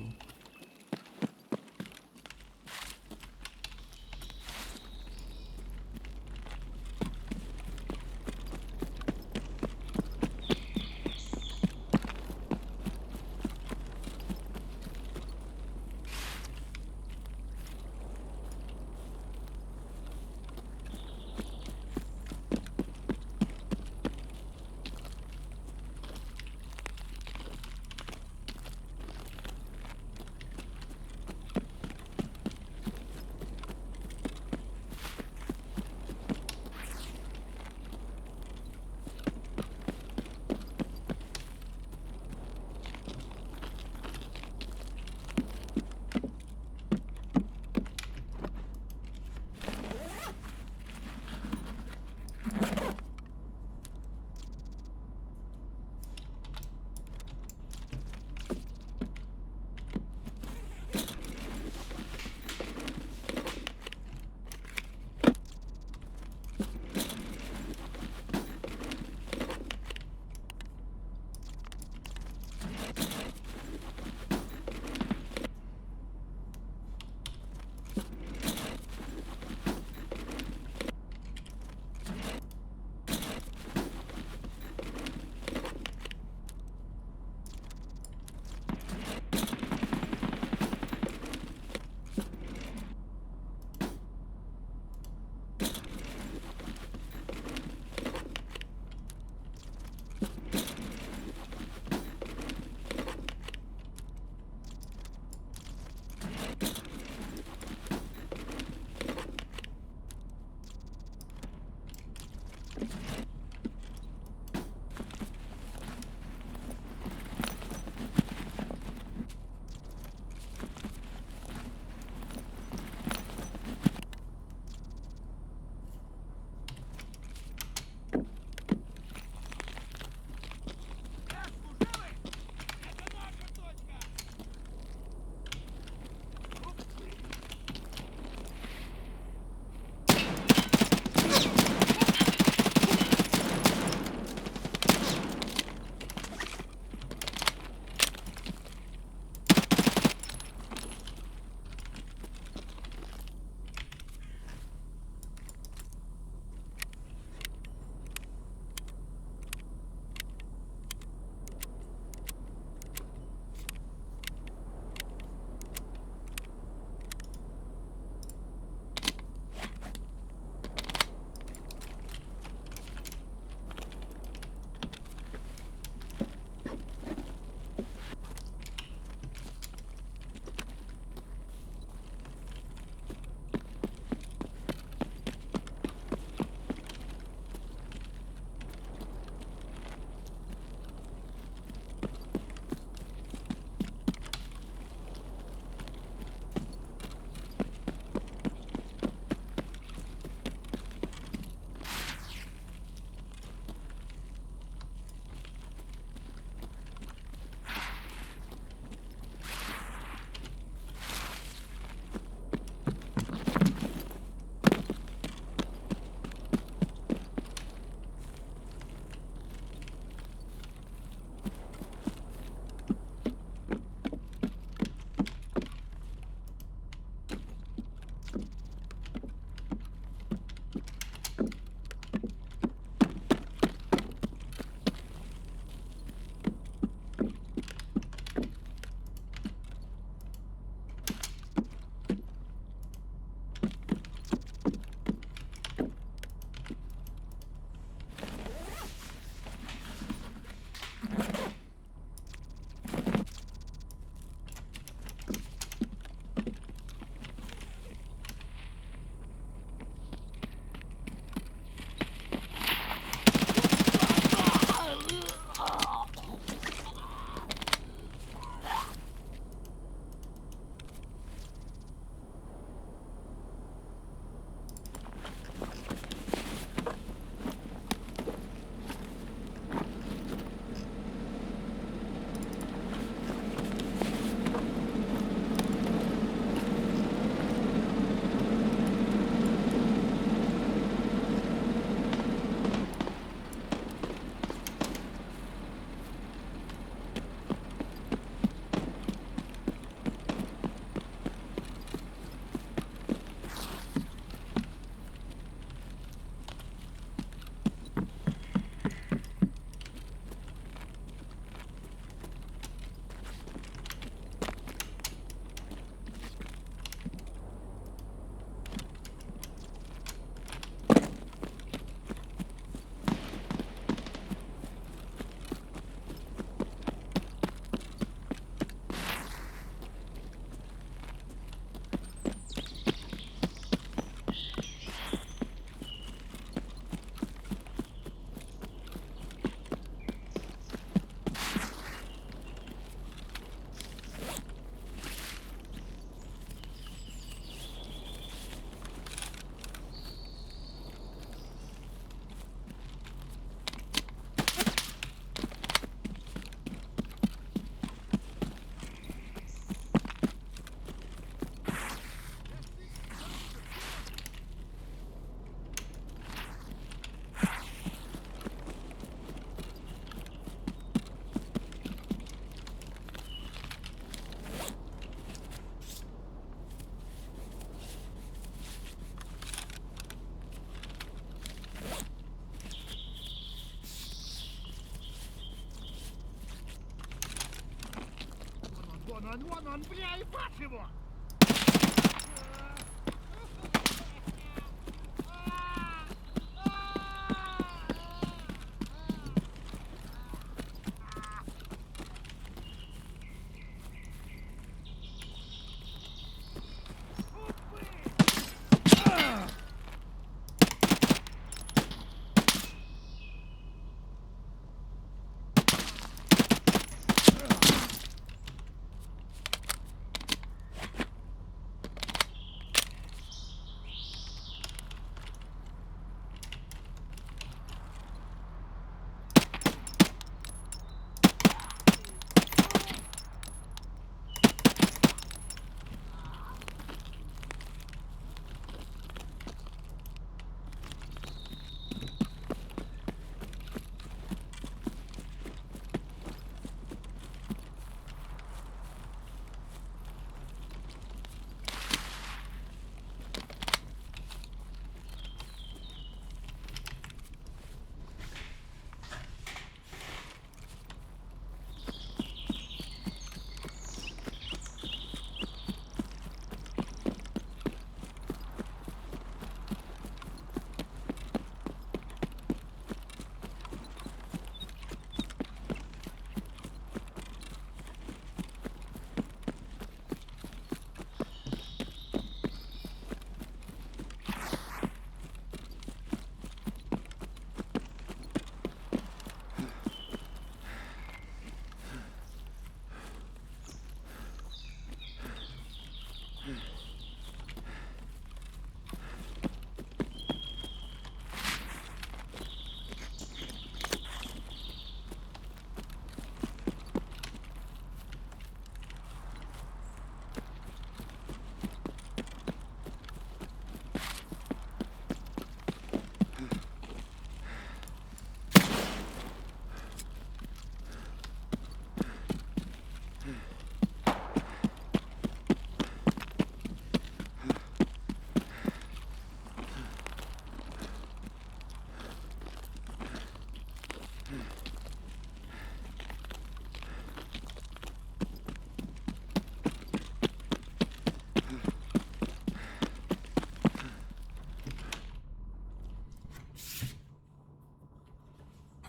Вон он, бля, и бац его!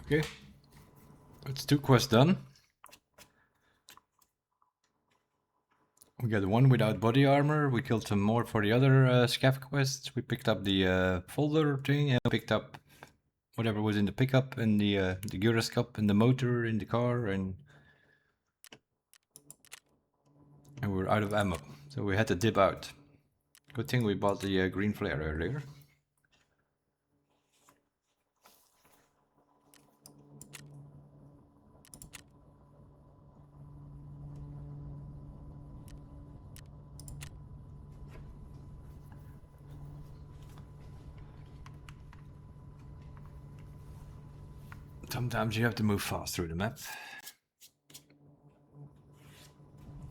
Okay, that's 2 quests done. We got one without body armor. We killed some more for the other scav quests. We picked up the folder thing and picked up whatever was in the pickup and the gyroscope and the motor in the car, and we're out of ammo. So we had to dip out. Good thing we bought the green flare earlier. Sometimes you have to move fast through the map.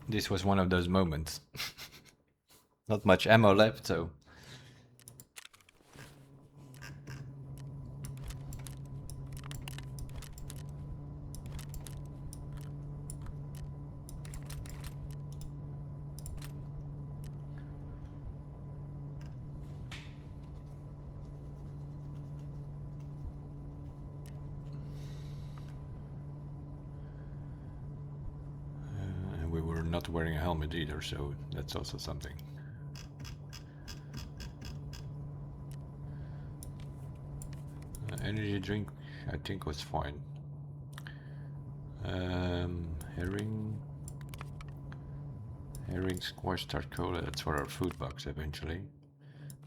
This was one of those moments. Not much ammo left, so... and we were not wearing a helmet either, so that's also something. Energy drink, I think, was fine. Herring, squash, tart cola. That's for our food box eventually.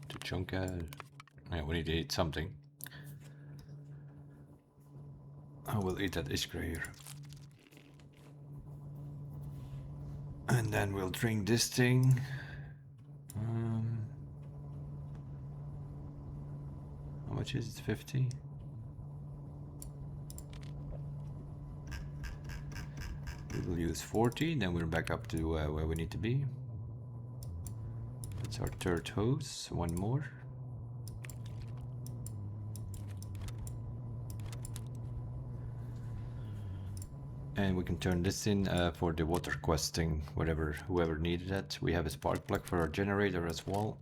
Tuchonka. Yeah, we need to eat something. I will eat that iskra here. And then we'll drink this thing. How much is it? 50? We will use 40, then we're back up to where we need to be. That's our third hose, one more. And we can turn this in for the water questing, whoever needed it. We have a spark plug for our generator as well.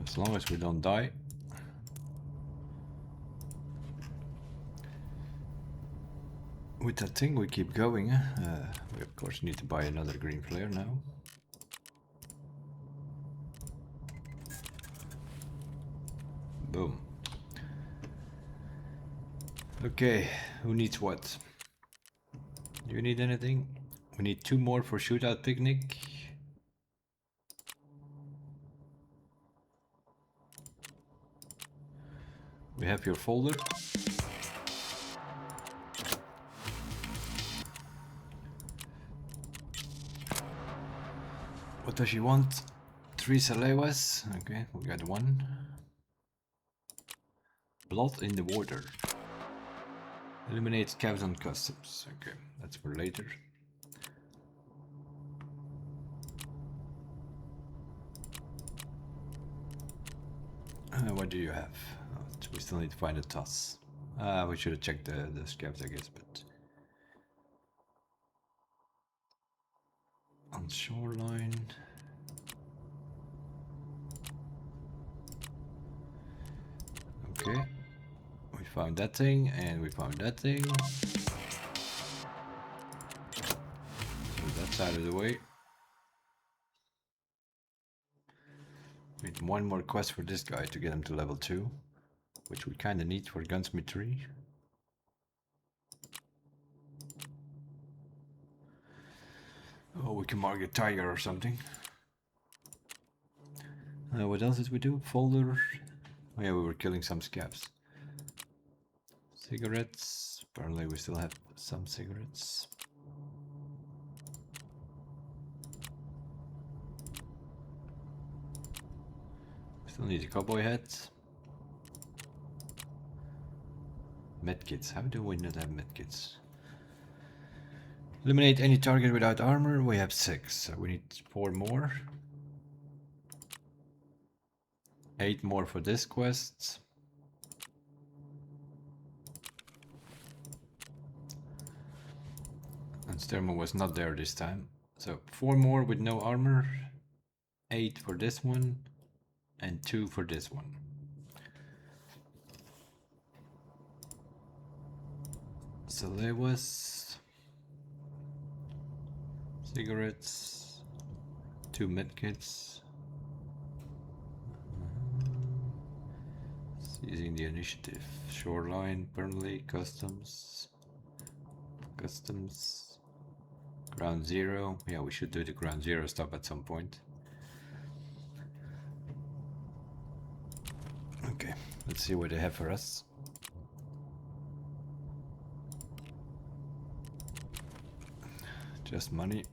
As long as we don't die. With that thing we keep going. We of course need to buy another green flare now. Boom. Okay, who needs what? Do you need anything? We need 2 more for shootout picnic. We have your folder. What does she want? 3 Salevas. Okay, we got 1. Blood in the water. Eliminate scavs on customs. Okay, that's for later. What do you have? Oh, we still need to find a toss. We should have checked the scavs, I guess, but... On shoreline... Okay. We found that thing, and we found that thing. So that's out of the way. We need 1 more quest for this guy to get him to level 2. Which we kinda need for gunsmithry. Oh, we can mark a tiger or something. What else did we do? Folder. Oh yeah, we were killing some scabs. Cigarettes. Apparently we still have some cigarettes. Still need a cowboy hat. Medkits. How do we not have medkits? Eliminate any target without armor. We have 6, so we need 4 more. 8 more for this quest. And Stermo was not there this time. So 4 more with no armor. 8 for this one. And 2 for this one. So there was cigarettes, 2 medkits. Seizing the initiative. Shoreline, permanently, customs. Ground 0. Yeah, we should do the ground 0 stop at some point. Okay, let's see what they have for us. Just money.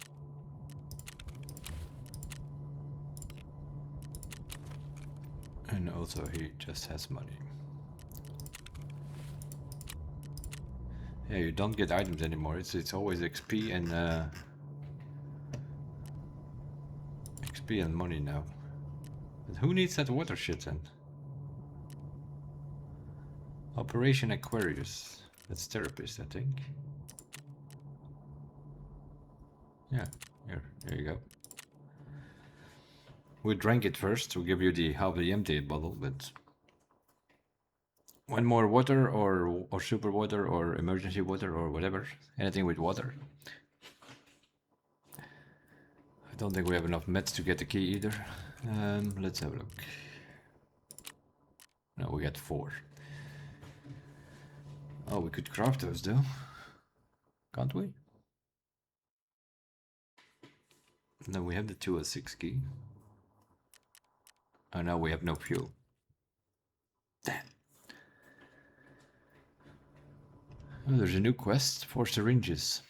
And also he just has money. Yeah, you don't get items anymore. It's always XP and XP and money now. But who needs that water shit then? Operation Aquarius. That's therapist, I think. Yeah, here you go. We drank it first to give you the half the empty bottle, but 1 more water or super water or emergency water or whatever. Anything with water. I don't think we have enough meds to get the key either. Let's have a look. No, we got 4. Oh, we could craft those though. Can't we? No, we have the 206 key. Oh no, we have no fuel. Damn. Oh, there's a new quest, 4 syringes.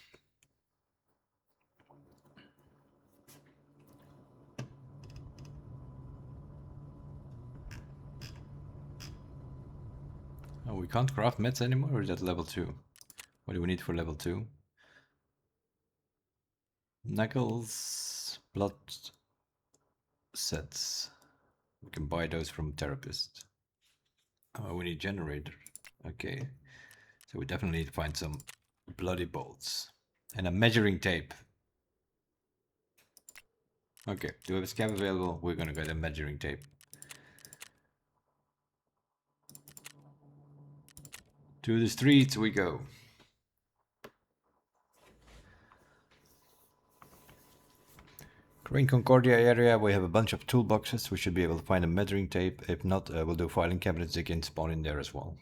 Oh, we can't craft meds anymore, or is that level 2? What do we need for level 2? Knuckles, blood sets. We can buy those from therapist. Oh, we need generator. Okay. So we definitely need to find some bloody bolts. And a measuring tape. Okay, do we have a scab available? We're gonna get a measuring tape. To the streets we go. Green Concordia area, we have a bunch of toolboxes. We should be able to find a measuring tape. If not, we'll do filing cabinets. They can spawn in there as well.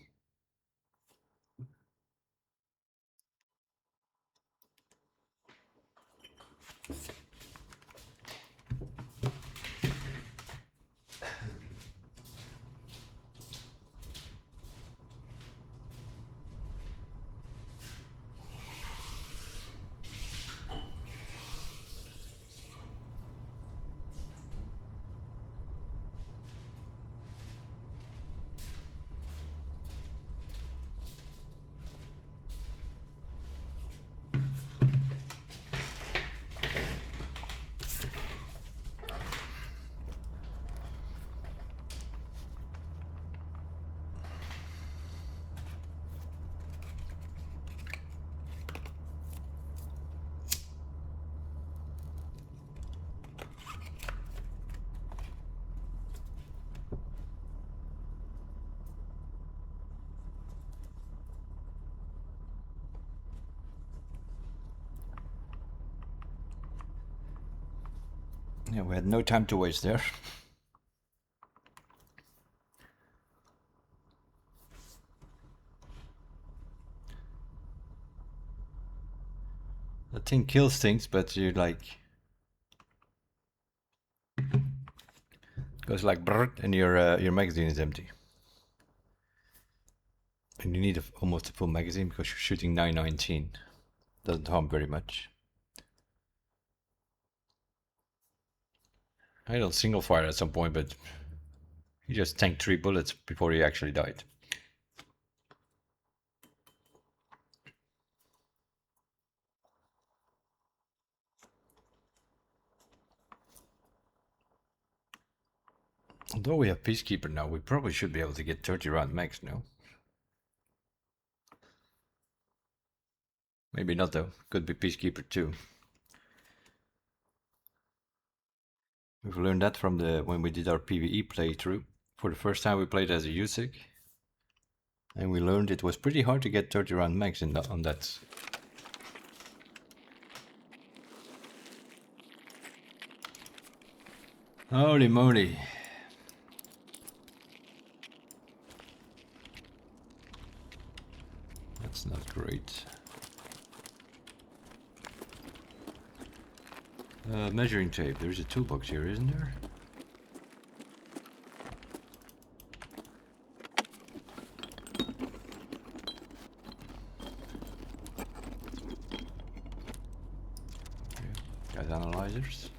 Yeah, we had no time to waste there. That thing kills things, but you like goes like brrrt, and your magazine is empty. And you need almost a full magazine because you're shooting 919. Doesn't harm very much. I had a single fire at some point, but he just tanked 3 bullets before he actually died. Although we have Peacekeeper now, we probably should be able to get 30 round max now. Maybe not though, could be Peacekeeper too. We've learned that from when we did our PvE playthrough. For the first time we played as a USIC. And we learned it was pretty hard to get 30 round max on that. Holy moly. That's not great. Measuring tape. There's a toolbox here, isn't there? Okay. Got analyzers.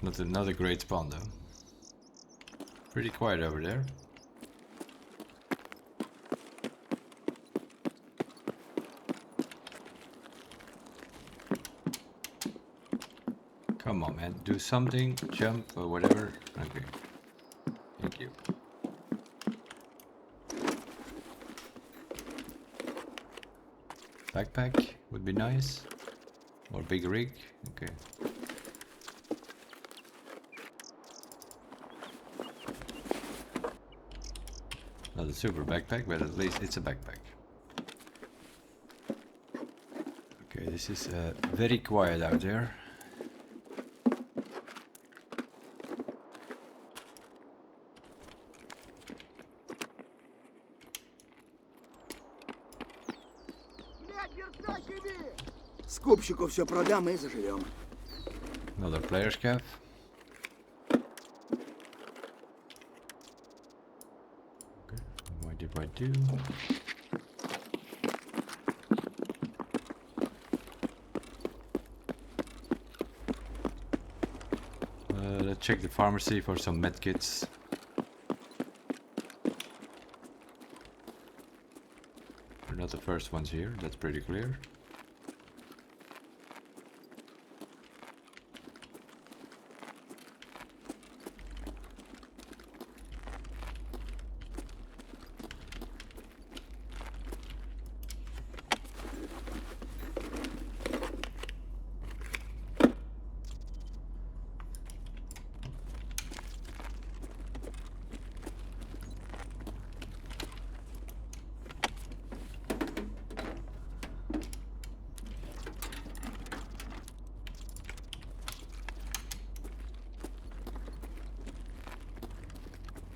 It's not a great spawn though. Pretty quiet over there. Come on, man. Do something. Jump or whatever. Okay. Thank you. Backpack would be nice. Or big rig. Okay. Not a super backpack, but at least it's a backpack. Okay, this is very quiet out there. Скупщику все продам и заживем. Another player scav. Okay, what did I do? Let's check the pharmacy for some medkits. We're not the first ones here, that's pretty clear.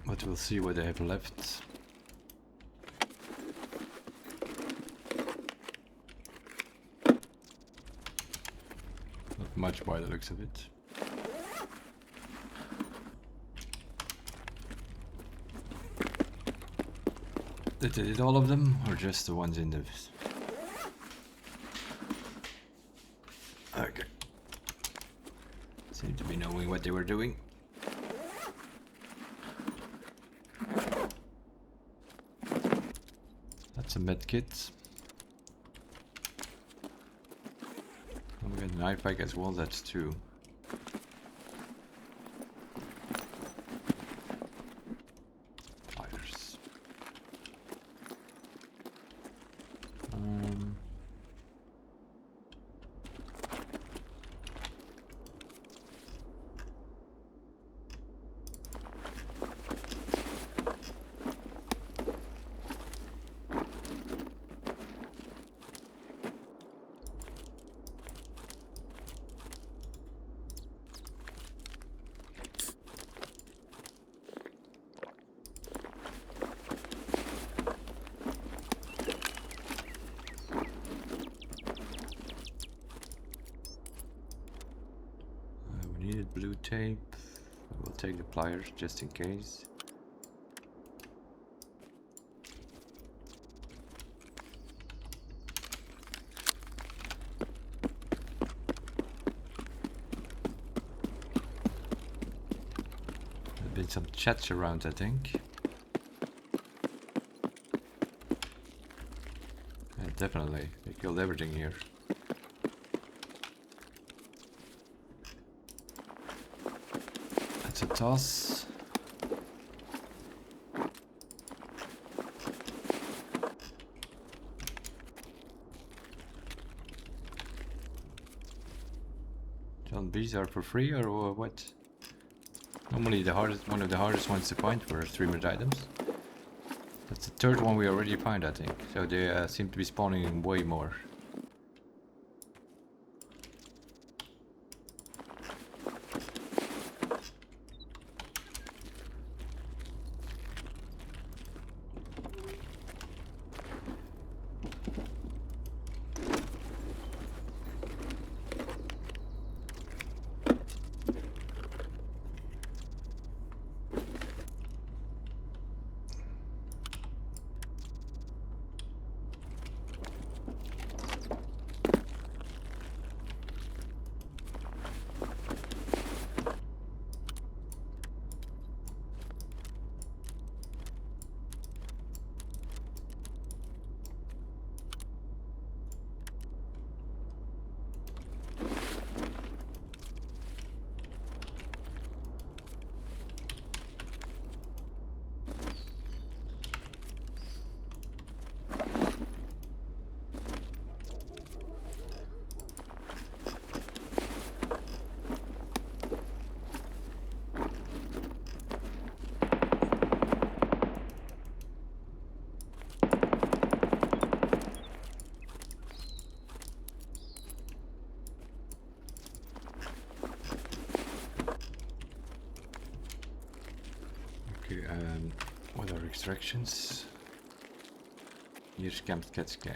But we'll see what they have left. Not much by the looks of it. Did they hit all of them, or just the ones in the... Okay. Seem to be knowing what they were doing. That's a medkit. And we got an eye pack as well, that's 2. Pliers. We needed blue tape. We'll take the pliers just in case. There's been some chats around, I think. Yeah, definitely. They killed everything here. That's a toss. John B's are for free or what? Normally one of the hardest ones to find for streamer items. That's the third one we already found, I think. So they seem to be spawning way more. Okay, what are extractions? Here's camped cats, yeah.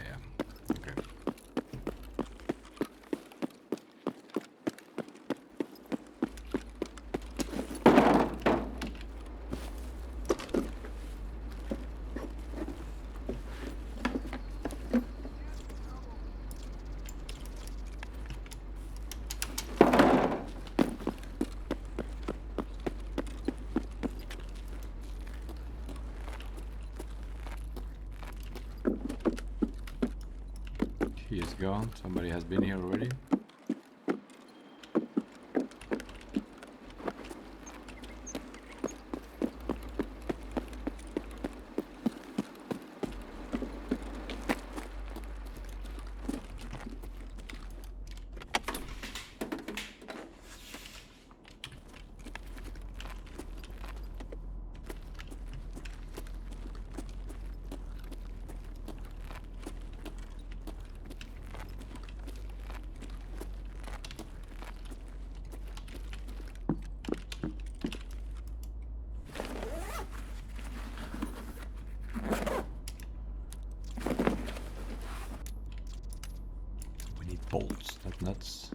Okay. He is gone. Somebody has been here already. Bolts, not nuts.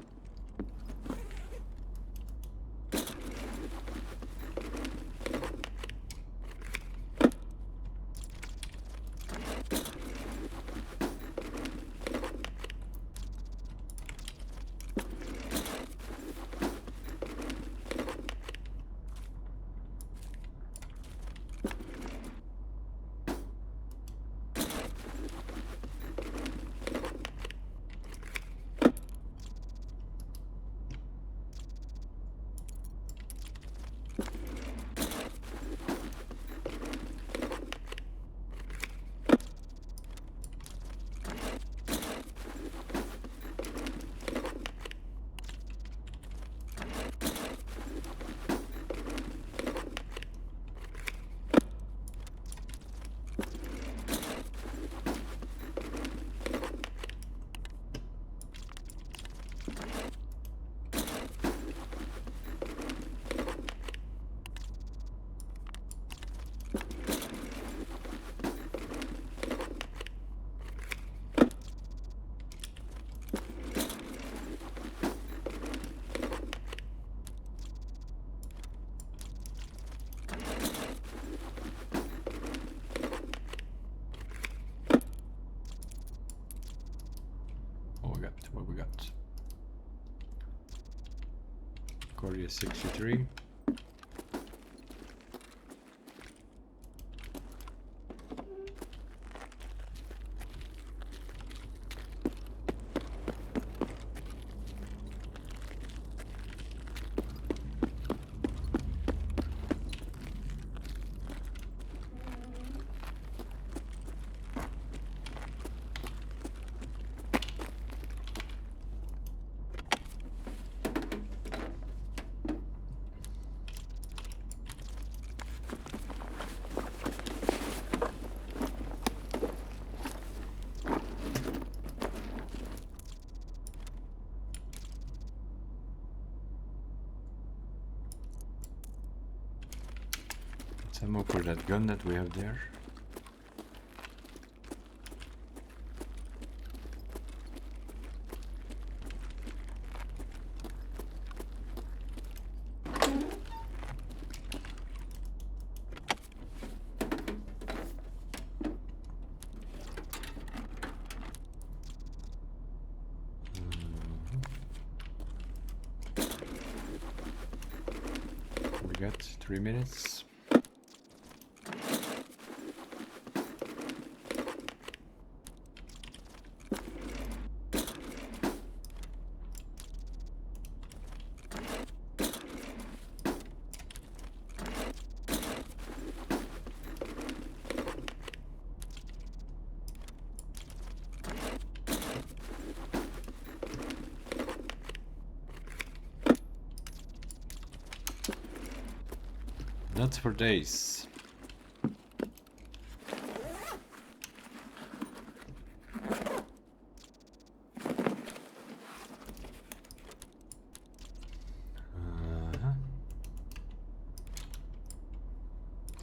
What we got? Korea 63. Ammo for that gun that we have there. We got 3 minutes. Nuts for days.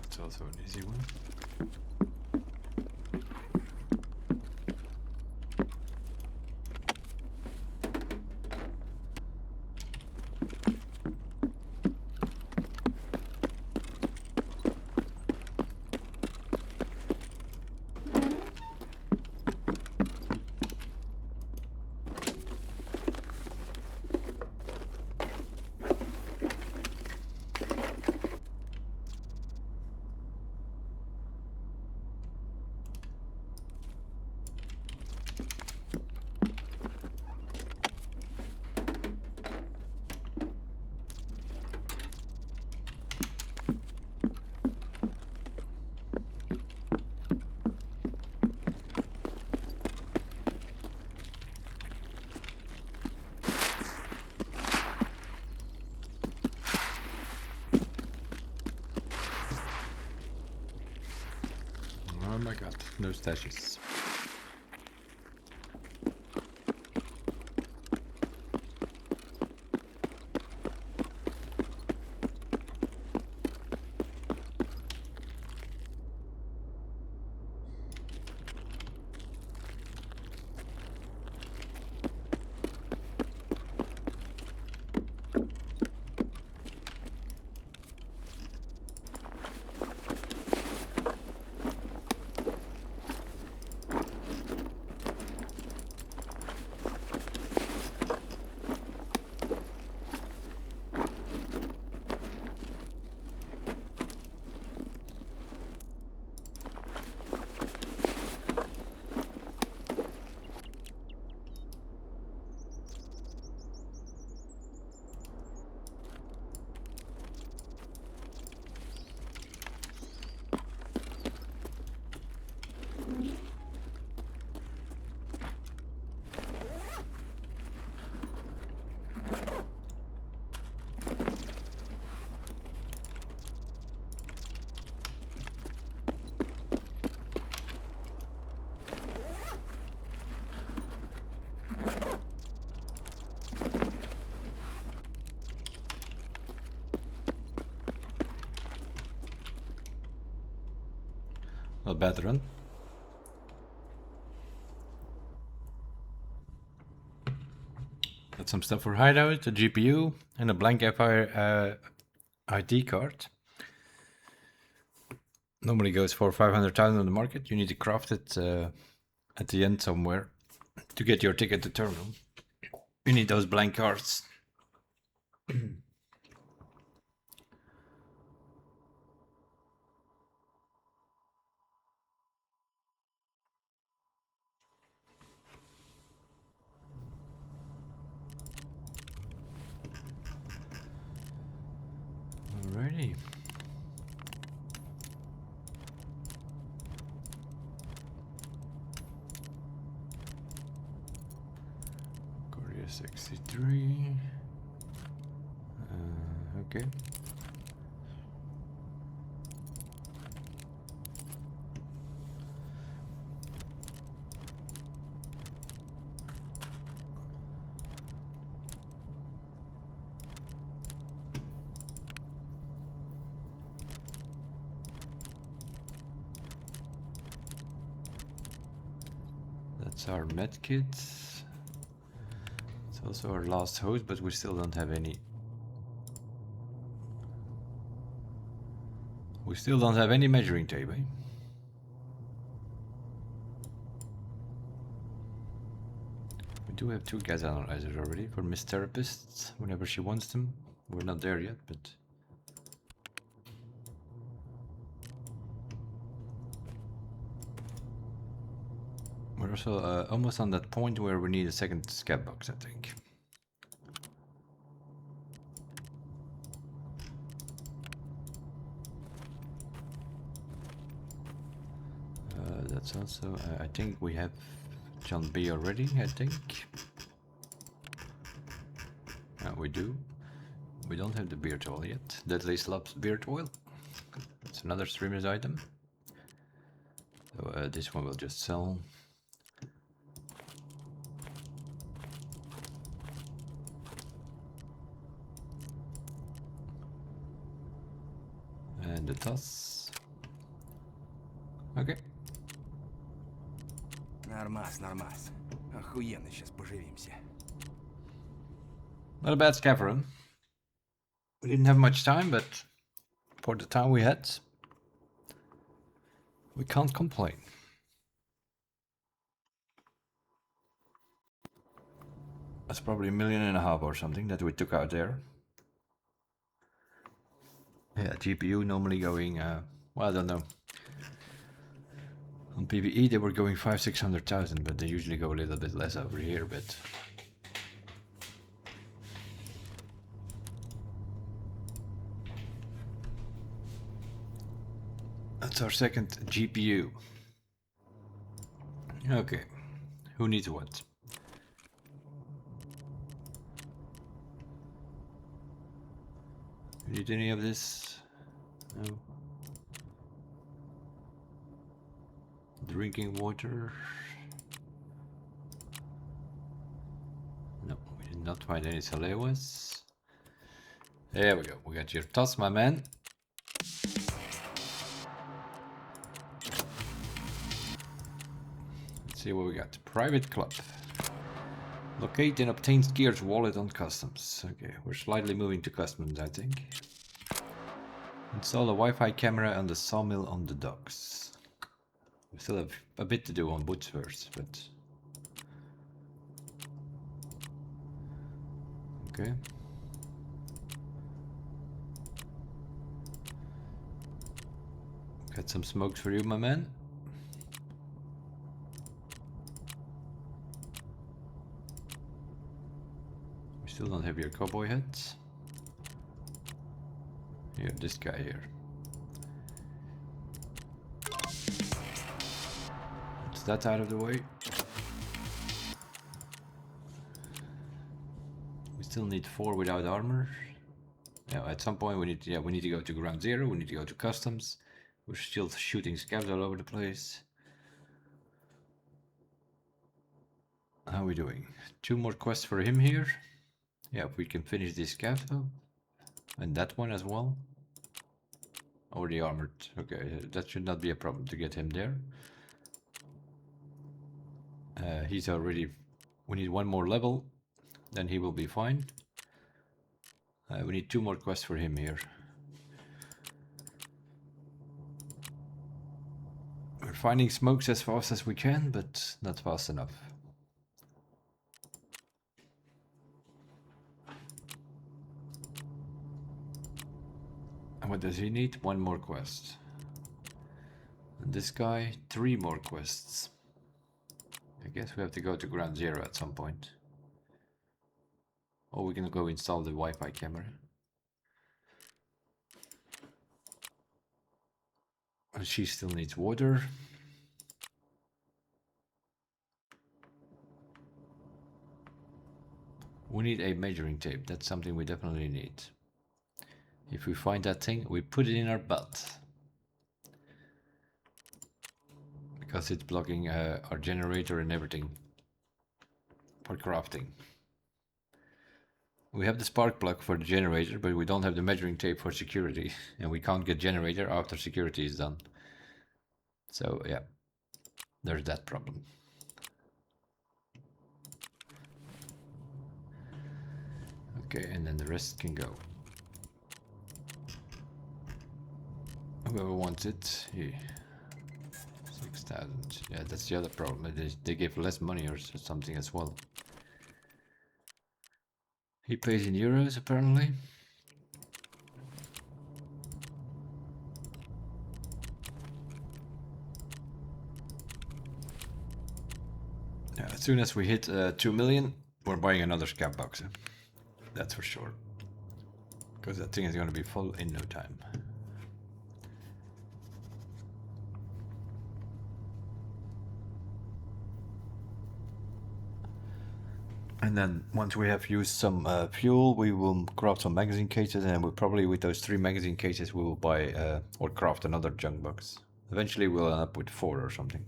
That's also an easy one. my god, no stashes. A bad run. Got some stuff for hideout, a GPU, and a blank FI ID card. Normally goes for 500,000 on the market. You need to craft it at the end somewhere to get your ticket to terminal. You need those blank cards. Alrighty. Korea 63. Okay. That's our medkit. It's also our last host, but we still don't have any. We still don't have any measuring tape, eh? We do have 2 gas analyzers already for Miss Therapists whenever she wants them. We're not there yet, but we're also almost on that point where we need a second scab box, I think. That's also, I think we have John B already, I think. We do. We don't have the beard oil yet. Deadly Slop's beard oil. It's another streamer's item. So this one will just sell. And the toss. Okay. Нормас, нормас. Охуенно сейчас поживимся. Not a bad scav run. We didn't have much time, but for the time we had, we can't complain. That's probably 1.5 million or something that we took out there. Yeah, GPU normally going, well, I don't know. On PvE they were going 500,000-600,000, but they usually go a little bit less over here, but... That's our second GPU. Okay, who needs what? You need any of this? No. Drinking water. No, we did not find any Salewas. There we go. We got your toss, my man. Let's see what we got. Private club. Locate and obtain Gear's wallet on customs. Okay, we're slightly moving to customs, I think. Install a Wi-Fi camera on the sawmill on the docks. We still have a bit to do on woods first, but... Okay. Got some smokes for you, my man. We still don't have your cowboy hats. Here, this guy here. Is that out of the way? We still need 4 without armor. Yeah, at some point we need to go to ground zero. We need to go to customs. We're still shooting scavs all over the place. How are we doing? 2 more quests for him here. Yeah, if we can finish this scav though. And that one as well. Already armored. Okay, that should not be a problem to get him there. He's already... We need 1 more level. Then he will be fine. We need 2 more quests for him here. We're finding smokes as fast as we can, but not fast enough. And what does he need? 1 more quest. And this guy, 3 more quests. I guess we have to go to ground zero at some point. Or we're gonna go install the Wi-Fi camera. She still needs water. We need a measuring tape. That's something we definitely need. If we find that thing, we put it in our butt. Because it's blocking our generator and everything for crafting. We have the spark plug for the generator, but we don't have the measuring tape for security. And we can't get generator after security is done. So yeah, there's that problem. Okay, and then the rest can go. Whoever wants it, yeah. 6,000. Yeah, that's the other problem. They give less money or something as well. He pays in euros apparently. Yeah, as soon as we hit 2 million, we're buying another scab box. That's for sure. Because that thing is going to be full in no time. And then once we have used some fuel, we will craft some magazine cases, and we'll probably with those 3 magazine cases we will buy or craft another junk box. Eventually we'll end up with 4 or something.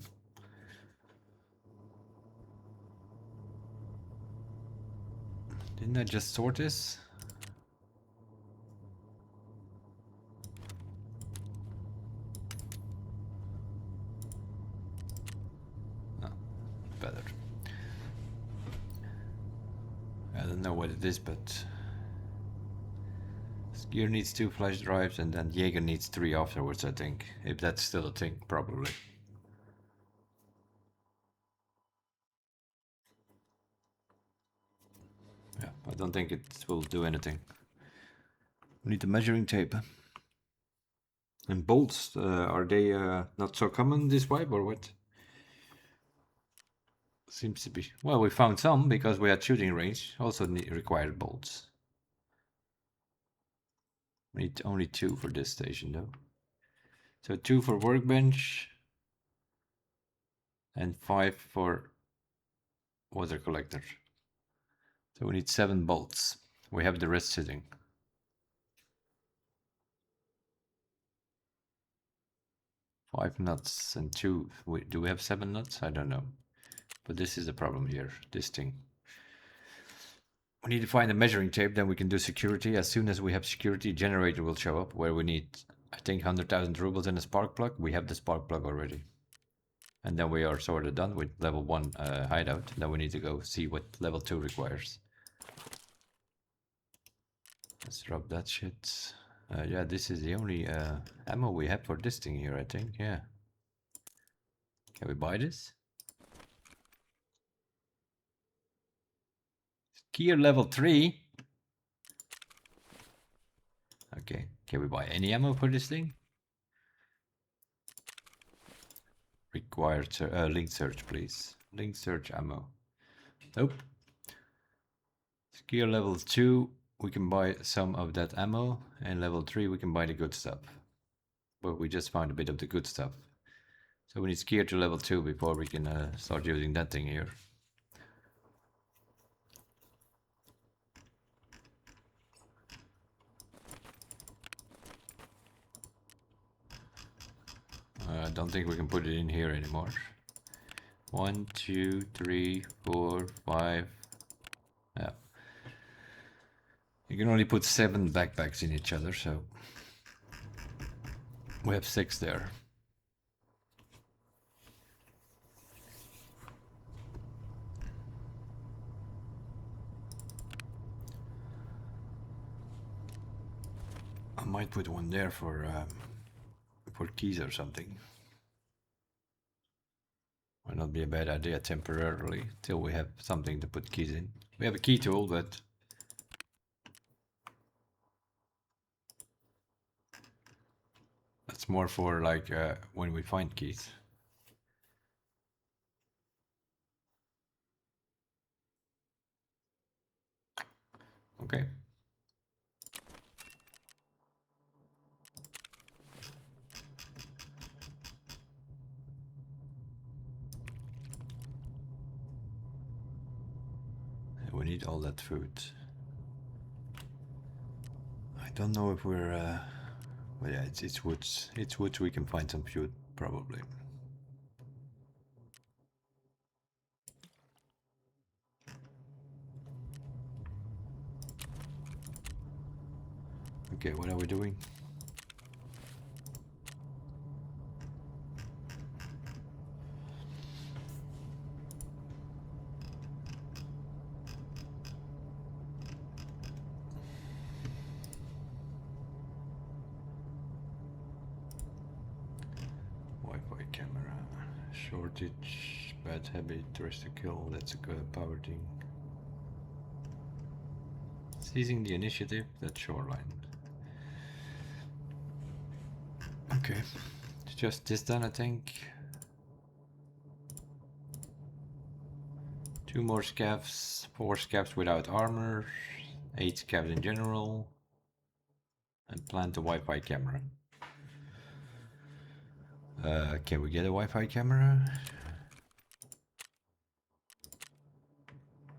Didn't I just sort this? No, better. I don't know what it is, but Skier needs 2 flash drives and then Jaeger needs 3 afterwards, I think. If that's still a thing, probably. Yeah, I don't think it will do anything. We need the measuring tape. And bolts, are they not so common this wipe or what? Seems to be. Well, we found some because we had shooting range. Also required bolts. We need only 2 for this station though. So 2 for workbench. And 5 for water collector. So we need 7 bolts. We have the rest sitting. 5 nuts and 2. Do we have 7 nuts? I don't know. But this is the problem here, this thing. We need to find a measuring tape, then we can do security. As soon as we have security, generator will show up where we need, I think, 100,000 rubles in a spark plug. We have the spark plug already. And then we are sort of done with level 1 hideout. Then we need to go see what level 2 requires. Let's drop that shit. Yeah, this is the only ammo we have for this thing here, I think. Yeah. Can we buy this? Gear level 3. Okay. Can we buy any ammo for this thing? Required link search, please. Link search ammo. Nope. Gear level 2. We can buy some of that ammo, and level 3 we can buy the good stuff. But we just found a bit of the good stuff. So we need gear to level 2 before we can start using that thing here. I don't think we can put it in here anymore. 1, 2, 3, 4, 5. Yeah. You can only put 7 backpacks in each other, so we have 6 there. I might put one there for keys or something. Might not be a bad idea temporarily till we have something to put keys in. We have a key tool, but that's more for like when we find keys. Okay. We need all that food. I don't know if we're well, yeah, it's woods. It's woods. We can find some food probably. Okay, what are we doing? Wi-Fi camera. Shortage. Bad habit. Rest to kill. That's a good power thing. Seizing the initiative. That's shoreline. Okay. It's just this done, I think. 2 more scavs. 4 scavs without armor. 8 scavs in general. And plant a Wi-Fi camera. Can we get a Wi-Fi camera?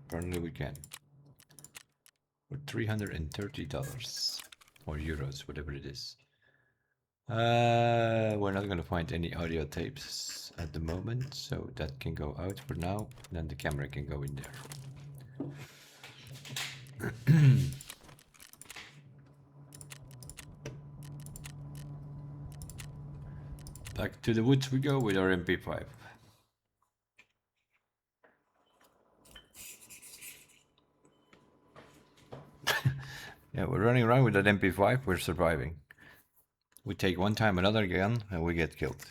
Apparently we can. For $330 or euros, whatever it is. We're not gonna find any audio tapes at the moment, so that can go out for now. Then the camera can go in there. Back to the woods we go with our MP5. Yeah, we're running around with that MP5, we're surviving. We take one time another gun and we get killed.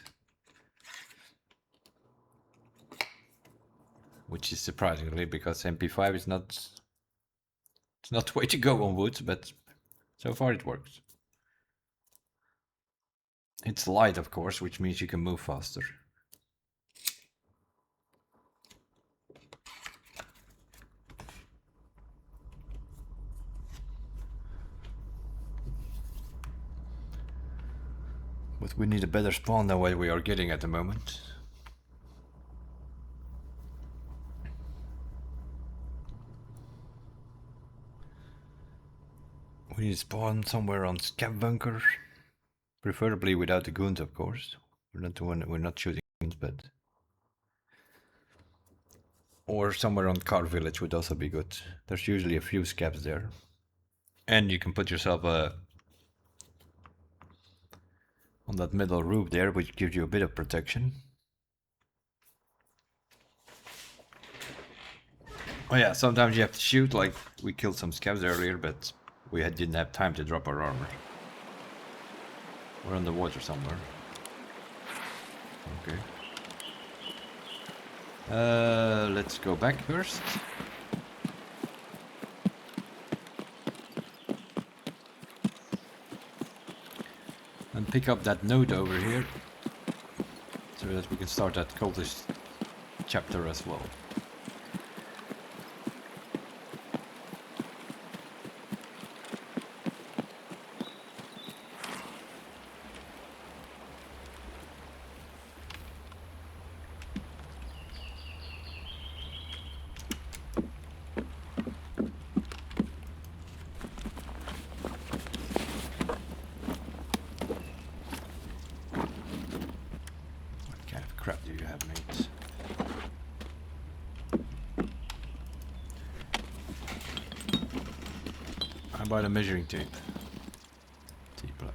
Which is surprisingly, because MP5 is not... It's not the way to go on woods, but so far it works. It's light, of course, which means you can move faster. But we need a better spawn than what we are getting at the moment. We need to spawn somewhere on Scab Bunker. Preferably without the goons, of course. We're not shooting, but or somewhere on Car Village would also be good. There's usually a few scabs there, and you can put yourself on that middle roof there, which gives you a bit of protection. Oh yeah, sometimes you have to shoot, like we killed some scabs earlier, but we didn't have time to drop our armor. We're on the water somewhere. Okay. Let's go back first. And pick up that note over here, so that we can start that cultist chapter as well. Crap do you have, mate? How about a measuring tape? T-plug.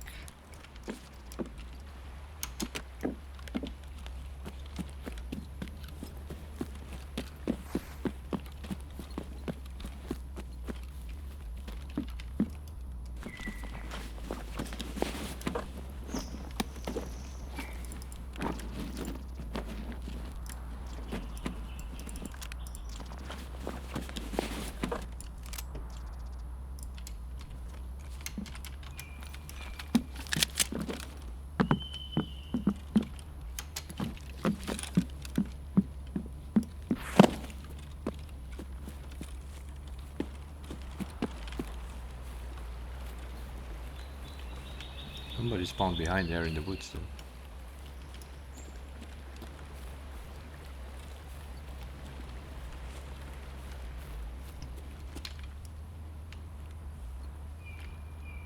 Somebody spawned behind there in the woods though.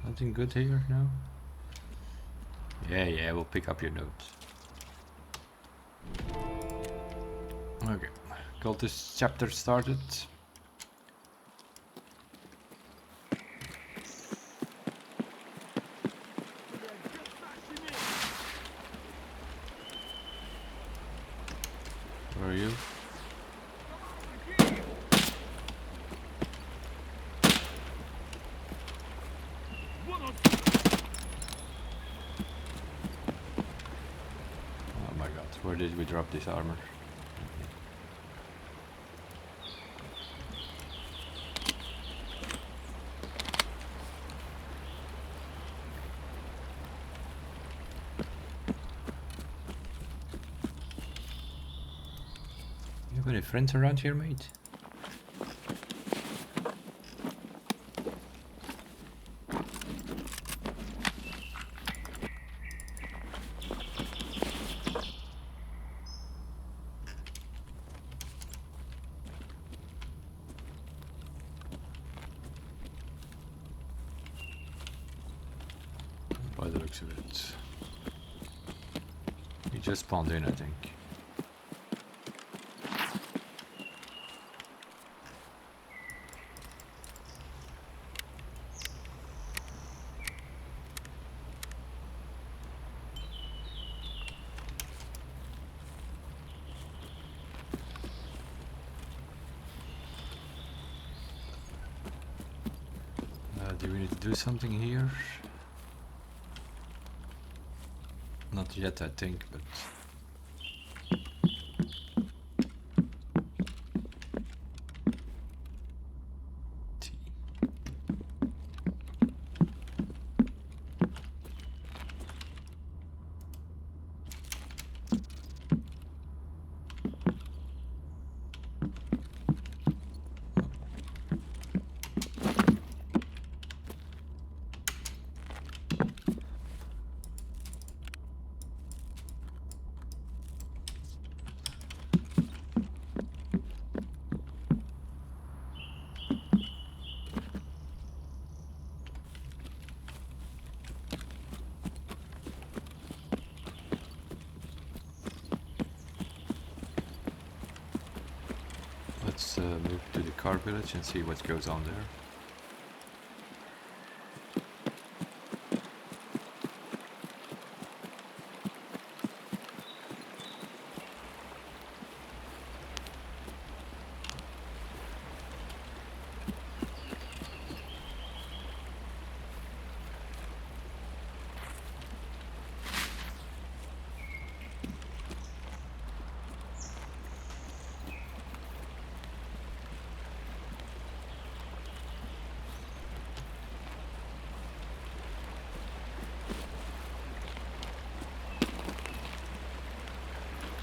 Nothing good here now? Yeah, we'll pick up your notes. Okay, cultist chapter started. Where are you? Oh my god, where did we drop this armor? You have any friends around here, mate? By the looks of it. He just spawned in, I think. Do we need to do something here? Not yet, I think, but... T. Move to the car village and see what goes on there.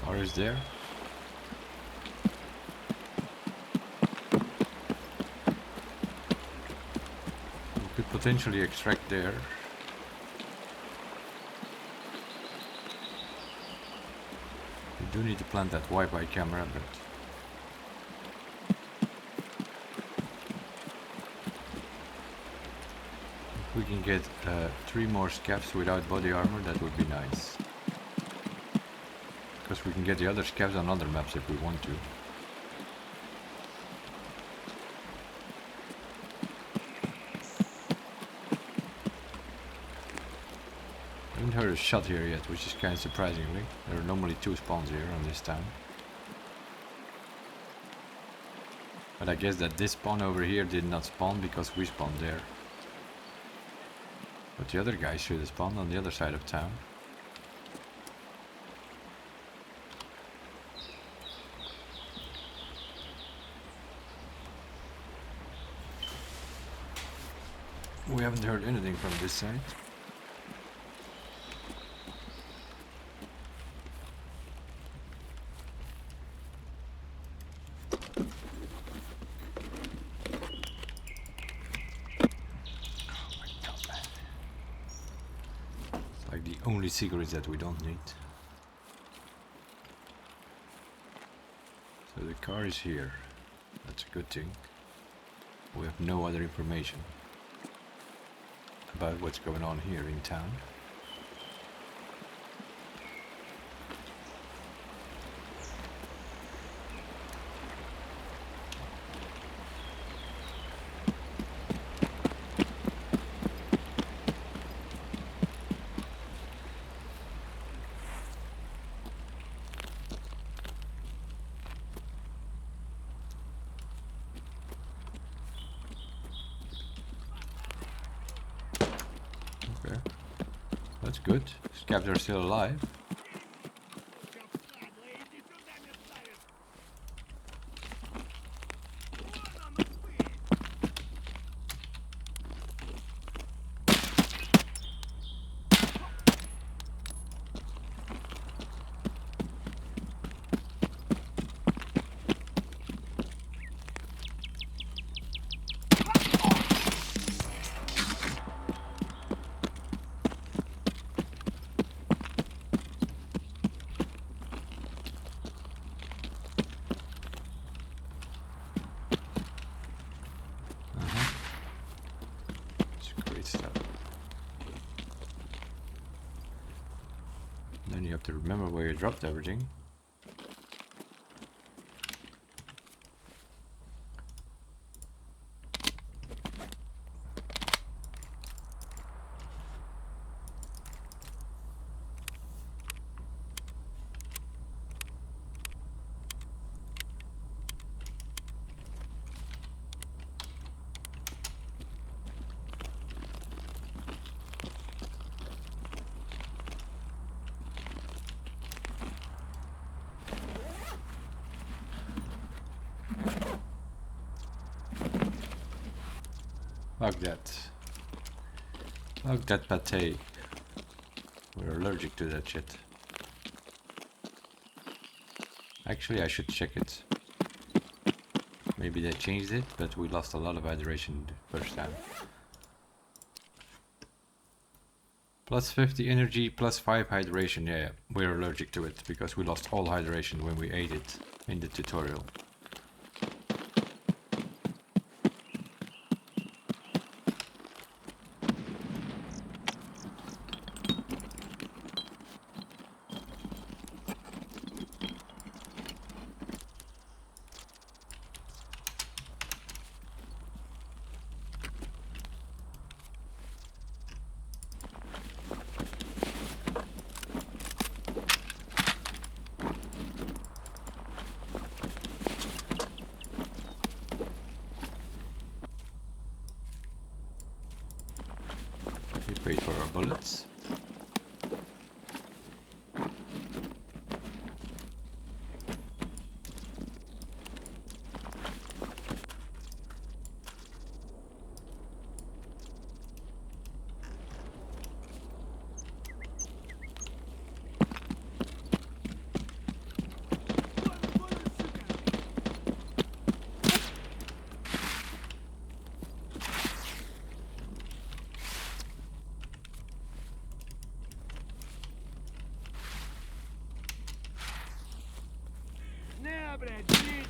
Car is there. We could potentially extract there. We do need to plant that Wi-Fi camera, but if we can get 3 more scavs without body armor, that would be nice. Because we can get the other scavs on other maps if we want to. I haven't heard a shot here yet, which is kind of surprisingly. There are normally 2 spawns here on this town. But I guess that this spawn over here did not spawn because we spawned there. But the other guys should have spawned on the other side of town. We haven't heard anything from this side. It's like the only secrets that we don't need. So the car is here. That's a good thing. We have no other information about what's going on here in town. Okay, that's good. Scavs are still alive. Then you have to remember where you dropped everything. Fuck that. Fuck that pate. We're allergic to that shit. Actually, I should check it. Maybe they changed it, but we lost a lot of hydration the first time. Plus 50 energy, plus 5 hydration. Yeah, we're allergic to it because we lost all hydration when we ate it in the tutorial. Wait for our bullets. На, блядь, блин.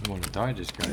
I wanna die this guy.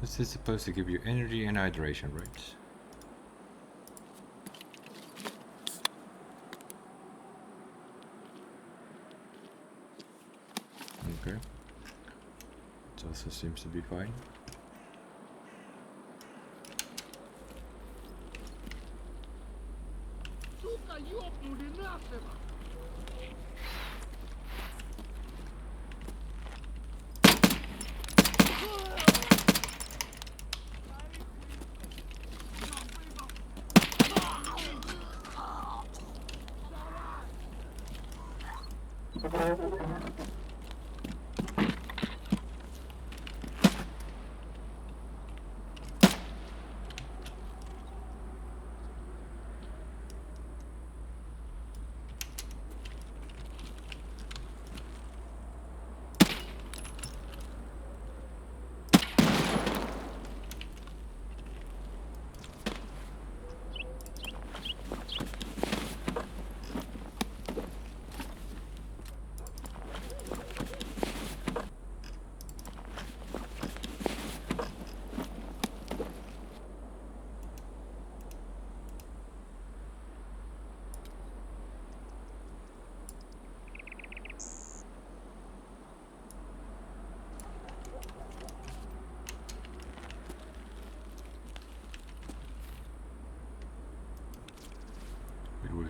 This is supposed to give you energy and hydration, right? Okay. It also seems to be fine. Сука, ёбнули нахер!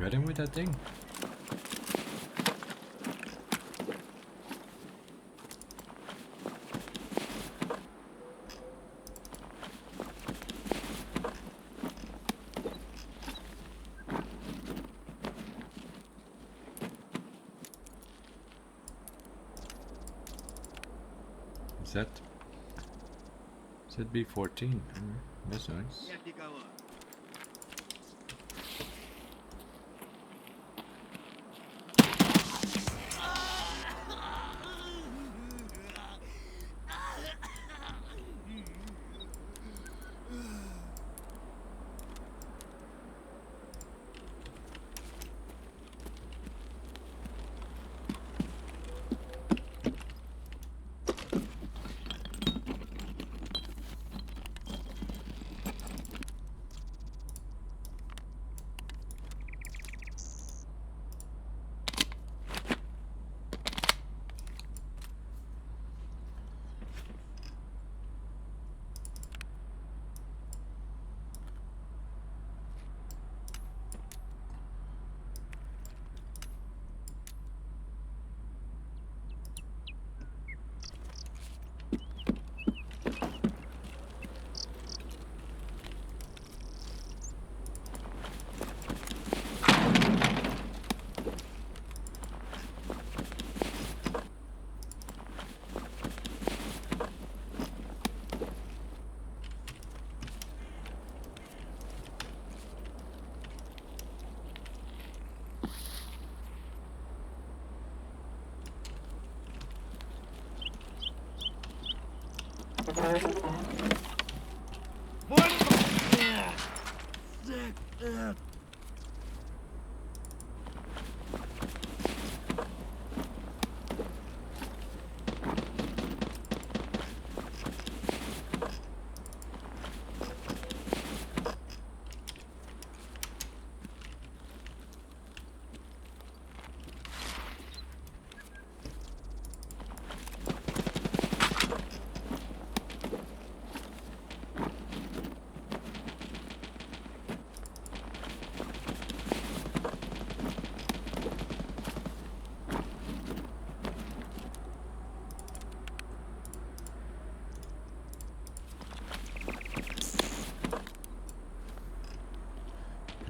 got him with that thing? ZB14. That's nice. Нет никого.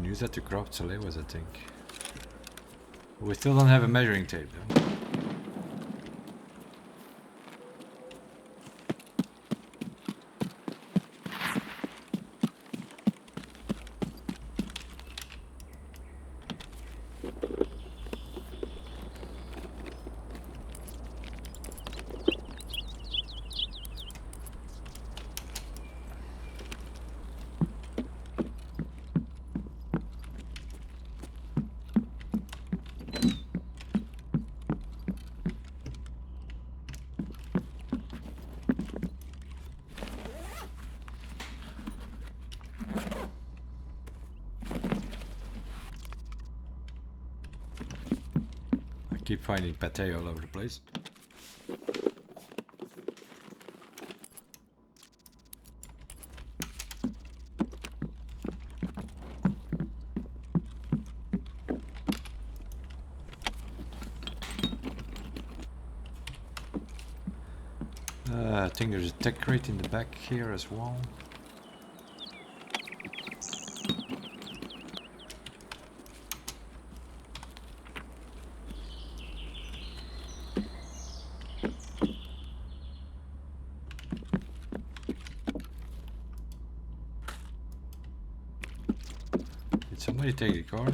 Use that to craft Salevas, I think. We still don't have a measuring tape though. Keep finding pate all over the place. I think there's a tech crate in the back here as well. Somebody take the car?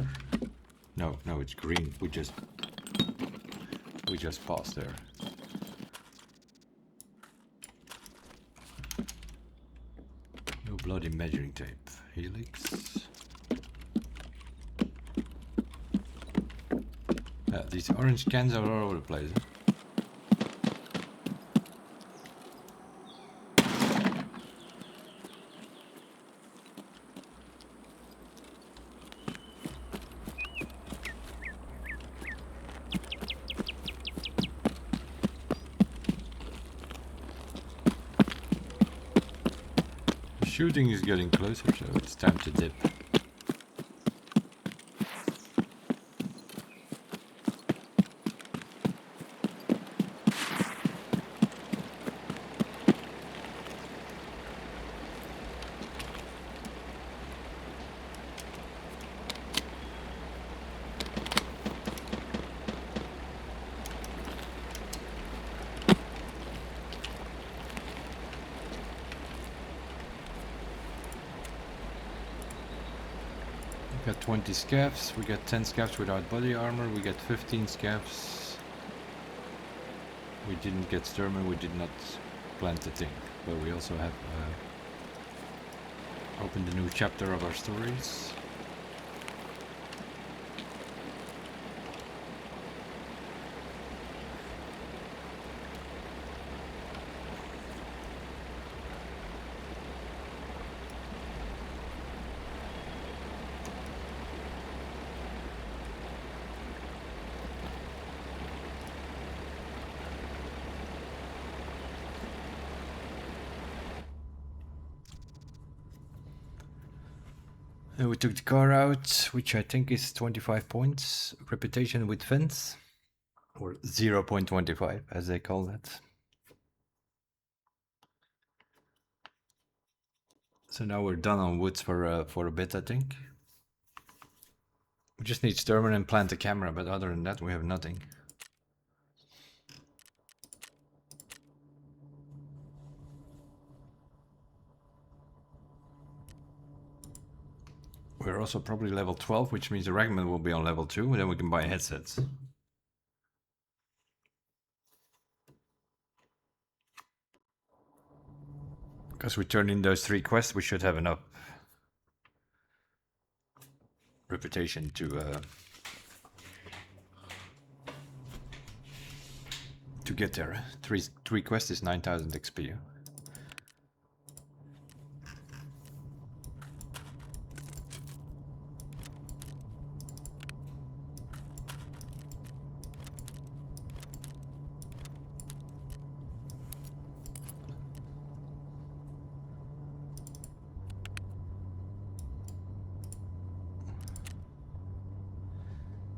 No, it's green. We just passed there. No bloody measuring tape. Helix. Yeah, these orange cans are all over the place. Huh? Shooting is getting closer, so it's time to dip. Got 20 scavs, we got 10 scavs without body armor, we got 15 scavs. We didn't get Sturman, we did not plant the thing, but we also have opened a new chapter of our stories. And we took the car out, which I think is 25 points. Reputation with fence, or 0.25 as they call that. So now we're done on woods for a bit, I think. We just need Sturman and plant the camera, but other than that we have nothing. We're also probably level 12, which means the Ragman will be on level 2, and then we can buy headsets. Because we turned in those 3 quests, we should have enough reputation to get there. 3 quests is 9,000 XP.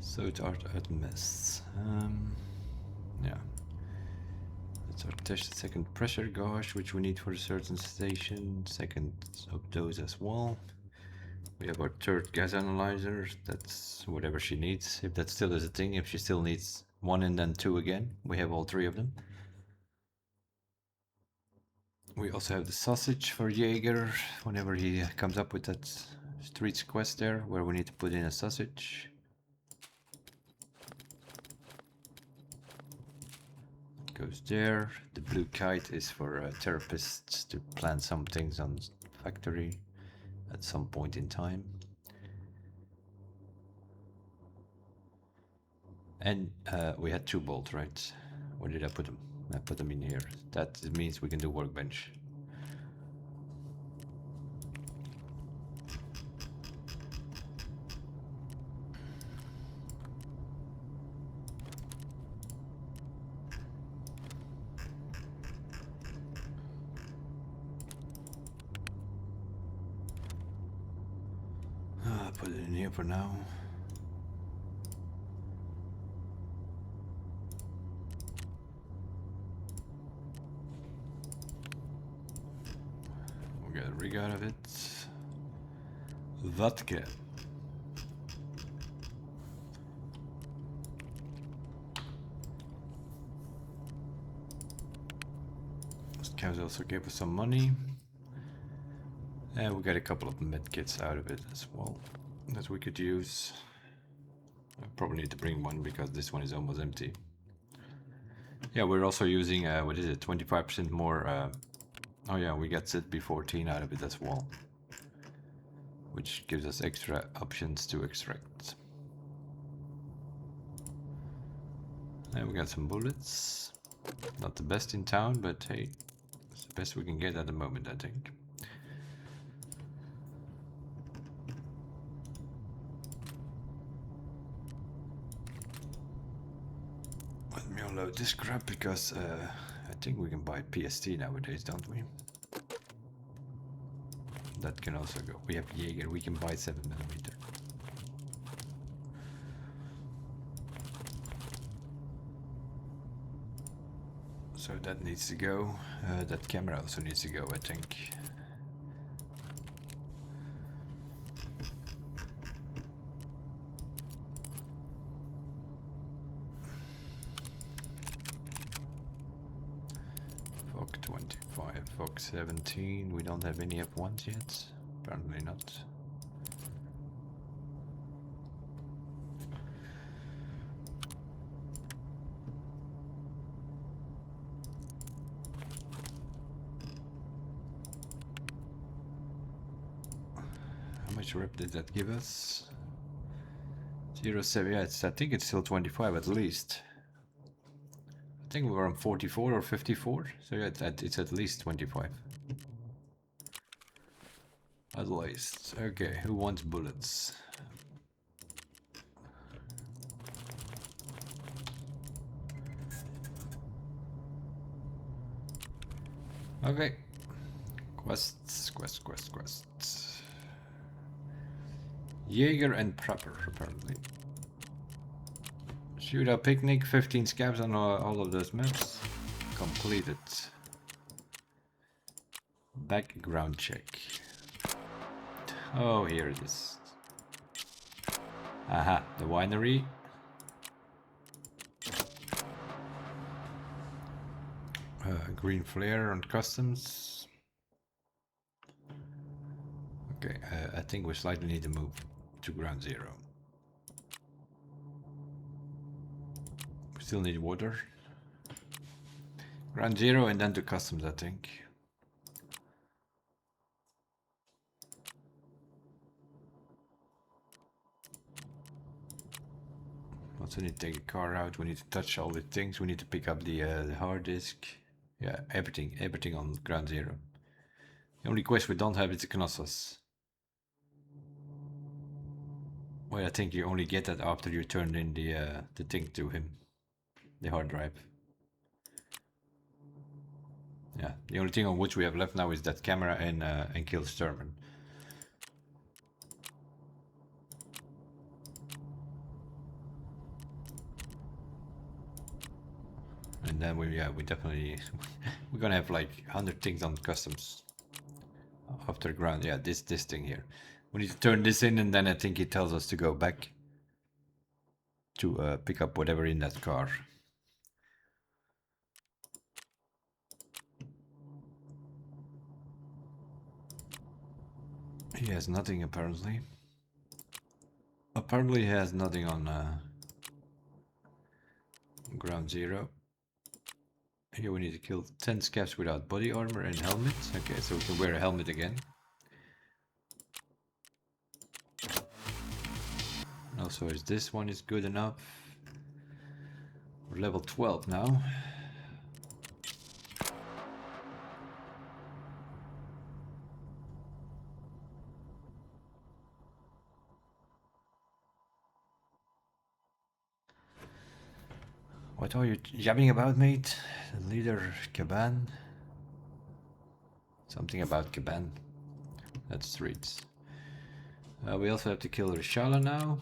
So it's art at mists. Yeah. Let's test the second pressure gauge, which we need for a certain station. Second of those as well. We have our third gas analyzer. That's whatever she needs. If that still is a thing, if she still needs 1 and then 2 again, we have all 3 of them. We also have the sausage for Jaeger, whenever he comes up with that streets quest there, where we need to put in a sausage. Goes there. The blue kite is for therapists to plant some things on factory at some point in time. And we had 2 bolts, right? Where did I put them? I put them in here. That means we can do workbench. Put it in here for now. We'll get a rig out of it. Vodka. Cows also gave us some money. And we got a couple of med kits out of it as well that we could use. I probably need to bring one because this one is almost empty. Yeah, we're also using, what is it, 25% more. Oh yeah, we got ZB14 out of it as well, which gives us extra options to extract. And we got some bullets. Not the best in town, but hey, it's the best we can get at the moment, I think. Let me unload this crap because I think we can buy PST nowadays, don't we? That can also go. We have Jaeger, we can buy 7mm. So that needs to go. That camera also needs to go, I think. Fog 25, Fog 17. We don't have any F1s yet. Apparently not. How much rep did that give us? 0.7, yeah, I think it's still 25 at least. I think we were on 44 or 54, so yeah, it's at least 25. At least. Okay, who wants bullets? Okay. Quests. Jaeger and Prepper, apparently. Shootout picnic, 15 scabs on all of those maps. Completed. Background check. Oh, here it is. Aha, the winery. Green flare on customs. Okay, I think we slightly need to move to ground zero. We still need water. Ground zero and then to customs, I think. Also need to take a car out. We need to touch all the things. We need to pick up the hard disk. Yeah, everything on ground zero. The only quest we don't have is the Knossos. Well, I think you only get that after you turn in the thing to him, the hard drive. Yeah, the only thing on which we have left now is that camera and kill Sturman. And then we definitely we're gonna have like 100 things on customs after ground. Yeah, this thing here. We need to turn this in, and then I think it tells us to go back to pick up whatever in that car. He has nothing apparently. Apparently he has nothing on ground zero. Here we need to kill 10 scabs without body armor and helmet. Okay, so we can wear a helmet again. Also, is this one is good enough? We're level 12 now. What are you jabbing about, mate? Leader Caban? Something about Caban. That's streets. We also have to kill Rishala now.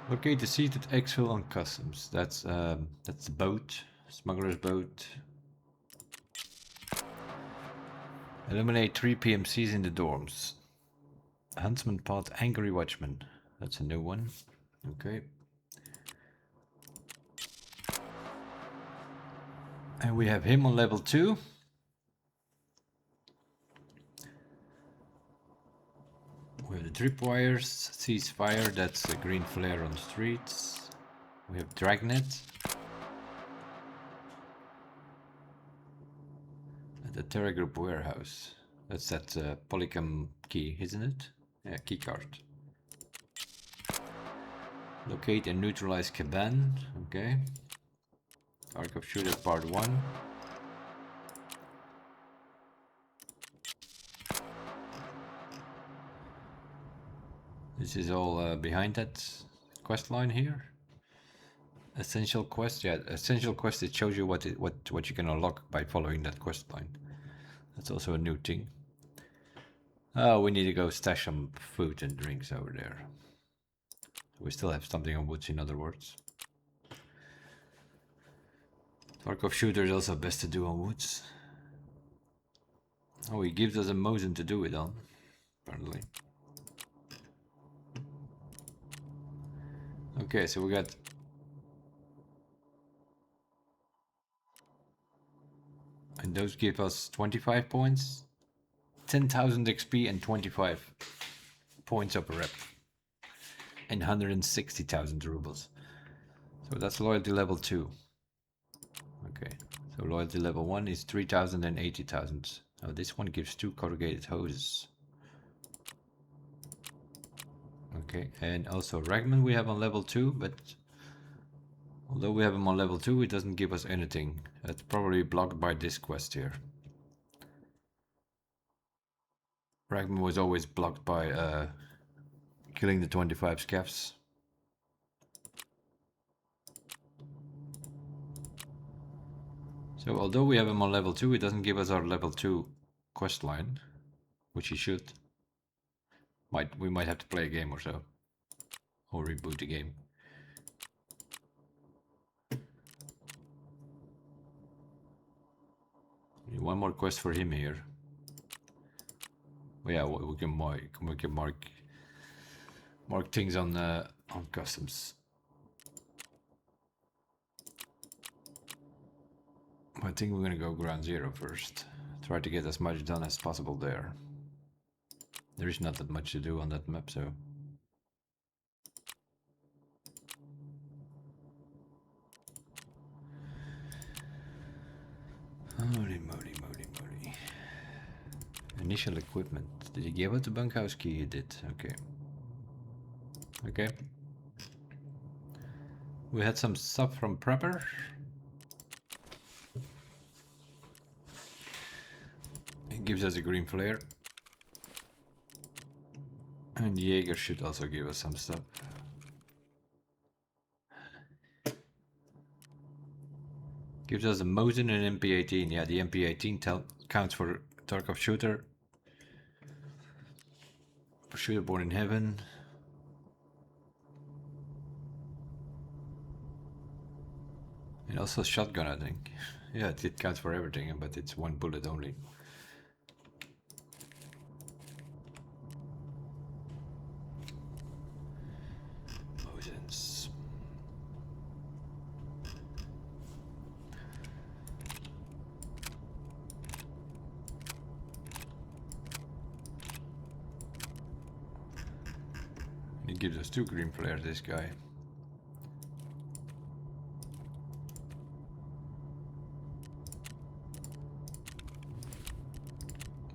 Locate the seated exfil on customs. That's the boat, smuggler's boat. Eliminate 3 PMCs in the dorms. Huntsman Path, Angry Watchman. That's a new one. Okay. And we have him on level 2. We have the tripwires, ceasefire, that's a green flare on streets. We have Dragnet. And the Terra Group warehouse. That's that Polycom key, isn't it? Yeah, key card. Locate and neutralize Caban. Okay. Arc of Shooter Part 1. This is all behind that quest line here. Essential quest, yeah, essential quest. It shows you what you can unlock by following that quest line. That's also a new thing. Oh, we need to go stash some food and drinks over there. We still have something on woods, in other words. Tarkov shooter is also best to do on woods. Oh, he gives us a Mosin to do it on, apparently. Okay, so we got... And those give us 25 points, 10,000 XP and 25 points up a rep. And 160,000 rubles. So that's loyalty level 2. Okay, so loyalty level 1 is 3,000 and 80,000. Now this one gives 2 corrugated hoses. Okay, and also Ragman we have on level 2, but although we have him on level 2, it doesn't give us anything. That's probably blocked by this quest here. Ragman was always blocked by killing the 25 scavs. So although we have him on level 2, it doesn't give us our level 2 quest line, which he should. We might have to play a game or so, or reboot the game. One more quest for him here. Well, yeah, we can mark things on customs. I think we're gonna go ground zero first. Try to get as much done as possible there. There is not that much to do on that map, so. Holy moly, moly, moly. Initial equipment. Did he give out the bunkhouse key? He did. Okay. Okay. We had some stuff from Prepper. It gives us a green flare. And Jaeger should also give us some stuff. Gives us a Mosin and MP18. Yeah, the MP18 counts for Tarkov shooter. For shooter born in heaven. And also shotgun, I think. Yeah, it counts for everything, but it's one bullet only. Mosins. He gives us 2 green flares, this guy.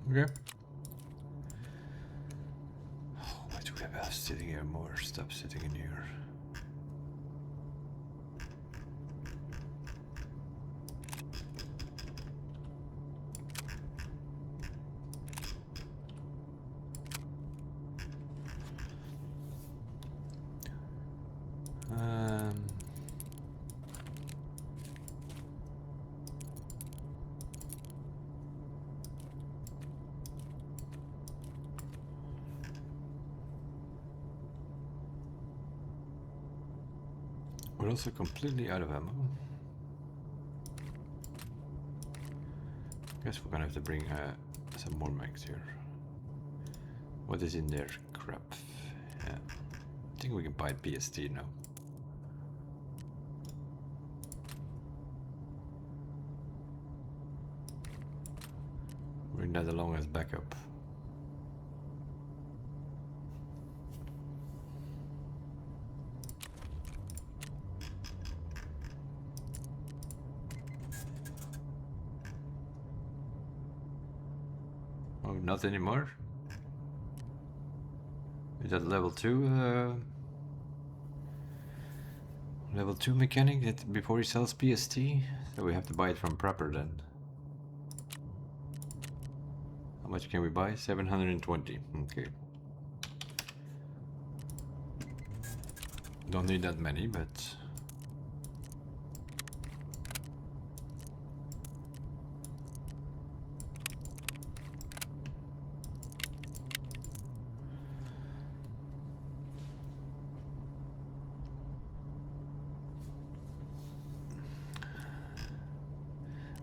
Okay. Oh, what do we have sitting here? More stuff sitting in here. We're also completely out of ammo. Guess we're gonna have to bring some more mags here. What is in there? Crap. Yeah. I think we can buy PST now. Bring that along as backup. Oh, not anymore. Is that level 2? Level 2 mechanic that before he sells PST? So we have to buy it from Prepper then. How much can we buy? 720. Okay. Don't need that many, but...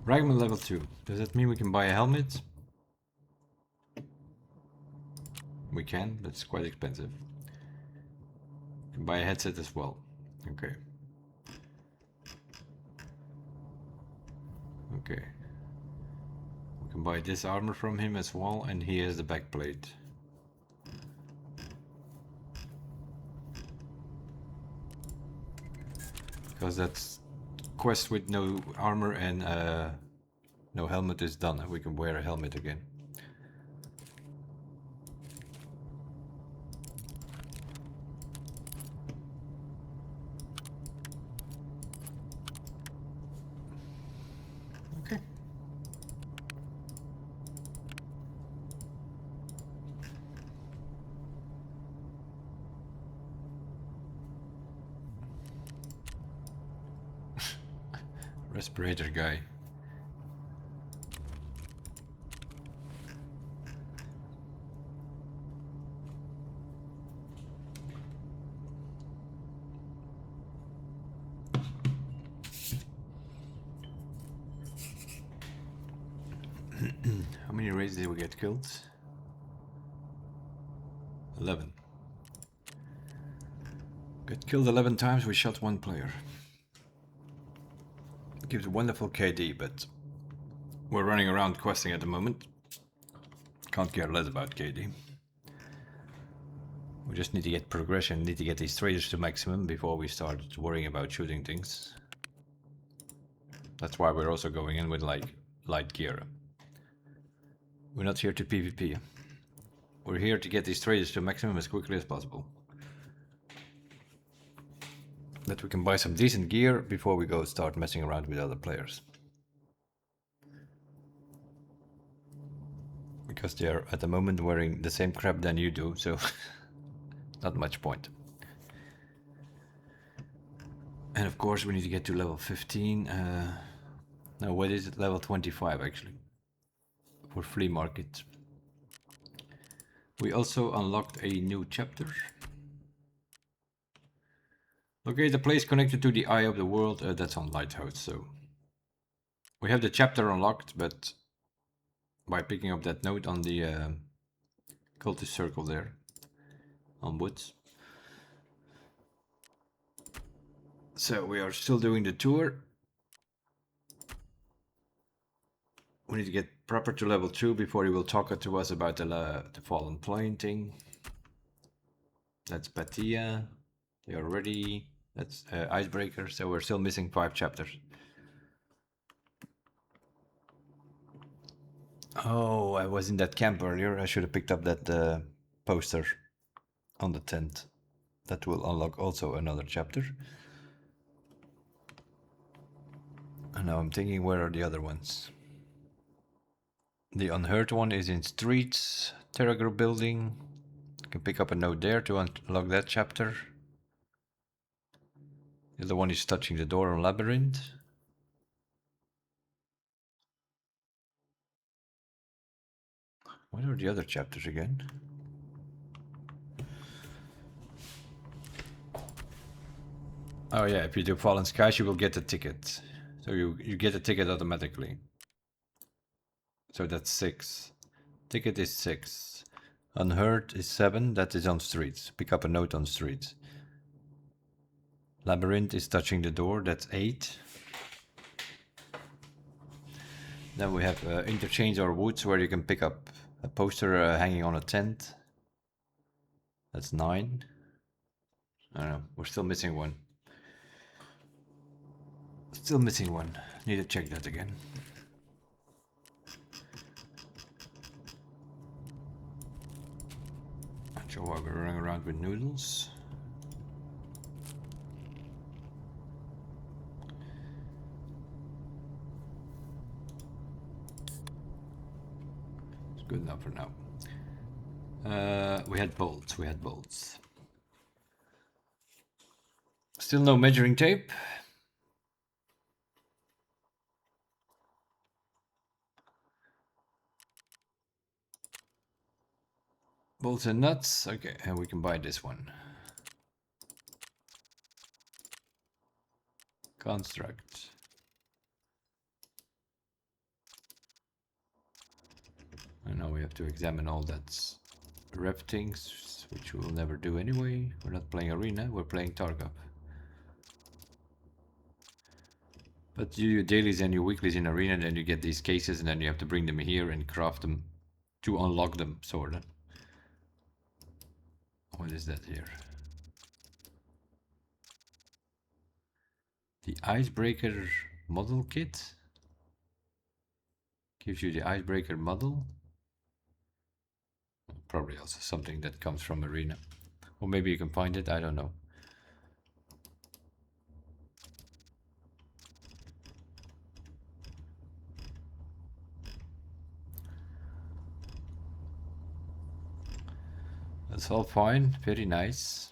Ragman level 2. Does that mean we can buy a helmet? We can, but it's quite expensive. We can buy a headset as well. Okay. Okay. We can buy this armor from him as well, and he has the backplate. Because that's quest with no armor and no helmet is done, and we can wear a helmet again. Respirator guy. How many raids did we get killed? 11. Got killed 11 times, we shot 1 player. Gives a wonderful KD, but we're running around questing at the moment. Can't care less about KD. We just need to get progression, need to get these traders to maximum before we start worrying about shooting things. That's why we're also going in with like light gear. We're not here to PvP. We're here to get these traders to maximum as quickly as possible. That we can buy some decent gear before we go start messing around with other players. Because they're at the moment wearing the same crap than you do, so not much point. And of course we need to get to level 15. No, what is it? Level 25 actually. For flea market. We also unlocked a new chapter. Locate the place connected to the eye of the world. That's on Lighthouse, so we have the chapter unlocked, but by picking up that note on the cultist circle there on woods. So we are still doing the tour. We need to get proper to level 2 before he will talk to us about the fallen plane thing. That's Patia. They are ready. That's Icebreaker. So we're still missing 5 chapters. Oh, I was in that camp earlier. I should have picked up that poster on the tent. That will unlock also another chapter. And now I'm thinking, where are the other ones? The unheard one is in streets, Terra Group building. You can pick up a note there to unlock that chapter. The other one is touching the door on Labyrinth. What are the other chapters again? Oh yeah, if you do Fallen Skies you will get a ticket. So you get a ticket automatically. So that's 6. Ticket is 6. Unheard is 7, that is on streets. Pick up a note on streets. Labyrinth is touching the door, that's 8. Then we have Interchange or Woods, where you can pick up a poster hanging on a tent. That's 9. I don't know, we're still missing one. Still missing one. Need to check that again. Not sure why we're running around with noodles. It's good enough for now. We had bolts. Still no measuring tape. Bolts and nuts. Okay, and we can buy this one. Construct. And now we have to examine all that rep things, which we will never do anyway. We're not playing Arena, we're playing Tarkov. But you do your dailies and your weeklies in Arena, then you get these cases, and then you have to bring them here and craft them to unlock them, sorta. What is that here? The Icebreaker model kit? Gives you the Icebreaker model. Probably also something that comes from Arena. Or maybe you can find it, I don't know. That's all fine, very nice.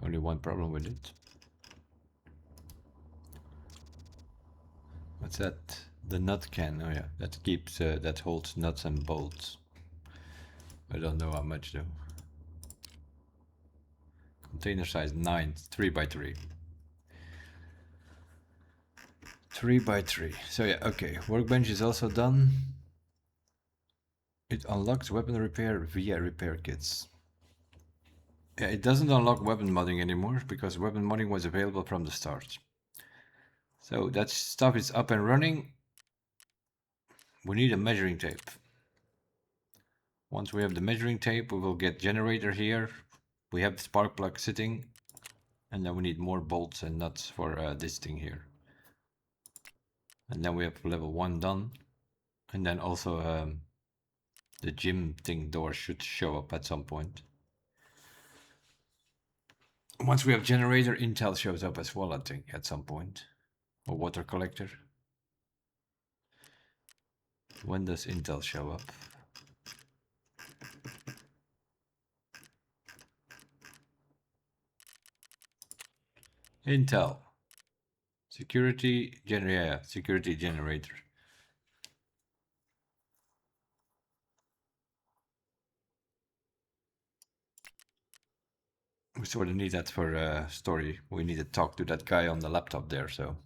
Only one problem with it. What's that? The nut can. Oh yeah, that keeps that holds nuts and bolts. I don't know how much though. Container size 9, 3 by 3. 3 by 3. So yeah, okay. Workbench is also done. It unlocks weapon repair via repair kits. Yeah, it doesn't unlock weapon modding anymore because weapon modding was available from the start. So that stuff is up and running. We need a measuring tape. Once we have the measuring tape, we will get generator here. We have the spark plug sitting. And then we need more bolts and nuts for this thing here. And then we have level 1 done. And then also the gym thing door should show up at some point. Once we have generator, Intel shows up as well, I think, at some point. Or water collector. When does Intel show up? Intel. Security security generator. We sort of need that for story. We need to talk to that guy on the laptop there, so.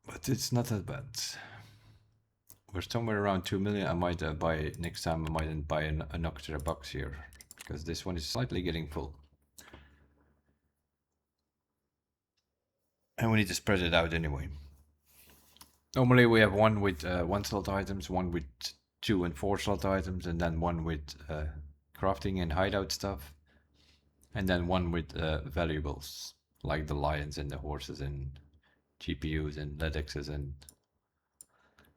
But it's not that bad. We're somewhere around 2 million. I might buy next time. I might buy an extra box here because this one is slightly getting full. And we need to spread it out anyway. Normally we have one with 1 slot items, one with 2 and 4 slot items, and then one with crafting and hideout stuff, and then one with valuables like the lions and the horses and GPUs and LEDXs, and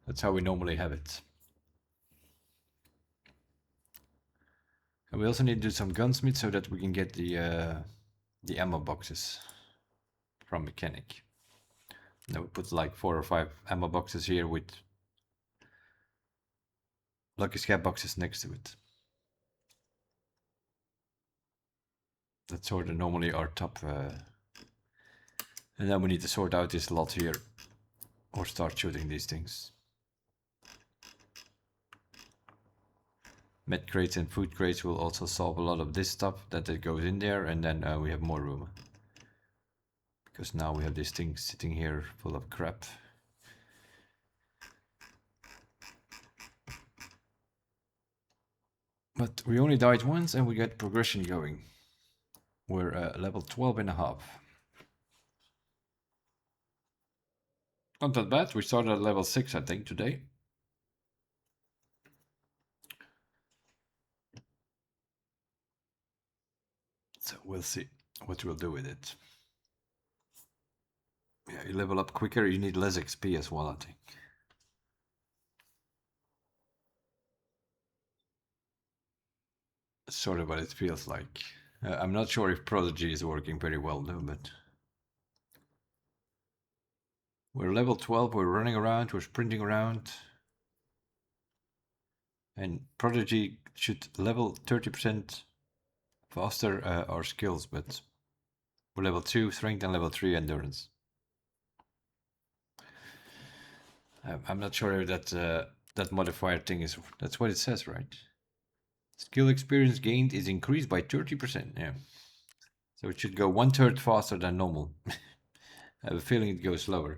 that's how we normally have it. And we also need to do some gunsmith so that we can get the ammo boxes from mechanic. Then we put like 4 or 5 ammo boxes here with lucky scab boxes next to it. That's sort of normally our top. And then we need to sort out this lot here or start shooting these things. Med crates and food crates will also solve a lot of this stuff that goes in there, and then we have more room. Because now we have this thing sitting here full of crap. But we only died once and we got progression going. We're level 12 and a half. Not that bad. We started at level 6, I think, today. So we'll see what we'll do with it. Yeah, you level up quicker, you need less XP as well, I think. That's sort of what it feels like. I'm not sure if Prodigy is working very well though, but... We're level 12, we're running around, we're sprinting around. And Prodigy should level 30% faster our skills, but we're level 2 strength and level 3 endurance. I'm not sure if that modifier thing is... That's what it says, right? Skill experience gained is increased by 30%, yeah. So it should go 1/3 faster than normal. I have a feeling it goes slower.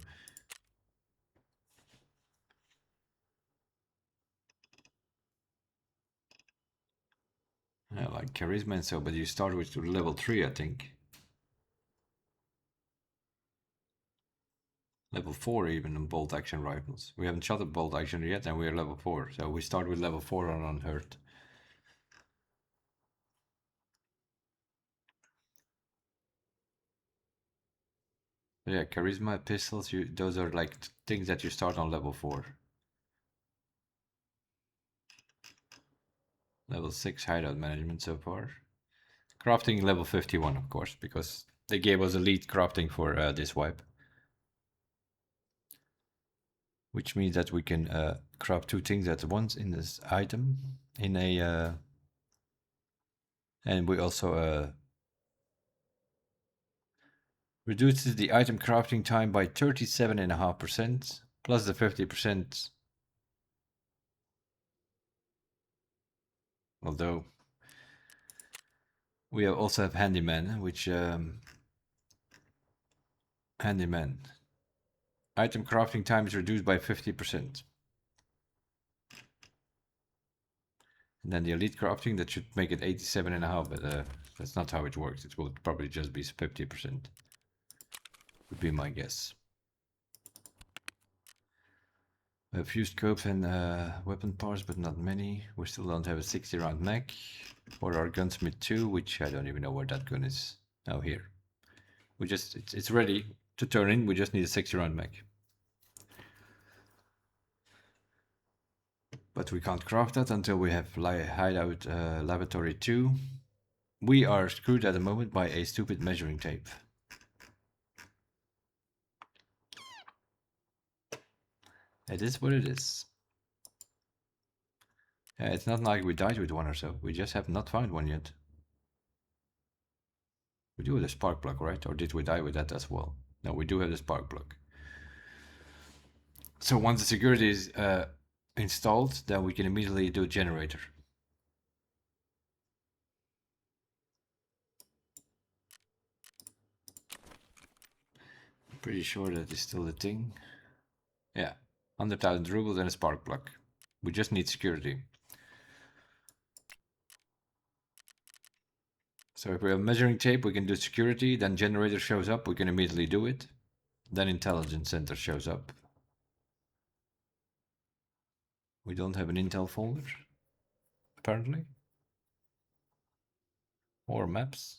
Yeah, like charisma and so, but you start with level 3, I think. Level 4 even on bolt action rifles. We haven't shot a bolt action yet and we're level 4. So we start with level 4 on unhurt. But yeah, charisma, pistols, those are like things that you start on level 4. Level 6 hideout management so far. Crafting level 51, of course, because they gave us elite crafting for this wipe. Which means that we can craft 2 things at once in this item, in a And we also reduces the item crafting time by 37.5%, plus the 50%. Although we also have handyman, which handyman item crafting time is reduced by 50%. And then the elite crafting, that should make it 87.5, but that's not how it works. It will probably just be 50%. Would be my guess. We have few scopes and weapon parts, but not many. We still don't have a 60 round mag for our gunsmith 2, which I don't even know where that gun is. Now here. We just it's ready to turn in. We just need a 60 round mag. But we can't craft that until we have hideout laboratory 2. We are screwed at the moment by a stupid measuring tape. It is what it is. Yeah, it's not like we died with one or so. We just have not found one yet. We do have the spark plug, right? Or did we die with that as well? No, we do have the spark plug. So once the security is installed, then we can immediately do a generator. I'm pretty sure that is still the thing. Yeah, 100,000 rubles and a spark plug. We just need security. So if we have measuring tape, we can do security, then generator shows up, we can immediately do it. Then intelligence center shows up. We don't have an intel folder, apparently. Or maps.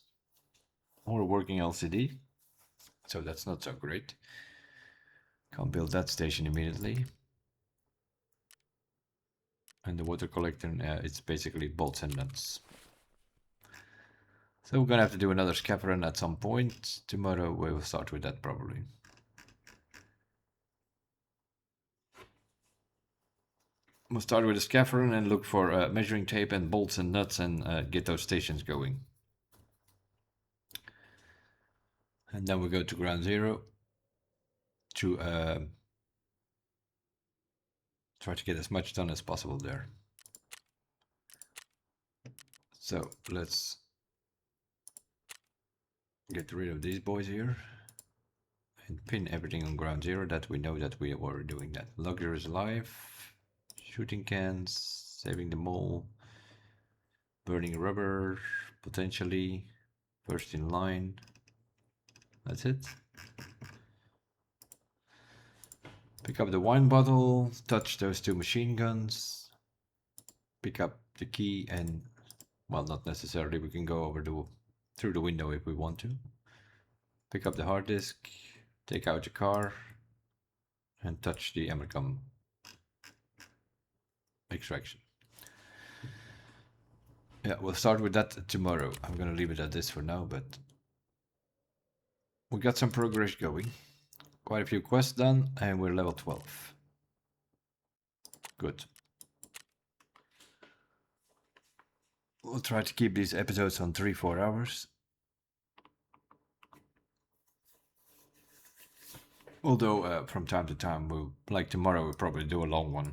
Or a working LCD. So that's not so great. Can't build that station immediately. And the water collector, it's basically bolts and nuts. So we're gonna have to do another scav run at some point. Tomorrow we will start with that probably. We'll start with a scav run and look for measuring tape and bolts and nuts and get those stations going. And then we go to ground zero to try to get as much done as possible there. So let's get rid of these boys here and pin everything on ground zero that we know that we were doing that. Lugger is alive, shooting cans, saving the mole, burning rubber, potentially, first in line. That's it. Pick up the wine bottle, touch those 2 machine guns, pick up the key and, well, not necessarily, we can go over through the window if we want to. Pick up the hard disk, take out the car, and touch the Amercom extraction. Yeah, we'll start with that tomorrow. I'm gonna leave it at this for now, but we got some progress going. Quite a few quests done, and we're level 12. Good. We'll try to keep these episodes on 3-4 hours. Although from time to time, like tomorrow, we'll probably do a long one.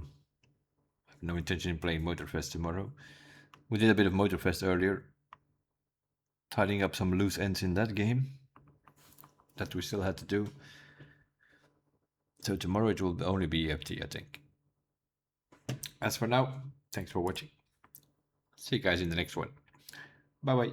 I have no intention in playing Motorfest tomorrow. We did a bit of Motorfest earlier, tidying up some loose ends in that game that we still had to do. So tomorrow it will only be EFT, I think. As for now, thanks for watching. See you guys in the next one. Bye bye.